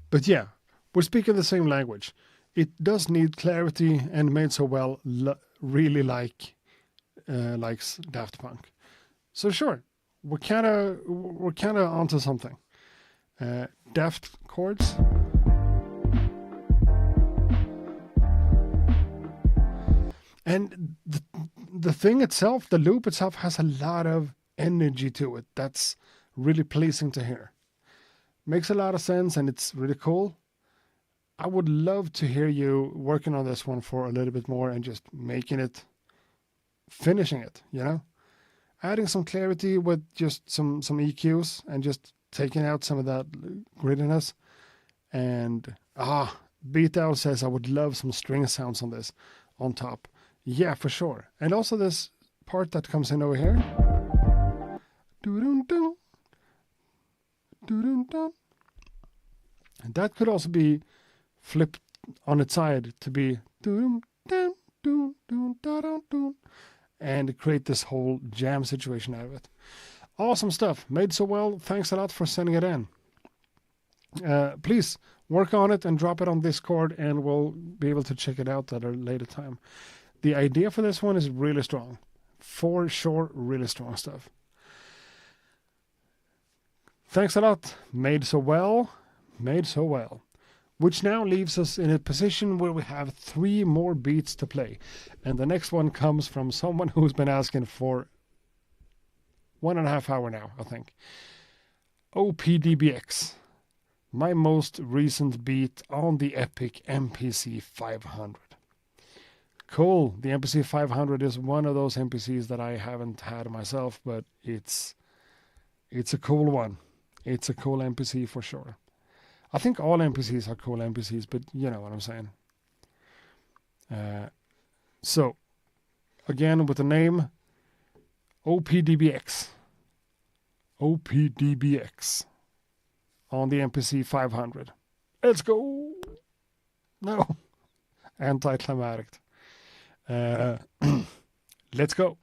But yeah, we're speaking the same language. It does need clarity, and Made So Well really likes Daft Punk. So sure, we're kind of onto something. Daft chords. And the thing itself, the loop itself, has a lot of energy to it. That's really pleasing to hear. Makes a lot of sense, and it's really cool. I would love to hear you working on this one for a little bit more and just finishing it, Adding some clarity with just some EQs and just taking out some of that grittiness. And, Beat Owl says, I would love some string sounds on this, on top. Yeah, for sure. And also this part that comes in over here. Doo-doo-doo. Doo-doo-doo. And that could also be flipped on its side to be and create this whole jam situation out of it. Awesome stuff. Made so well. Thanks a lot for sending it in. Please work on it and drop it on Discord, and we'll be able to check it out at a later time. The idea for this one is really strong. For sure, really strong stuff. Thanks a lot. Made so well. Made so well. Which now leaves us in a position where we have 3 more beats to play. And the next one comes from someone who's been asking for 1.5 hours now, I think. OPDBX. My most recent beat on the epic MPC 500. Cool. The MPC 500 is one of those MPCs that I haven't had myself, but it's a cool one. It's a cool MPC for sure. I think all MPCs are cool MPCs, but you know what I'm saying. So, again with the name OPDBX. OPDBX on the MPC 500. Let's go. No. Anticlimactic. Let's go.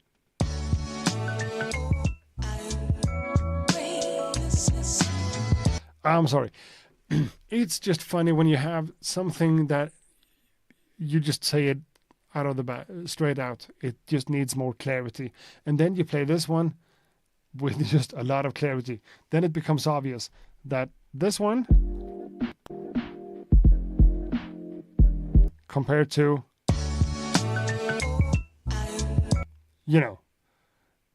I'm sorry. It's just funny when you have something that you just say it out of the bat, straight out. It just needs more clarity. And then you play this one with just a lot of clarity. Then it becomes obvious that this one compared to, you know,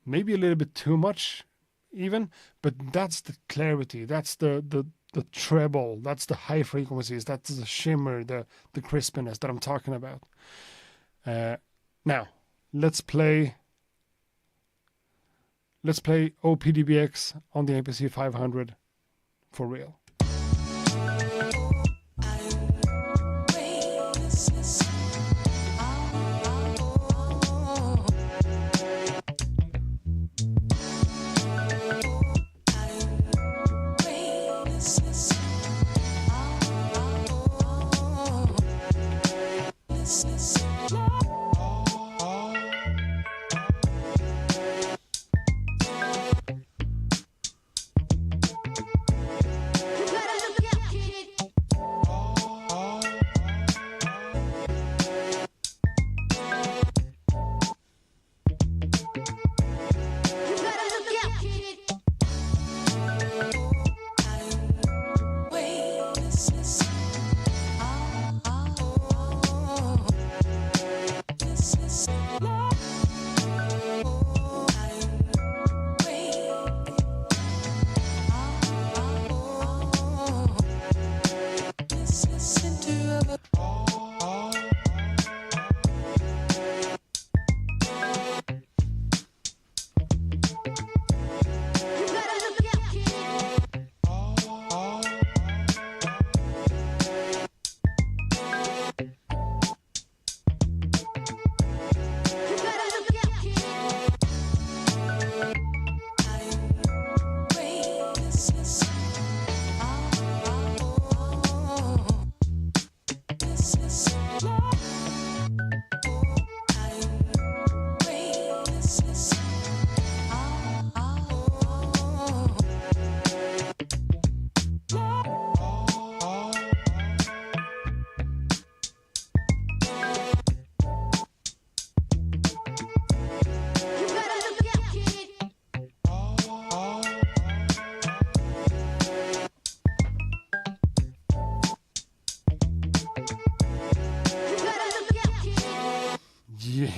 maybe a little bit too much even, but that's the clarity. That's the treble. That's the high frequencies. That's the shimmer, the crispiness that I'm talking about. Now, let's play OPDBX on the MPC 500 for real.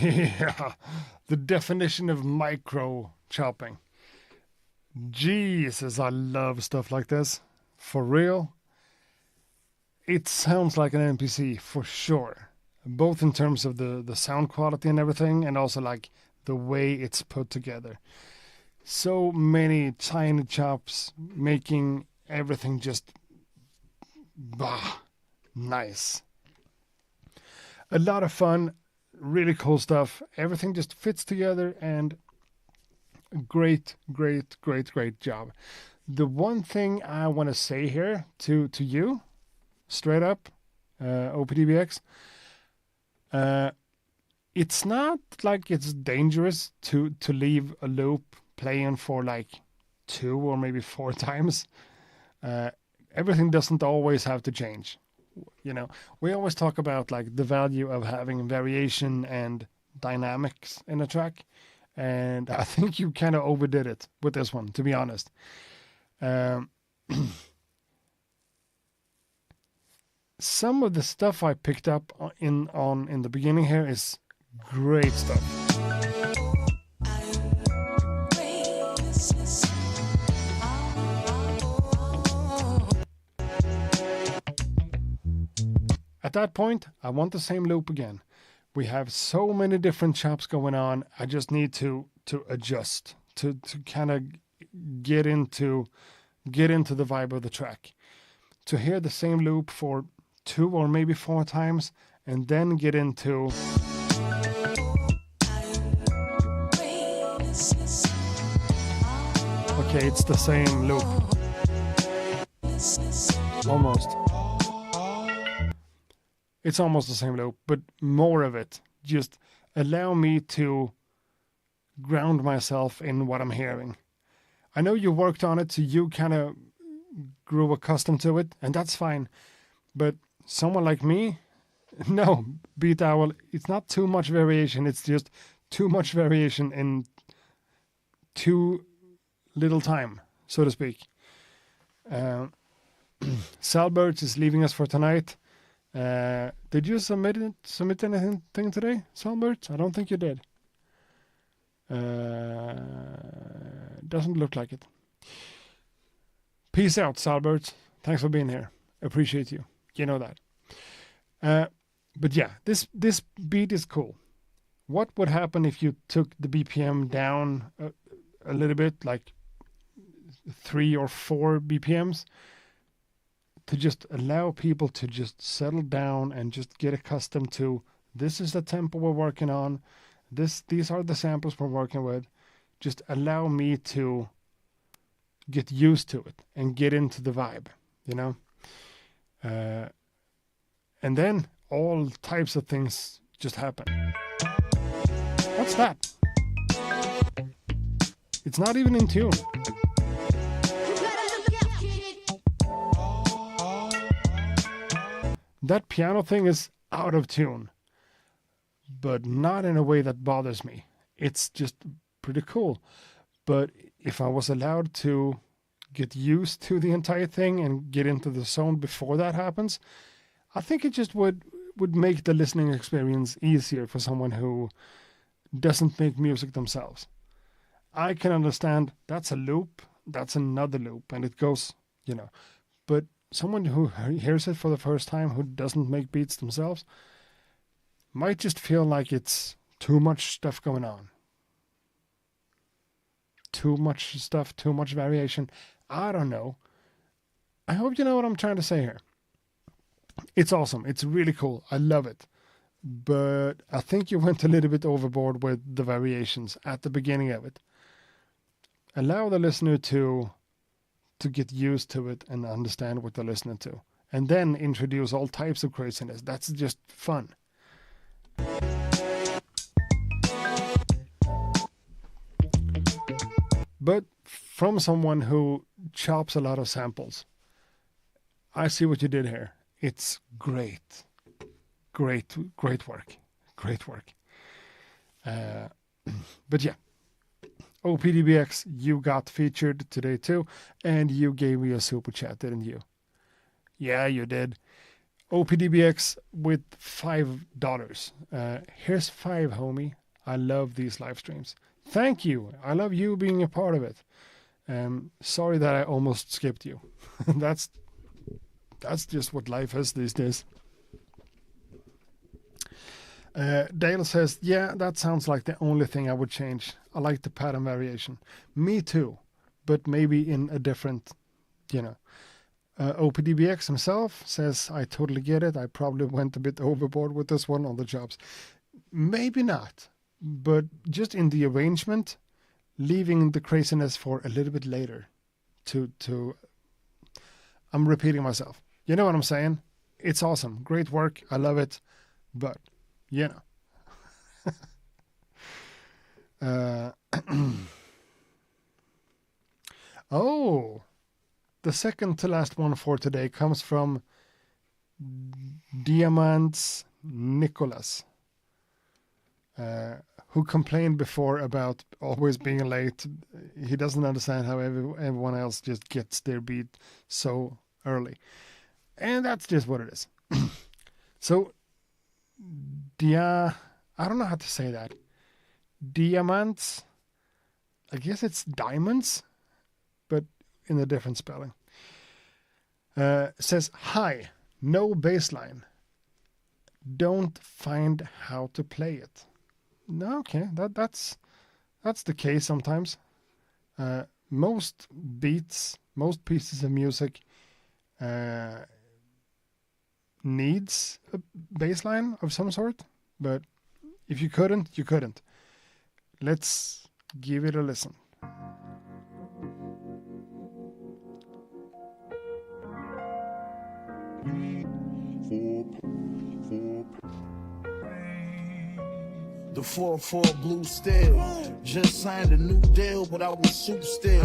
Yeah, the definition of micro chopping. Jesus, I love stuff like this. For real. It sounds like an NPC for sure. Both in terms of the sound quality and everything, and also like the way it's put together. So many tiny chops making everything just nice. A lot of fun. Really cool stuff. Everything just fits together and great job. The one thing I want to say here to you, straight up, OPDBX, it's not like it's dangerous to leave a loop playing for like 2 or maybe 4 times. Everything doesn't always have to change. You know, we always talk about like the value of having variation and dynamics in a track, and I think you kind of overdid it with this one, to be honest. Um, some of the stuff I picked up in the beginning here is great stuff. At that point, I want the same loop again. We have so many different chops going on. I just need to adjust to kind of get into the vibe of the track. To hear the same loop for 2 or maybe 4 times and then get into okay, it's the same loop. Almost. It's almost the same loop, but more of it. Just allow me to ground myself in what I'm hearing. I know you worked on it, so you kind of grew accustomed to it, and that's fine. But someone like me, no, Beat Owl, it's not too much variation. It's just too much variation in too little time, so to speak. Salbert is leaving us for tonight. Did you submit anything today, Salbert? I don't think you did. Doesn't look like it. Peace out, Salbert. Thanks for being here. Appreciate you. You know that. But yeah, this beat is cool. What would happen if you took the BPM down a little bit, like 3 or 4 BPMs? To just allow people to just settle down and just get accustomed to, this is the tempo we're working on. These are the samples we're working with. Just allow me to get used to it and get into the vibe, you know? And then all types of things just happen. What's that? It's not even in tune. That piano thing is out of tune, but not in a way that bothers me. It's just pretty cool. But if I was allowed to get used to the entire thing and get into the zone before that happens, I think it just would make the listening experience easier for someone who doesn't make music themselves. I can understand that's a loop, that's another loop, and it goes, you know, but someone who hears it for the first time, who doesn't make beats themselves, might just feel like it's too much stuff going on. Too much stuff, too much variation. I don't know. I hope you know what I'm trying to say here. It's awesome. It's really cool. I love it. But I think you went a little bit overboard with the variations at the beginning of it. Allow the listener to get used to it and understand what they're listening to. And then introduce all types of craziness. That's just fun. But from someone who chops a lot of samples, I see what you did here. It's great. Great work. Great work. But yeah. OPDBX, you got featured today too, and you gave me a super chat, didn't you? Yeah, you did. OPDBX with $5. Here's 5, homie. I love these live streams. Thank you. I love you being a part of it. Sorry that I almost skipped you. That's just what life is these days. Dale says, yeah, that sounds like the only thing I would change. I like the pattern variation. Me too, but maybe in a different, you know. OPDBX himself says, I totally get it. I probably went a bit overboard with this one on the jobs. Maybe not, but just in the arrangement, leaving the craziness for a little bit later to I'm repeating myself. You know what I'm saying? It's awesome. Great work. I love it. But you know. Oh, the second to last one for today comes from Diamants Nicholas. who complained before about always being late. He doesn't understand how everyone else just gets their beat so early. And that's just what it is. So, I don't know how to say that. Diamants, I guess it's diamonds, but in a different spelling. Says, hi, no bassline. Don't find how to play it. No, okay, that's the case sometimes. Most beats, most pieces of music needs a bass line of some sort, but if you couldn't, you couldn't. Let's give it a listen. The 4-4 blue steel. Just signed a new deal, but I was soup still.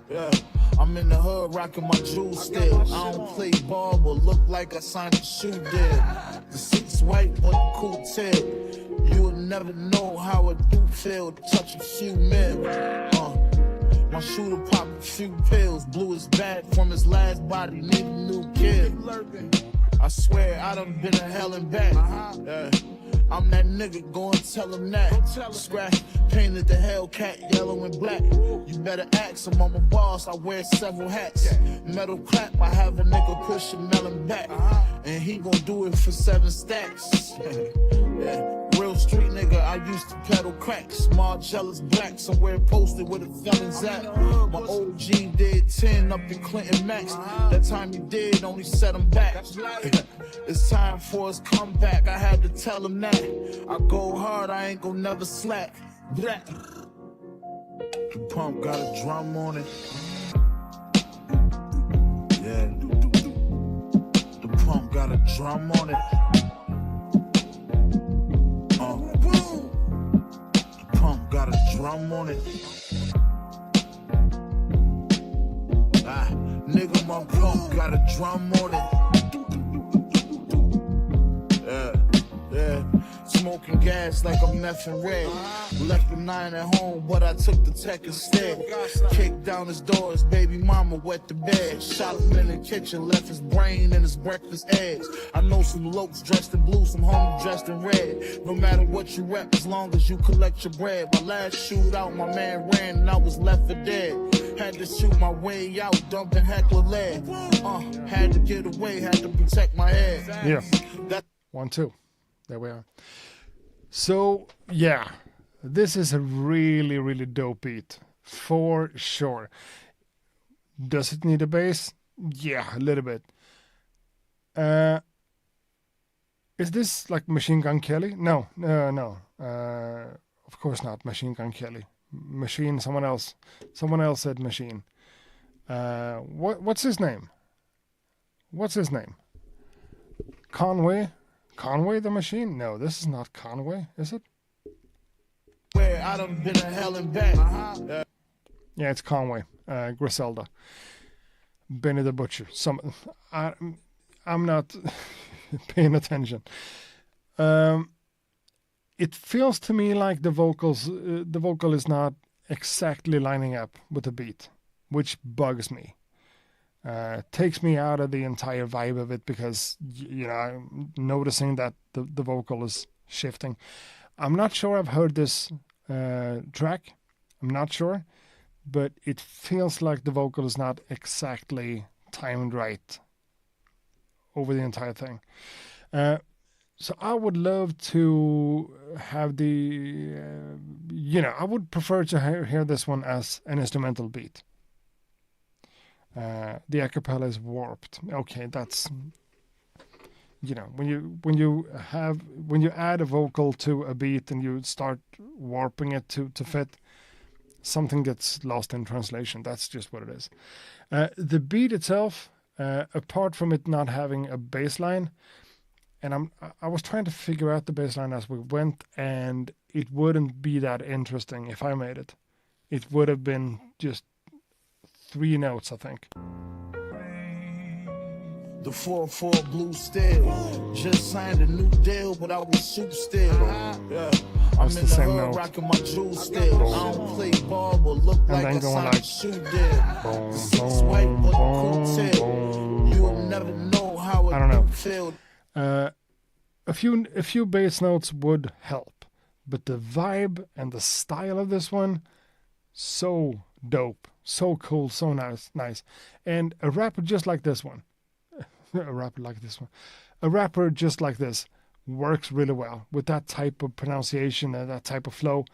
Yeah. I'm in the hood rocking my jewels still. I don't play ball, but look like I signed a shoe deal. The seat's white, but the cool tail. You will never know how it do feel to touch a few mil. My shooter popped a few pills. Blew his bag from his last body, need a new kid. I swear I done been to hell and back. I'm that nigga, go and tell him that. Scratch, painted the Hellcat yellow and black. You better ask him, I'm a boss, I wear several hats. Metal clap, I have a nigga push a melon back. And he gon' do it for 7 stacks. Yeah. Real street nigga, I used to pedal crack. Small jealous black, somewhere posted where the felons at. My OG did 10 up in Clinton Max. That time he did, only set him back. It's time for his comeback, I had to tell him that. I go hard, I ain't gon' never slack. Blah. The pump got a drum on it. Yeah. The pump got a drum on it. The pump got a drum on it. Nigga, my pump got a drum on it. Yeah. Smoking gas like I'm meffing red. Left the 9 at home, but I took the tech instead. Kicked down his doors, baby mama wet the bed. Shot him in the kitchen, left his brain and his breakfast eggs. I know some lokes dressed in blue, some homies dressed in red. No matter what you rep, as long as you collect your bread. My last shootout, my man ran and I was left for dead. Had to shoot my way out, dumping heckler lead. Had to get away, had to protect my head. Yeah. 1, 2. There we are. So, yeah, this is a really, really dope beat, for sure. Does it need a bass? Yeah, a little bit. Is this like Machine Gun Kelly? No. Of course not Machine Gun Kelly. Machine, someone else. Someone else said machine. What's his name? Conway the Machine? No, this is not Conway, is it? Where I done been to hell and back. Yeah, it's Conway. Griselda. Benny the Butcher. I'm not paying attention. It feels to me like the vocal is not exactly lining up with the beat, which bugs me. Takes me out of the entire vibe of it because, I'm noticing that the vocal is shifting. I'm not sure I've heard this track. I'm not sure. But it feels like the vocal is not exactly timed right over the entire thing. So I would love to have I would prefer to hear this one as an instrumental beat. The acapella is warped. Okay, that's when you add a vocal to a beat and you start warping it to fit, something gets lost in translation. That's just what it is. The beat itself, apart from it not having a bass line, and I was trying to figure out the bass line as we went, and it wouldn't be that interesting if I made it. It would have been just 3 notes, I think. The 4-4 blue steel. Just signed a new deal, but I was soup still. Yeah. I'm in the the same hood, note. rocking my jewels still. I don't play ball, but look like then I going signed like a shoe deal. Six white, but cool tail. You'll never know how I don't know. it feel. A few bass notes would help, but the vibe and the style of this one, so dope, so cool, so nice. And a rapper just like this one, a rapper just like this works really well with that type of pronunciation and that type of flow,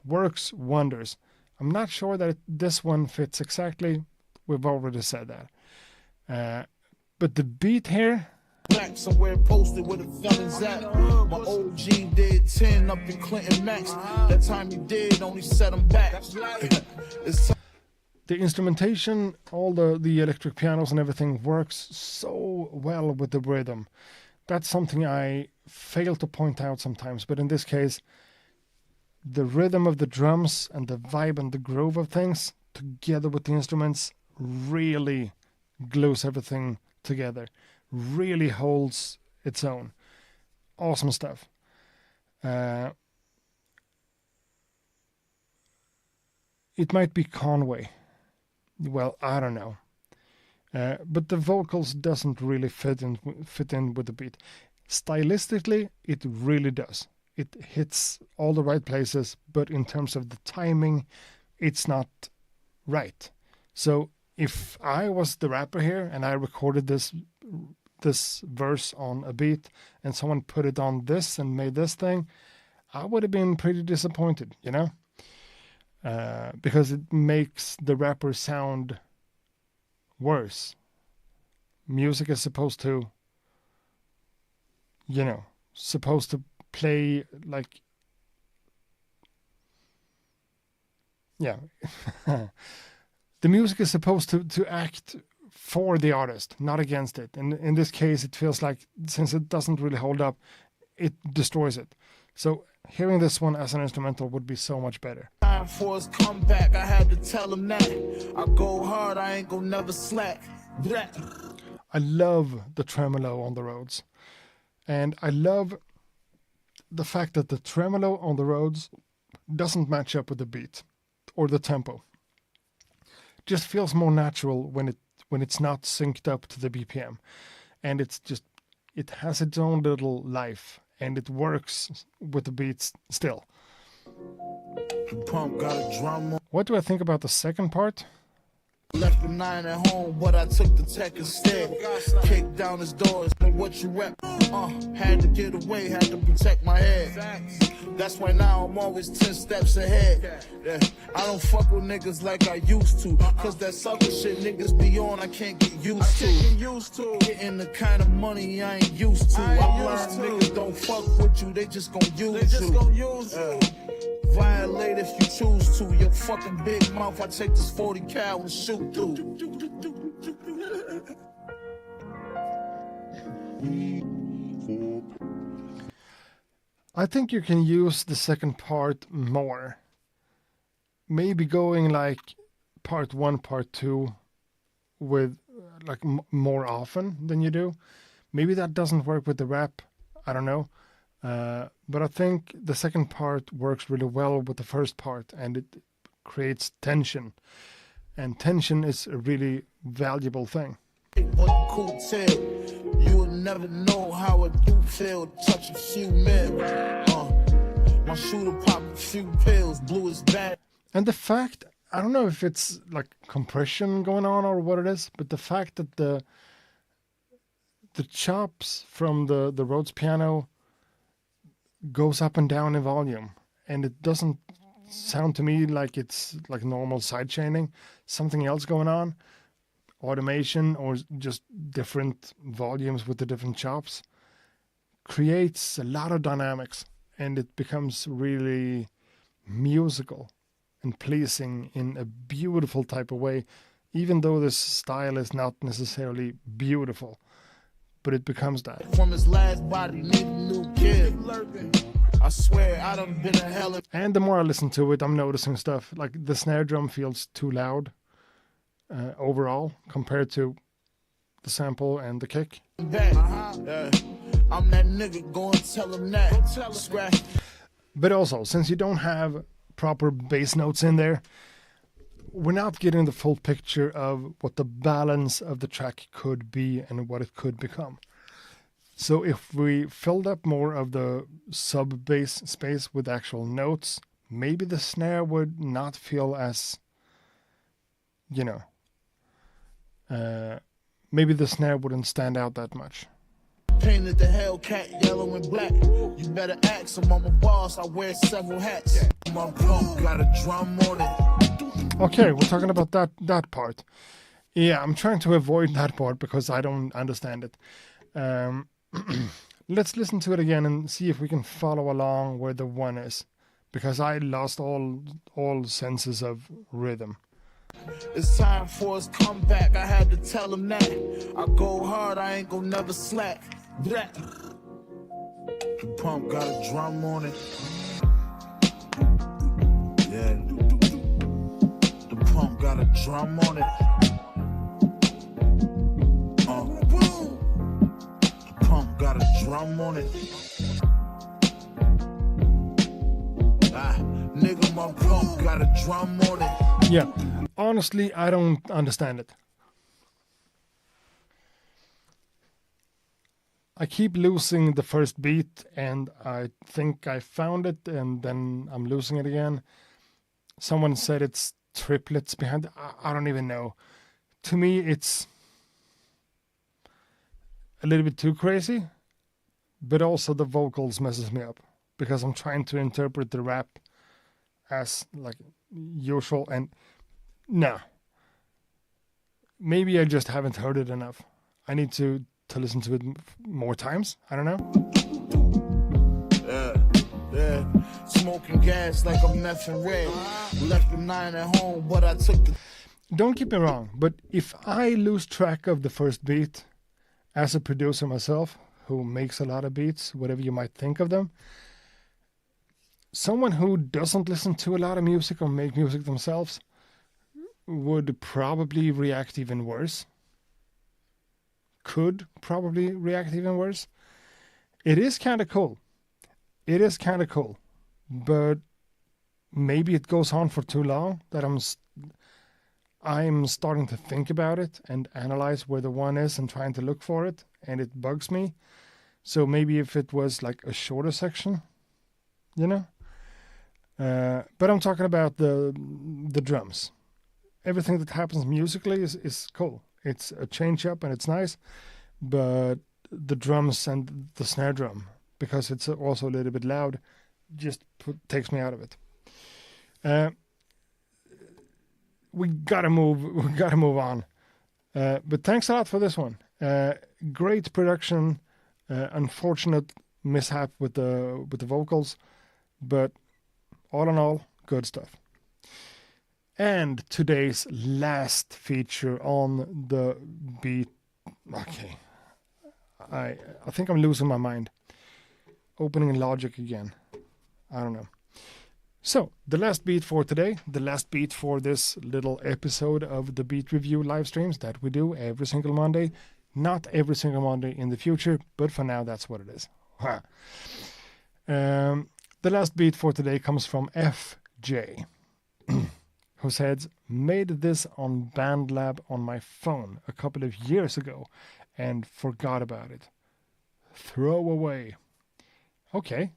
works wonders. I'm not sure that this one fits exactly. We've already said that. But the beat here, Black somewhere posted where the felons at. My OG did 10 up in Clinton Max. That time he did only set him back. It's the instrumentation, all the electric pianos and everything works so well with the rhythm. That's something I fail to point out sometimes, but in this case, the rhythm of the drums and the vibe and the groove of things together with the instruments really glues everything together, really holds its own. Awesome stuff. It might be Conway. Well, I don't know. But the vocals doesn't really fit in with the beat. Stylistically, it really does. It hits all the right places, but in terms of the timing, it's not right. So if I was the rapper here and I recorded this verse on a beat and someone put it on this and made this thing, I would have been pretty disappointed, you know? Because it makes the rapper sound worse. Music is supposed to, play like, yeah. The music is supposed to act for the artist, not against it. And in this case, it feels like, since it doesn't really hold up, it destroys it. So hearing this one as an instrumental would be so much better. time for his comeback. I had to tell him that. I go hard, I ain't gonna never slack. Blah. I love the tremolo on the Rhodes. And I love the fact that the tremolo on the Rhodes doesn't match up with the beat or the tempo. Just feels more natural when it's not synced up to the BPM. And it has its own little life, and it works with the beats still. Pump got a drum on. What do I think about the second part? Left the 9 at home, but I took the tech instead. Kicked down his doors, but what you rep? Had to get away, had to protect my head. That's why now I'm always 10 steps ahead. Yeah. I don't fuck with niggas like I used to, cause that sucker shit niggas be on, I can't get used to. Getting the kind of money I ain't used to. I learned niggas don't fuck with you, they just gon' use you. Violate if you choose to. Your fucking big mouth, I take this 40 cal and shoot through. I think you can use the second part more. Maybe going like part 1, part 2 with like more often than you do. Maybe that doesn't work with the rap. I don't know. But I think the second part works really well with the first part, and it creates tension. And tension is a really valuable thing. Cool tail. You will never know how it do feel to touch a few men. My shooter pop a few pills, blue is bad. And the fact, I don't know if it's like compression going on or what it is, but the fact that the chops from the Rhodes piano goes up and down in volume, and it doesn't sound to me like it's like normal side chaining. Something else going on, automation or just different volumes with the different chops, creates a lot of dynamics, and it becomes really musical and pleasing in a beautiful type of way, even though this style is not necessarily beautiful. But it becomes that. From his last body, need a new kid. I swear I done been a hell of. And the more I listen to it, I'm noticing stuff like the snare drum feels too loud overall compared to the sample and the kick. Back. I'm that nigga, go and tell him that. Scratch. But also, since you don't have proper bass notes in there, we're not getting the full picture of what the balance of the track could be and what it could become. So if we filled up more of the sub-bass space with actual notes, maybe the snare would not feel as, maybe the snare wouldn't stand out that much. Painted the Hellcat yellow and black. You better ask him, I'm a boss, I wear several hats. My pump got a drum on it. Okay, we're talking about that part. Yeah, I'm trying to avoid that part because I don't understand it. Let's listen to it again and see if we can follow along where the one is, because I lost all senses of rhythm. It's time for his comeback, I had to tell him that. I go hard, I ain't gon' never slack. Blah. The pump got a drum on it. Yeah. The pump got a drum on it. The pump got a drum on it. Nigga, my pump got a drum on it. Yeah, honestly, I don't understand it. I keep losing the first beat, and I think I found it, and then I'm losing it again. Someone said it's triplets behind it. I don't even know. To me, it's a little bit too crazy, but also the vocals messes me up because I'm trying to interpret the rap as like usual, and no. Maybe I just haven't heard it enough. I need to listen to it more times. I don't know. Yeah. Smoking gas like a meth and red. Left the 9 at home, but I took the... Don't get me wrong, but if I lose track of the first beat, as a producer myself, who makes a lot of beats, whatever you might think of them, someone who doesn't listen to a lot of music or make music themselves would probably react even worse. Could probably react even worse. It is kind of cool. But maybe it goes on for too long that I'm starting to think about it and analyze where the one is and trying to look for it, and it bugs me. So maybe if it was like a shorter section, but I'm talking about the drums. Everything that happens musically is cool. It's a change up and it's nice, but the drums and the snare drum, because it's also a little bit loud, just takes me out of it. We gotta move on. But thanks a lot for this one. Great production. Unfortunate mishap with the vocals, but all in all, good stuff. And today's last feature on the beat. Okay, I think I'm losing my mind. Opening Logic again. I don't know. So, the last beat for today, the last beat for this little episode of the Beat Review live streams that we do every single Monday. Not every single Monday in the future, but for now, that's what it is. The last beat for today comes from FJ, who said, made this on BandLab on my phone a couple of years ago and forgot about it. Throw away. Okay.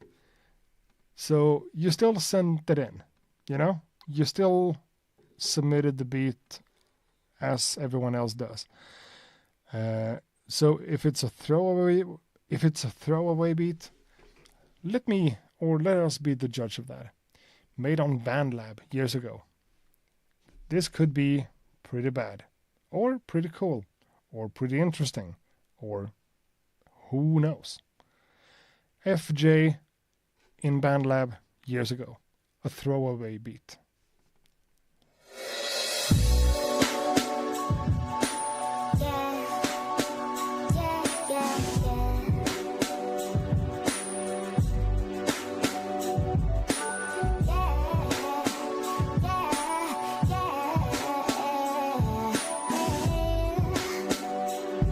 So you still sent it in, You still submitted the beat as everyone else does. So if it's a throwaway beat, let us be the judge of that. Made on BandLab years ago. This could be pretty bad, or pretty cool, or pretty interesting, or who knows. FJ in BandLab years ago. A throwaway beat.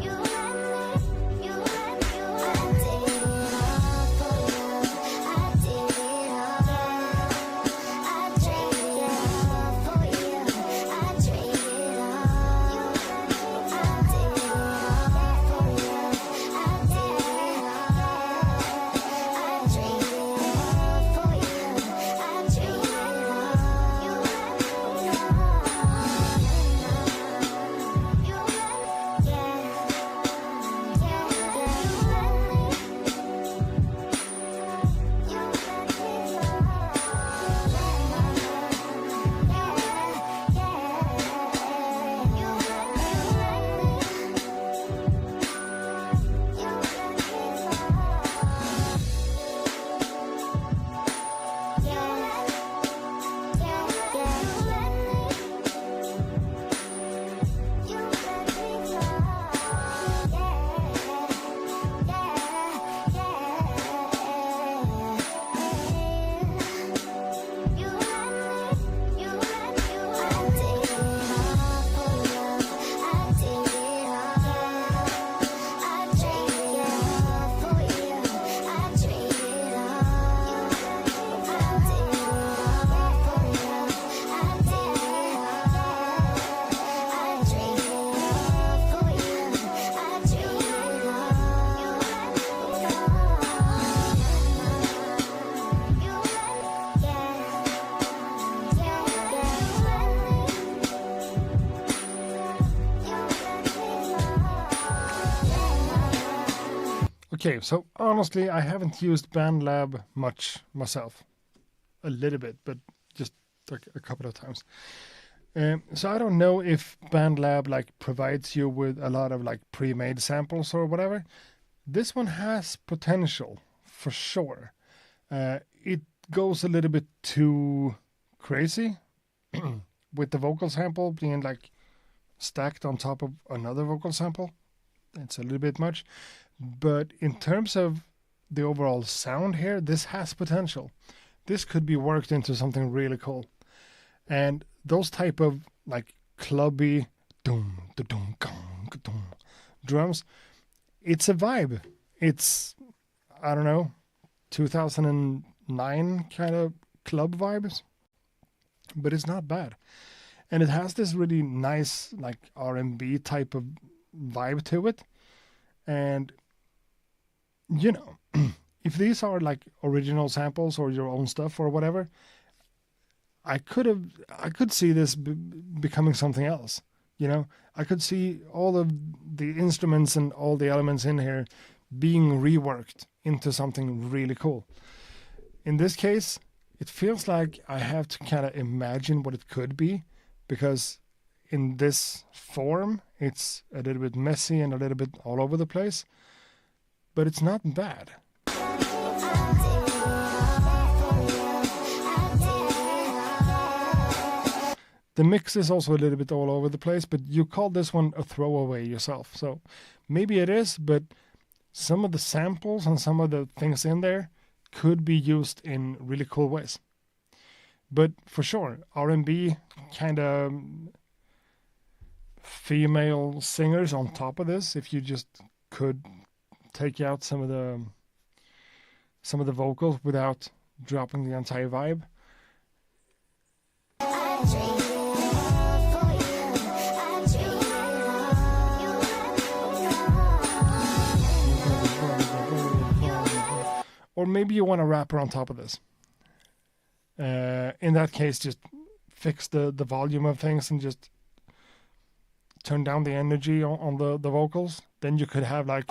You Okay, so honestly, I haven't used BandLab much myself. A little bit, but just like a couple of times. So I don't know if BandLab like provides you with a lot of like pre-made samples or whatever. This one has potential for sure. It goes a little bit too crazy with the vocal sample being like stacked on top of another vocal sample. It's a little bit much. But in terms of the overall sound here, this has potential. This could be worked into something really cool. And those type of like clubby drums, it's a vibe. It's, I don't know, 2009 kind of club vibes. But it's not bad. And it has this really nice like R&B type of vibe to it. And you know, if these are like original samples or your own stuff or whatever, I could see this becoming something else. You know, I could see all of the instruments and all the elements in here being reworked into something really cool. In this case, it feels like I have to kind of imagine what it could be, because in this form, it's a little bit messy and a little bit all over the place. But it's not bad. The mix is also a little bit all over the place, but you call this one a throwaway yourself. So maybe it is, but some of the samples and some of the things in there could be used in really cool ways. But for sure, R&B kind of female singers on top of this, if you just could take out some of the vocals without dropping the entire vibe. Or maybe you want a rapper on top of this. In that case, just fix the volume of things and just turn down the energy on the vocals. Then you could have like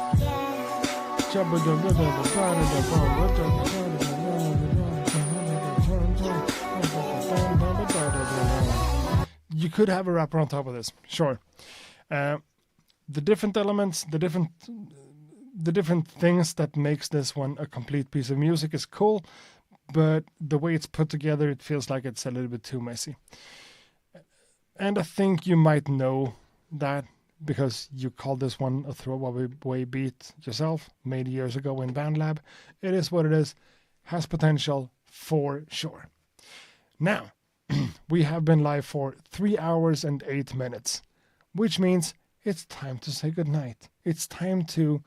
you could have a rapper on top of this, sure. The different elements, the different things that makes this one a complete piece of music is cool, but the way it's put together, it feels like it's a little bit too messy. And I think you might know that, because you called this one a throwaway beat yourself, made years ago in BandLab. It is what it is. Has potential for sure. Now, we have been live for 3 hours and 8 minutes, which means it's time to say goodnight. It's time to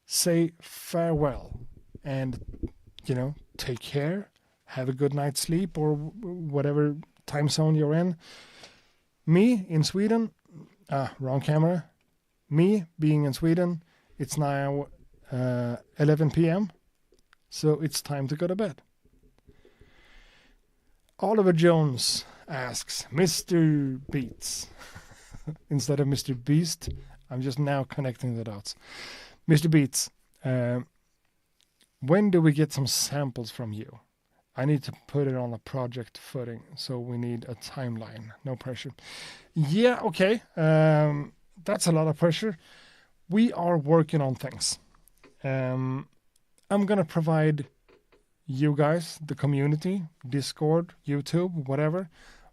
say farewell and, you know, take care, have a good night's sleep, or whatever time zone you're in. Me in Sweden, wrong camera. Me being in Sweden, it's now 11 p.m. So it's time to go to bed. Oliver Jones asks, Mr. Beats. Instead of Mr. Beast, I'm just now connecting the dots. Mr. Beats, when do we get some samples from you? I need to put it on a project footing, so we need a timeline. No pressure. Yeah, okay. That's a lot of pressure. We are working on things. I'm going to provide you guys, the community, Discord, YouTube, whatever,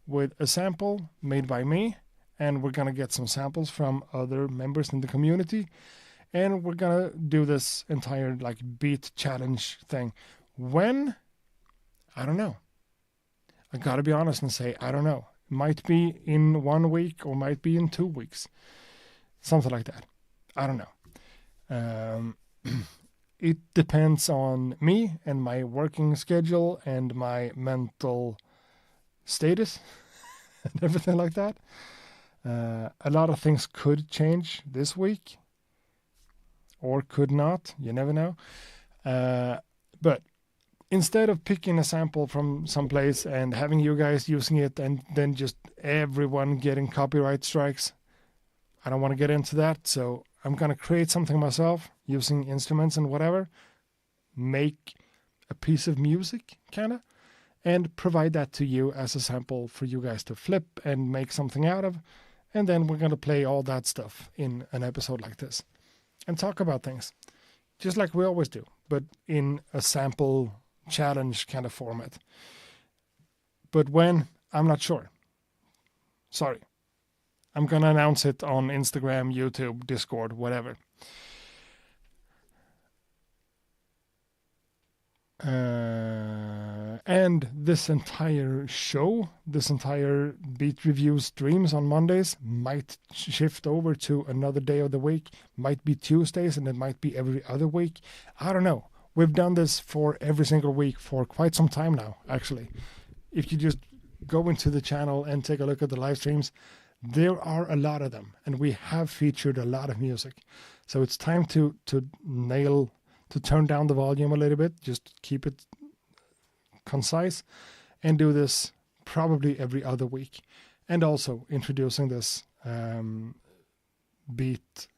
with a sample made by me, and we're gonna get some samples from other members in the community, and we're gonna do this entire like beat challenge thing. When? I don't know. I gotta be honest and say I don't know. Might be in 1 week or might be in 2 weeks, something like that. I don't know. It depends on me and my working schedule and my mental status and everything like that. A lot of things could change this week or could not. You never know. But instead of picking a sample from someplace and having you guys using it and then just everyone getting copyright strikes, I don't want to get into that. So I'm going to create something myself using instruments and whatever, make a piece of music kind of, and provide that to you as a sample for you guys to flip and make something out of. And then we're going to play all that stuff in an episode like this and talk about things just like we always do, but in a sample challenge kind of format. But when, I'm not sure. Sorry. I'm going to announce it on Instagram, YouTube, Discord, whatever. And this entire show, this entire Beat Review streams on Mondays might shift over to another day of the week. Might be Tuesdays and it might be every other week. I don't know. We've done this for every single week for quite some time now, actually. If you just go into the channel and take a look at the live streams, there are a lot of them, and we have featured a lot of music. So it's time to turn down the volume a little bit, just keep it concise, and do this probably every other week. And also introducing this beat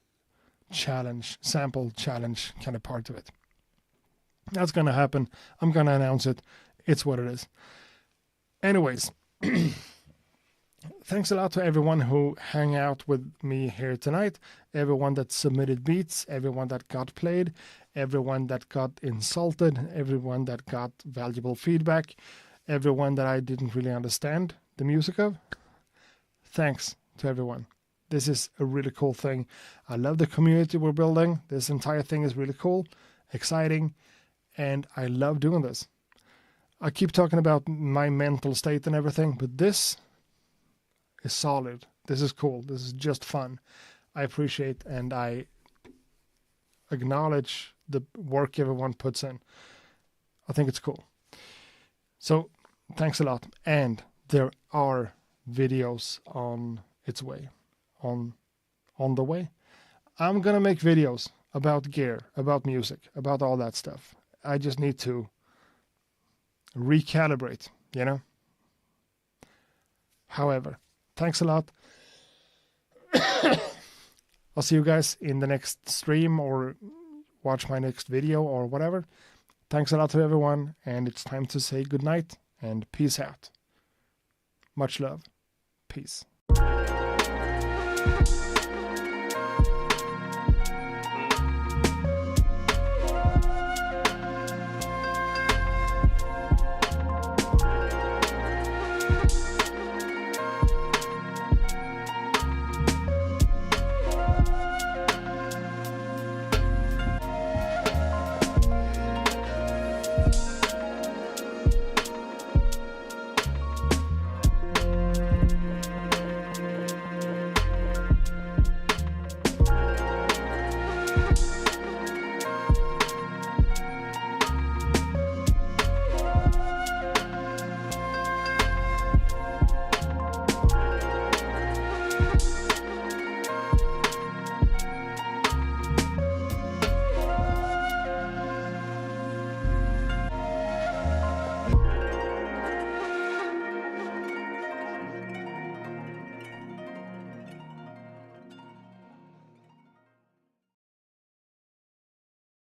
challenge, sample challenge kind of part of it. That's going to happen. I'm going to announce it. It's what it is. Anyways, thanks a lot to everyone who hang out with me here tonight, everyone that submitted beats, everyone that got played, everyone that got insulted, everyone that got valuable feedback, everyone that I didn't really understand the music of. Thanks to everyone. This is a really cool thing. I love the community we're building. This entire thing is really cool, exciting, and I love doing this. I keep talking about my mental state and everything, but this is solid. This is cool. This is just fun. I appreciate and I acknowledge the work everyone puts in. I think it's cool. So thanks a lot. And there are videos on its way, on the way. I'm gonna make videos about gear, about music, about all that stuff. I just need to recalibrate, you know. However, thanks a lot. I'll see you guys in the next stream or watch my next video or whatever. Thanks a lot to everyone, and it's time to say goodnight and peace out. Much love. Peace.